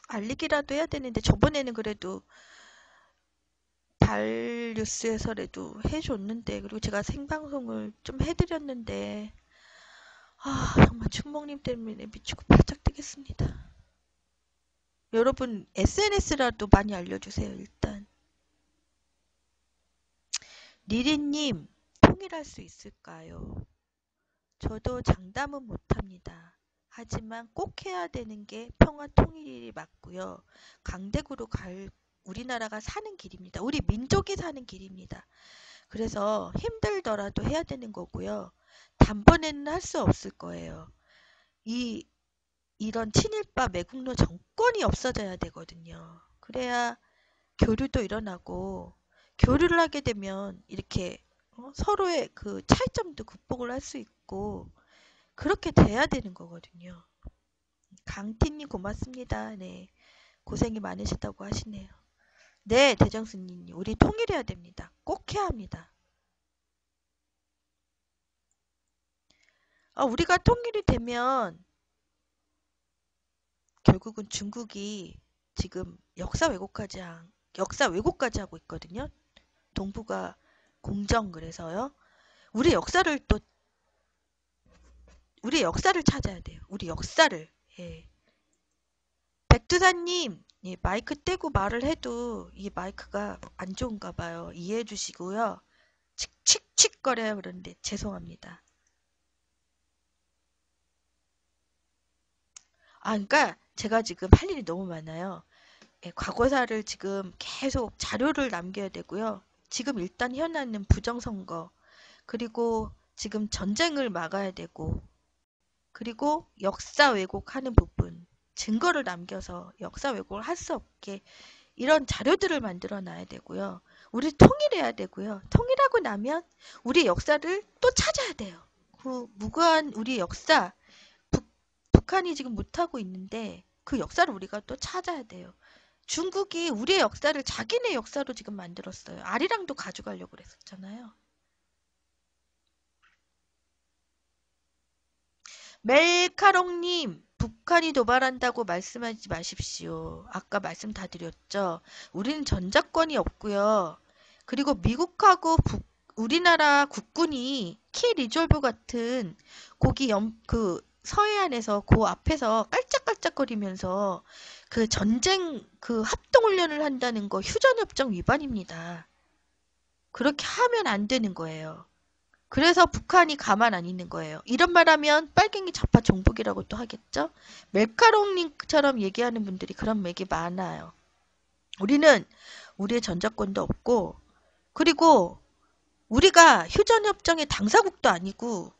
알리기라도 해야 되는데 저번에는 그래도 달 뉴스에서라도 해줬는데 그리고 제가 생방송을 좀 해드렸는데 정말 춘목님 때문에 미치고 팔짝 뛰겠습니다. 여러분 SNS라도 많이 알려주세요. 일단 리리님 통일할 수 있을까요? 저도 장담은 못합니다. 하지만 꼭 해야 되는 게 평화 통일이 맞고요. 강대국으로 갈 우리나라가 사는 길입니다. 우리 민족이 사는 길입니다. 그래서 힘들더라도 해야 되는 거고요. 단번에는 할 수 없을 거예요. 이런 친일파 매국노 정권이 없어져야 되거든요. 그래야 교류도 일어나고, 교류를 하게 되면 이렇게 서로의 그 차이점도 극복을 할 수 있고 그렇게 돼야 되는 거거든요. 강티님 고맙습니다. 네, 고생이 많으시다고 하시네요. 네, 대정수님, 우리 통일해야 됩니다. 꼭 해야 합니다. 우리가 통일이 되면 결국은 중국이 지금 역사 왜곡까지 하고 있거든요. 동북아 공정 그래서요. 우리 역사를 또 우리 역사를 찾아야 돼요. 우리 역사를. 예. 백두산님, 예, 마이크 떼고 말을 해도 이 마이크가 안 좋은가 봐요. 이해해 주시고요. 칙칙칙거려요. 그런데 죄송합니다. 그러니까 제가 지금 할 일이 너무 많아요. 예, 과거사를 지금 계속 자료를 남겨야 되고요. 지금 일단 현안은 부정선거, 그리고 지금 전쟁을 막아야 되고, 그리고 역사 왜곡하는 부분, 증거를 남겨서 역사 왜곡을 할 수 없게 이런 자료들을 만들어 놔야 되고요. 우리 통일해야 되고요. 통일하고 나면 우리 역사를 또 찾아야 돼요. 그 무고한 우리 역사, 북한이 지금 못하고 있는데 그 역사를 우리가 또 찾아야 돼요. 중국이 우리의 역사를 자기네 역사로 지금 만들었어요. 아리랑도 가져가려고 그랬었잖아요. 멜카롱님, 북한이 도발한다고 말씀하지 마십시오. 아까 말씀 다 드렸죠. 우리는 전작권이 없고요. 그리고 미국하고 우리나라 국군이 키 리졸브 같은 거기 그 서해안에서 그 앞에서 깔짝깔짝거리면서 그 전쟁 그 합동훈련을 한다는 거 휴전협정 위반입니다. 그렇게 하면 안 되는 거예요. 그래서 북한이 가만 안 있는 거예요. 이런 말하면 빨갱이 좌파 정복이라고 또 하겠죠? 멜카롱님처럼 얘기하는 분들이 그런 맥이 많아요. 우리는 우리의 전작권도 없고, 그리고 우리가 휴전협정의 당사국도 아니고,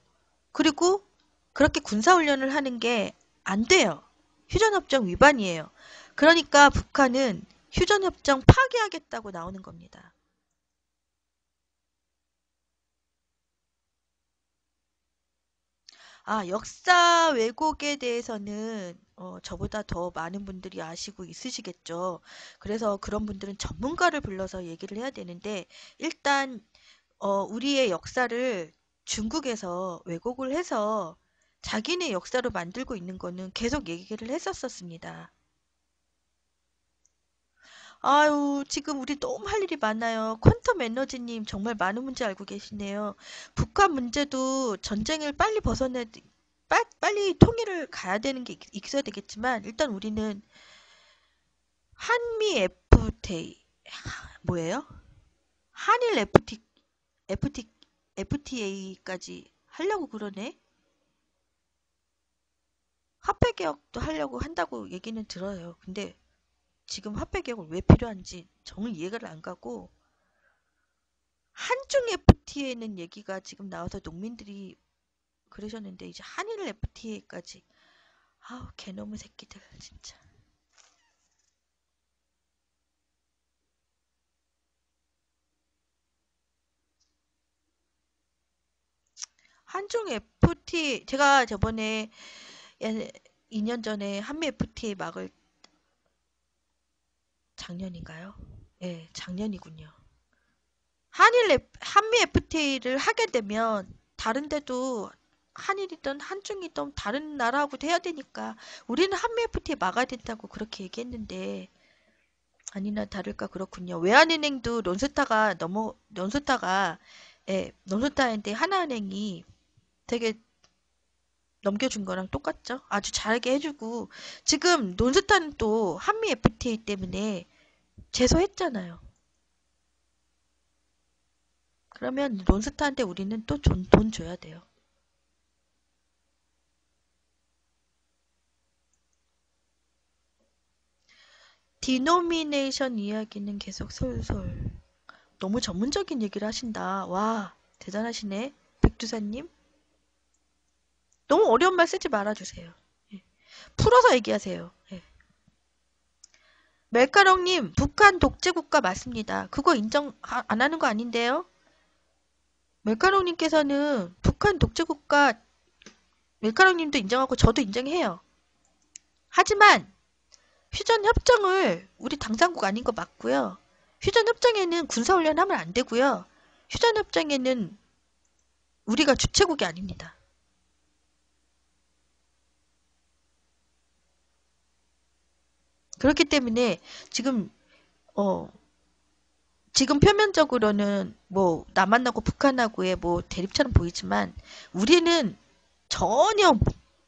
그리고 그렇게 군사훈련을 하는 게 안 돼요. 휴전협정 위반이에요. 그러니까 북한은 휴전협정 파기하겠다고 나오는 겁니다. 역사 왜곡에 대해서는 저보다 더 많은 분들이 아시고 있으시겠죠. 그래서 그런 분들은 전문가를 불러서 얘기를 해야 되는데 일단 우리의 역사를 중국에서 왜곡을 해서 자기네 역사로 만들고 있는 거는 계속 얘기를 했었습니다. 아유, 지금 우리 너무 할 일이 많아요. 퀀텀 에너지님 정말 많은 문제 알고 계시네요. 북한 문제도 전쟁을 빨리 빨리 통일을 가야 되는 게 있어야 되겠지만, 일단 우리는 한미 FTA, 뭐예요? 한일 FT, FTA까지 하려고 그러네? 화폐 개혁도 하려고 한다고 얘기는 들어요. 근데 지금 화폐 개혁을 왜 필요한지 정말 이해가 안 가고, 한중 FTA는 얘기가 지금 나와서 농민들이 그러셨는데 이제 한일 FTA까지 아우 개놈의 새끼들 진짜. 한중 FTA 제가 저번에 2년 전에 한미 FTA 막을 작년인가요? 예, 작년이군요. 한미 FTA를 하게 되면 다른 데도 한일이든 한중이든 다른 나라하고도 해야 되니까 우리는 한미 FTA 막아야 된다고 그렇게 얘기했는데 아니나 다를까 그렇군요. 외환은행도 론스타가 예, 론스타인데 하나은행이 되게 넘겨준 거랑 똑같죠? 아주 잘하게 해주고 지금 론스타는 또 한미 FTA 때문에 제소했잖아요. 그러면 론스타한테 우리는 또 돈 줘야 돼요. 디노미네이션 이야기는 계속 솔솔. 너무 전문적인 얘기를 하신다. 와, 대단하시네. 백두사님. 너무 어려운 말 쓰지 말아주세요. 예. 풀어서 얘기하세요. 예. 멜카롱님, 북한 독재국가 맞습니다. 그거 인정 안 하는 거 아닌데요? 멜카롱님께서는 북한 독재국가, 멜카롱님도 인정하고 저도 인정해요. 하지만 휴전협정을 우리 당사국 아닌 거 맞고요. 휴전협정에는 군사훈련 하면 안 되고요. 휴전협정에는 우리가 주체국이 아닙니다. 그렇기 때문에 지금 어 지금 표면적으로는 뭐 남한하고 북한하고의 뭐 대립처럼 보이지만 우리는 전혀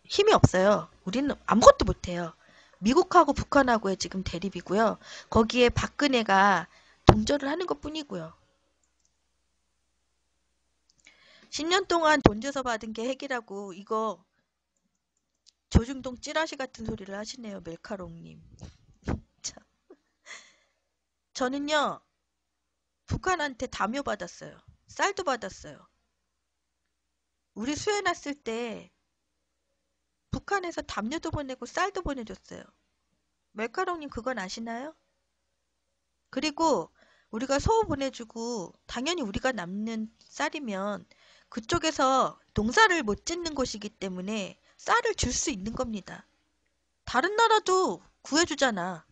힘이 없어요. 우리는 아무것도 못해요. 미국하고 북한하고의 지금 대립이고요. 거기에 박근혜가 동조를 하는 것 뿐이고요. 10년 동안 돈 줘서 받은 게 핵이라고 이거 조중동 찌라시 같은 소리를 하시네요. 멜카롱님. 참. 저는요. 북한한테 담요 받았어요. 쌀도 받았어요. 우리 수해 났을 때 북한에서 담요도 보내고 쌀도 보내줬어요. 멜카롱님 그건 아시나요? 그리고 우리가 서우 보내주고 당연히 우리가 남는 쌀이면 그쪽에서 농사를 못 짓는 곳이기 때문에 쌀을 줄 수 있는 겁니다. 다른 나라도 구해주잖아.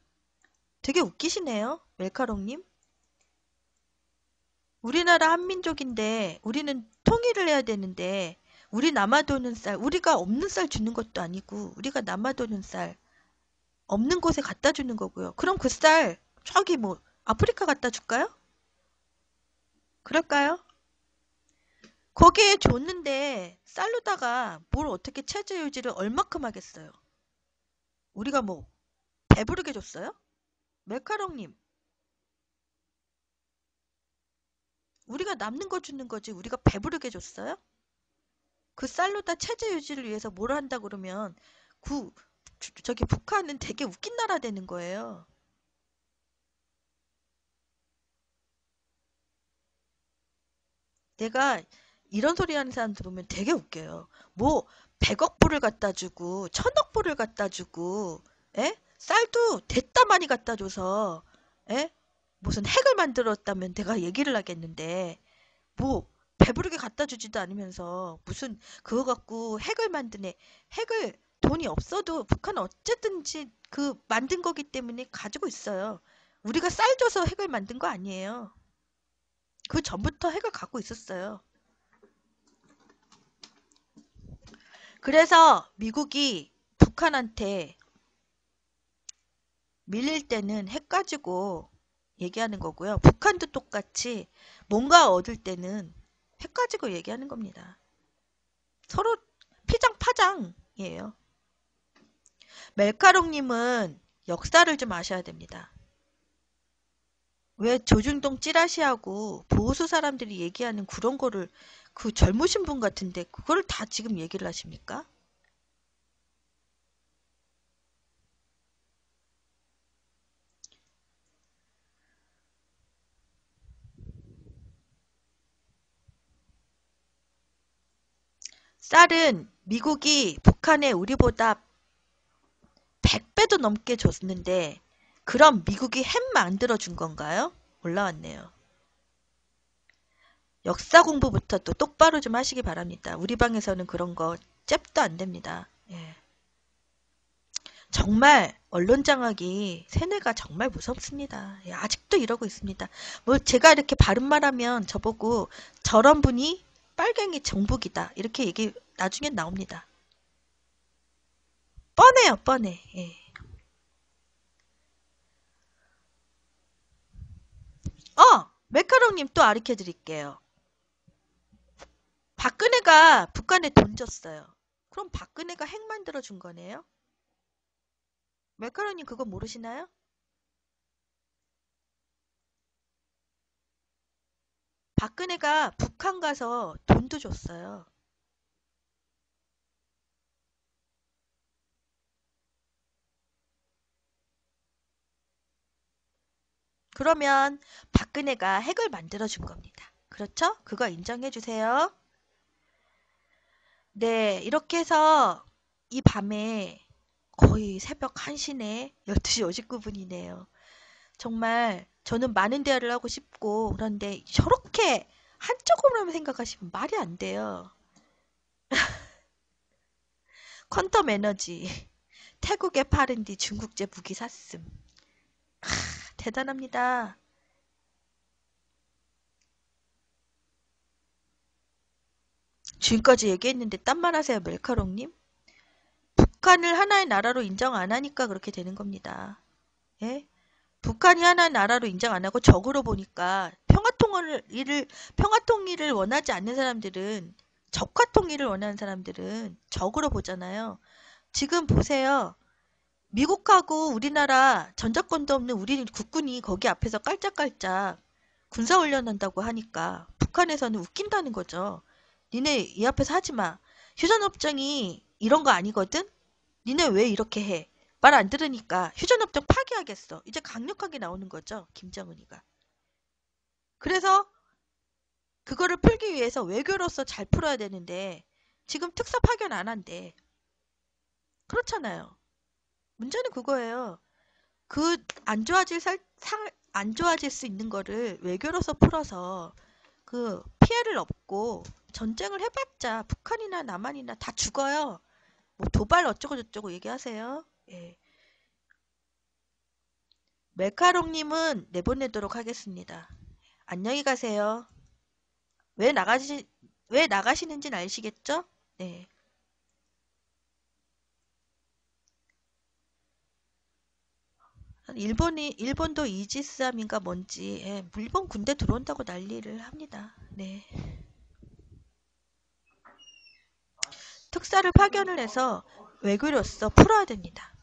되게 웃기시네요. 멜카롱님. 우리나라 한민족인데 우리는 통일을 해야 되는데 우리 남아도는 쌀, 우리가 없는 쌀 주는 것도 아니고 우리가 남아도는 쌀 없는 곳에 갖다 주는 거고요. 그럼 그 쌀 저기 뭐 아프리카 갖다 줄까요? 그럴까요? 거기에 줬는데 쌀로다가 뭘 어떻게 체제 유지를 얼마큼 하겠어요? 우리가 뭐 배부르게 줬어요? 멜카롱님, 우리가 남는 거 주는 거지 우리가 배부르게 줬어요? 그 쌀로다 체제 유지를 위해서 뭘 한다 그러면 그 저기 북한은 되게 웃긴 나라 되는 거예요. 내가 이런 소리 하는 사람들 보면 되게 웃겨요. 뭐 100억 불을 갖다 주고 1000억 불을 갖다 주고 에? 쌀도 됐다 많이 갖다 줘서 에? 무슨 핵을 만들었다면 내가 얘기를 하겠는데 뭐 배부르게 갖다 주지도 않으면서 무슨 그거 갖고 핵을 만드네. 핵을 돈이 없어도 북한은 어쨌든지 그 만든 거기 때문에 가지고 있어요. 우리가 쌀 줘서 핵을 만든 거 아니에요. 그 전부터 핵을 갖고 있었어요. 그래서 미국이 북한한테 밀릴 때는 핵 가지고 얘기하는 거고요. 북한도 똑같이 뭔가 얻을 때는 핵 가지고 얘기하는 겁니다. 서로 피장파장이에요. 멜카롱님은 역사를 좀 아셔야 됩니다. 왜 조중동 찌라시하고 보수 사람들이 얘기하는 그런 거를 그 젊으신 분 같은데 그거를 다 지금 얘기를 하십니까? 쌀은 미국이 북한에 우리보다 100배도 넘게 줬는데 그럼 미국이 핵 만들어 준 건가요? 올라왔네요. 역사 공부부터 또 똑바로 좀 하시기 바랍니다. 우리 방에서는 그런 거 잽도 안 됩니다. 예. 정말 언론 장악이 세뇌가 정말 무섭습니다. 예, 아직도 이러고 있습니다. 뭐 제가 이렇게 바른 말하면 저보고 저런 분이 빨갱이 정복이다 이렇게 얘기 나중엔 나옵니다. 뻔해요, 뻔해. 예. 메카롱님 또 아르켜 드릴게요. 박근혜가 북한에 돈 줬어요. 그럼 박근혜가 핵 만들어 준 거네요? 메카롱님 그거 모르시나요? 박근혜가 북한 가서 돈도 줬어요. 그러면 박근혜가 핵을 만들어준 겁니다. 그렇죠? 그거 인정해 주세요. 네, 이렇게 해서 이 밤에 거의 새벽 1시네. 12시 59분이네요. 정말 저는 많은 대화를 하고 싶고 그런데 저렇게 한쪽으로만 생각하시면 말이 안 돼요. 퀀텀 에너지. 태국에 파른 뒤 중국제 무기 샀음. 대단합니다. 지금까지 얘기했는데 딴 말 하세요, 멜카롱님? 북한을 하나의 나라로 인정 안 하니까 그렇게 되는 겁니다. 예? 북한이 하나의 나라로 인정 안 하고 적으로 보니까 평화통일을 원하지 않는 사람들은 적화통일을 원하는 사람들은 적으로 보잖아요. 지금 보세요. 미국하고 우리나라 전적권도 없는 우리 국군이 거기 앞에서 깔짝깔짝 군사훈련한다고 하니까 북한에서는 웃긴다는 거죠. 니네 이 앞에서 하지 마. 휴전협정이 이런 거 아니거든? 니네 왜 이렇게 해? 말 안 들으니까 휴전협정 파기하겠어. 이제 강력하게 나오는 거죠. 김정은이가. 그래서 그거를 풀기 위해서 외교로서 잘 풀어야 되는데 지금 특사 파견 안 한대. 그렇잖아요. 문제는 그거예요. 그 안 좋아질 수 있는 거를 외교로서 풀어서 그 피해를 업고 전쟁을 해봤자 북한이나 남한이나 다 죽어요. 뭐 도발 어쩌고 저쩌고 얘기하세요. 예. 멜카롱님은 내보내도록 하겠습니다. 안녕히 가세요. 왜 나가시, 왜 나가시는지는 아시겠죠? 네. 일본도 이지스함인가 뭔지, 예, 일본 군대 들어온다고 난리를 합니다. 네. 특사를 파견을 해서 외교로서 풀어야 됩니다.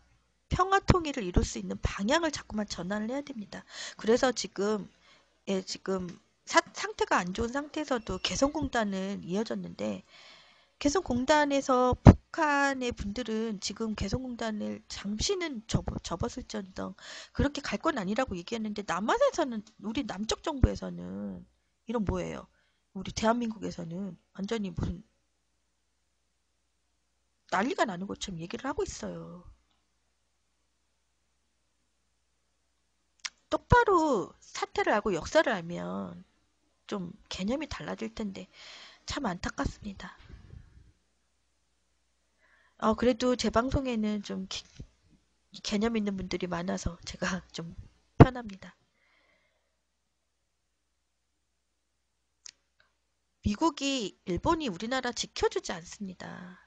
평화 통일을 이룰 수 있는 방향을 자꾸만 전환을 해야 됩니다. 그래서 지금, 예, 지금 상태가 안 좋은 상태에서도 개성공단은 이어졌는데, 개성공단에서 북한의 분들은 지금 개성공단을 잠시는 접었을지언정 그렇게 갈 건 아니라고 얘기했는데 남한에서는 우리 남쪽 정부에서는 이런 뭐예요? 우리 대한민국에서는 완전히 무슨 난리가 나는 것처럼 얘기를 하고 있어요. 똑바로 사태를 알고 역사를 알면 좀 개념이 달라질 텐데 참 안타깝습니다. 그래도 제 방송에는 좀 개념 있는 분들이 많아서 제가 좀 편합니다. 미국이 일본이 우리나라 지켜주지 않습니다.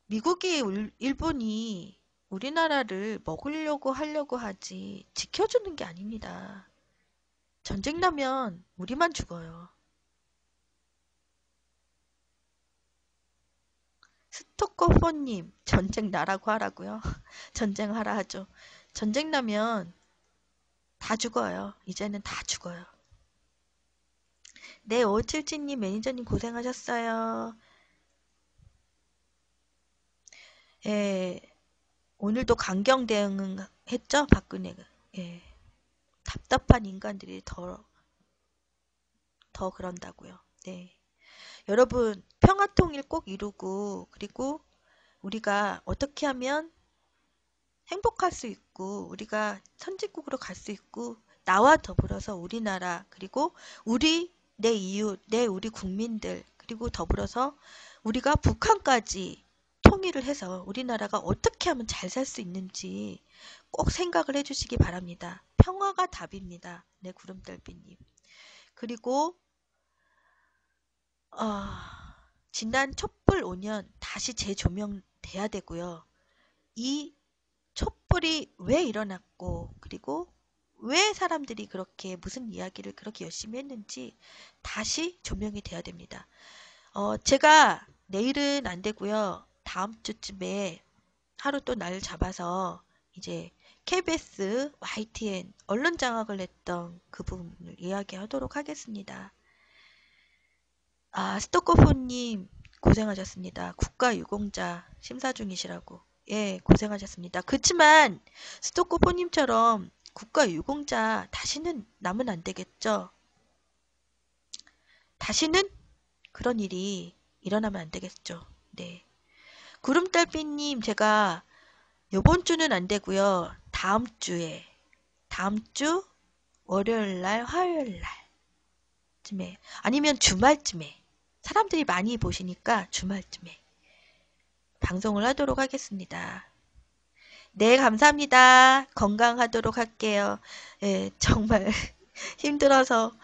미국이 일본이 우리나라를 먹으려고 하려고 하지 지켜주는 게 아닙니다. 전쟁 나면 우리만 죽어요. 스토커퍼님 전쟁 나라고 하라고요? 전쟁 하라 하죠. 전쟁 나면 다 죽어요. 이제는 다 죽어요. 네, 577님 매니저님 고생하셨어요. 예, 오늘도 강경 대응 했죠? 박근혜가. 예, 답답한 인간들이 더 그런다고요. 네. 여러분, 평화통일 꼭 이루고, 그리고 우리가 어떻게 하면 행복할 수 있고, 우리가 선진국으로 갈 수 있고, 나와 더불어서 우리나라, 그리고 내 이웃, 우리 국민들, 그리고 더불어서 우리가 북한까지 통일을 해서 우리나라가 어떻게 하면 잘 살 수 있는지 꼭 생각을 해주시기 바랍니다. 평화가 답입니다. 네, 구름달빛님. 그리고 어, 지난 촛불 5년 다시 재조명돼야 되고요. 이 촛불이 왜 일어났고 그리고 왜 사람들이 그렇게 무슨 이야기를 그렇게 열심히 했는지 다시 조명이 돼야 됩니다. 제가 내일은 안 되고요. 다음 주쯤에 하루 또 날 잡아서 이제 KBS, YTN 언론 장악을 했던 그 부분을 이야기하도록 하겠습니다. 스토커포님 고생하셨습니다. 국가유공자 심사 중이시라고. 예, 고생하셨습니다. 그치만 스토커포님처럼 국가유공자 다시는 나면 안 되겠죠? 다시는 그런 일이 일어나면 안 되겠죠? 네. 구름달빛님, 제가 요번 주는 안 되고요. 다음 주 월요일 날, 화요일 날쯤에 아니면 주말쯤에 사람들이 많이 보시니까 주말쯤에 방송을 하도록 하겠습니다. 네, 감사합니다. 건강하도록 할게요. 예, 정말 힘들어서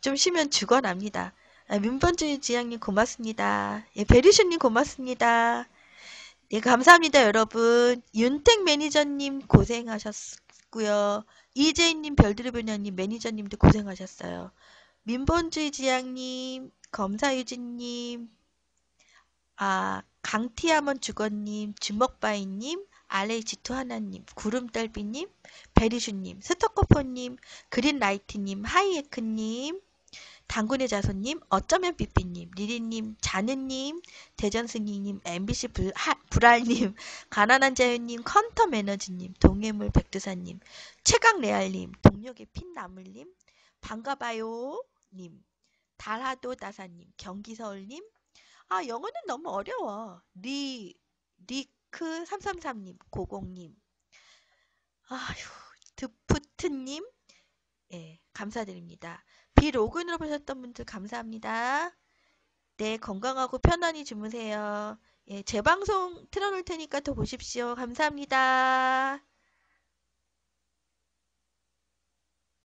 좀 쉬면 죽어납니다. 민번주의 지향님 고맙습니다. 예, 베리슈님 고맙습니다. 예, 감사합니다, 여러분. 윤택 매니저님 고생하셨고요. 이재인님, 별들의변녀님, 매니저님도 고생하셨어요. 민본주의 지향님, 검사유진님, 강티아먼 주거님, 주먹바이님, RH2 하나님, 구름달비님, 베리슈님, 스토커포님, 그린라이트님, 하이에크님, 당군의 자손님, 어쩌면 삐삐님, 리리님, 자느님, 대전승희님, MBC 불알님, 가난한 자유님, 컨터 매너지님, 동해물 백두산님, 최강레알님, 동력의 핀나물님, 반가봐요님, 달하도 다사님, 경기서울님, 영어는 너무 어려워. 리크 333님, 고공님, 아휴, 드푸트님, 예, 감사드립니다. 비로그인으로 보셨던 분들 감사합니다. 네, 건강하고 편안히 주무세요. 예, 재방송 틀어놓을 테니까 더 보십시오. 감사합니다.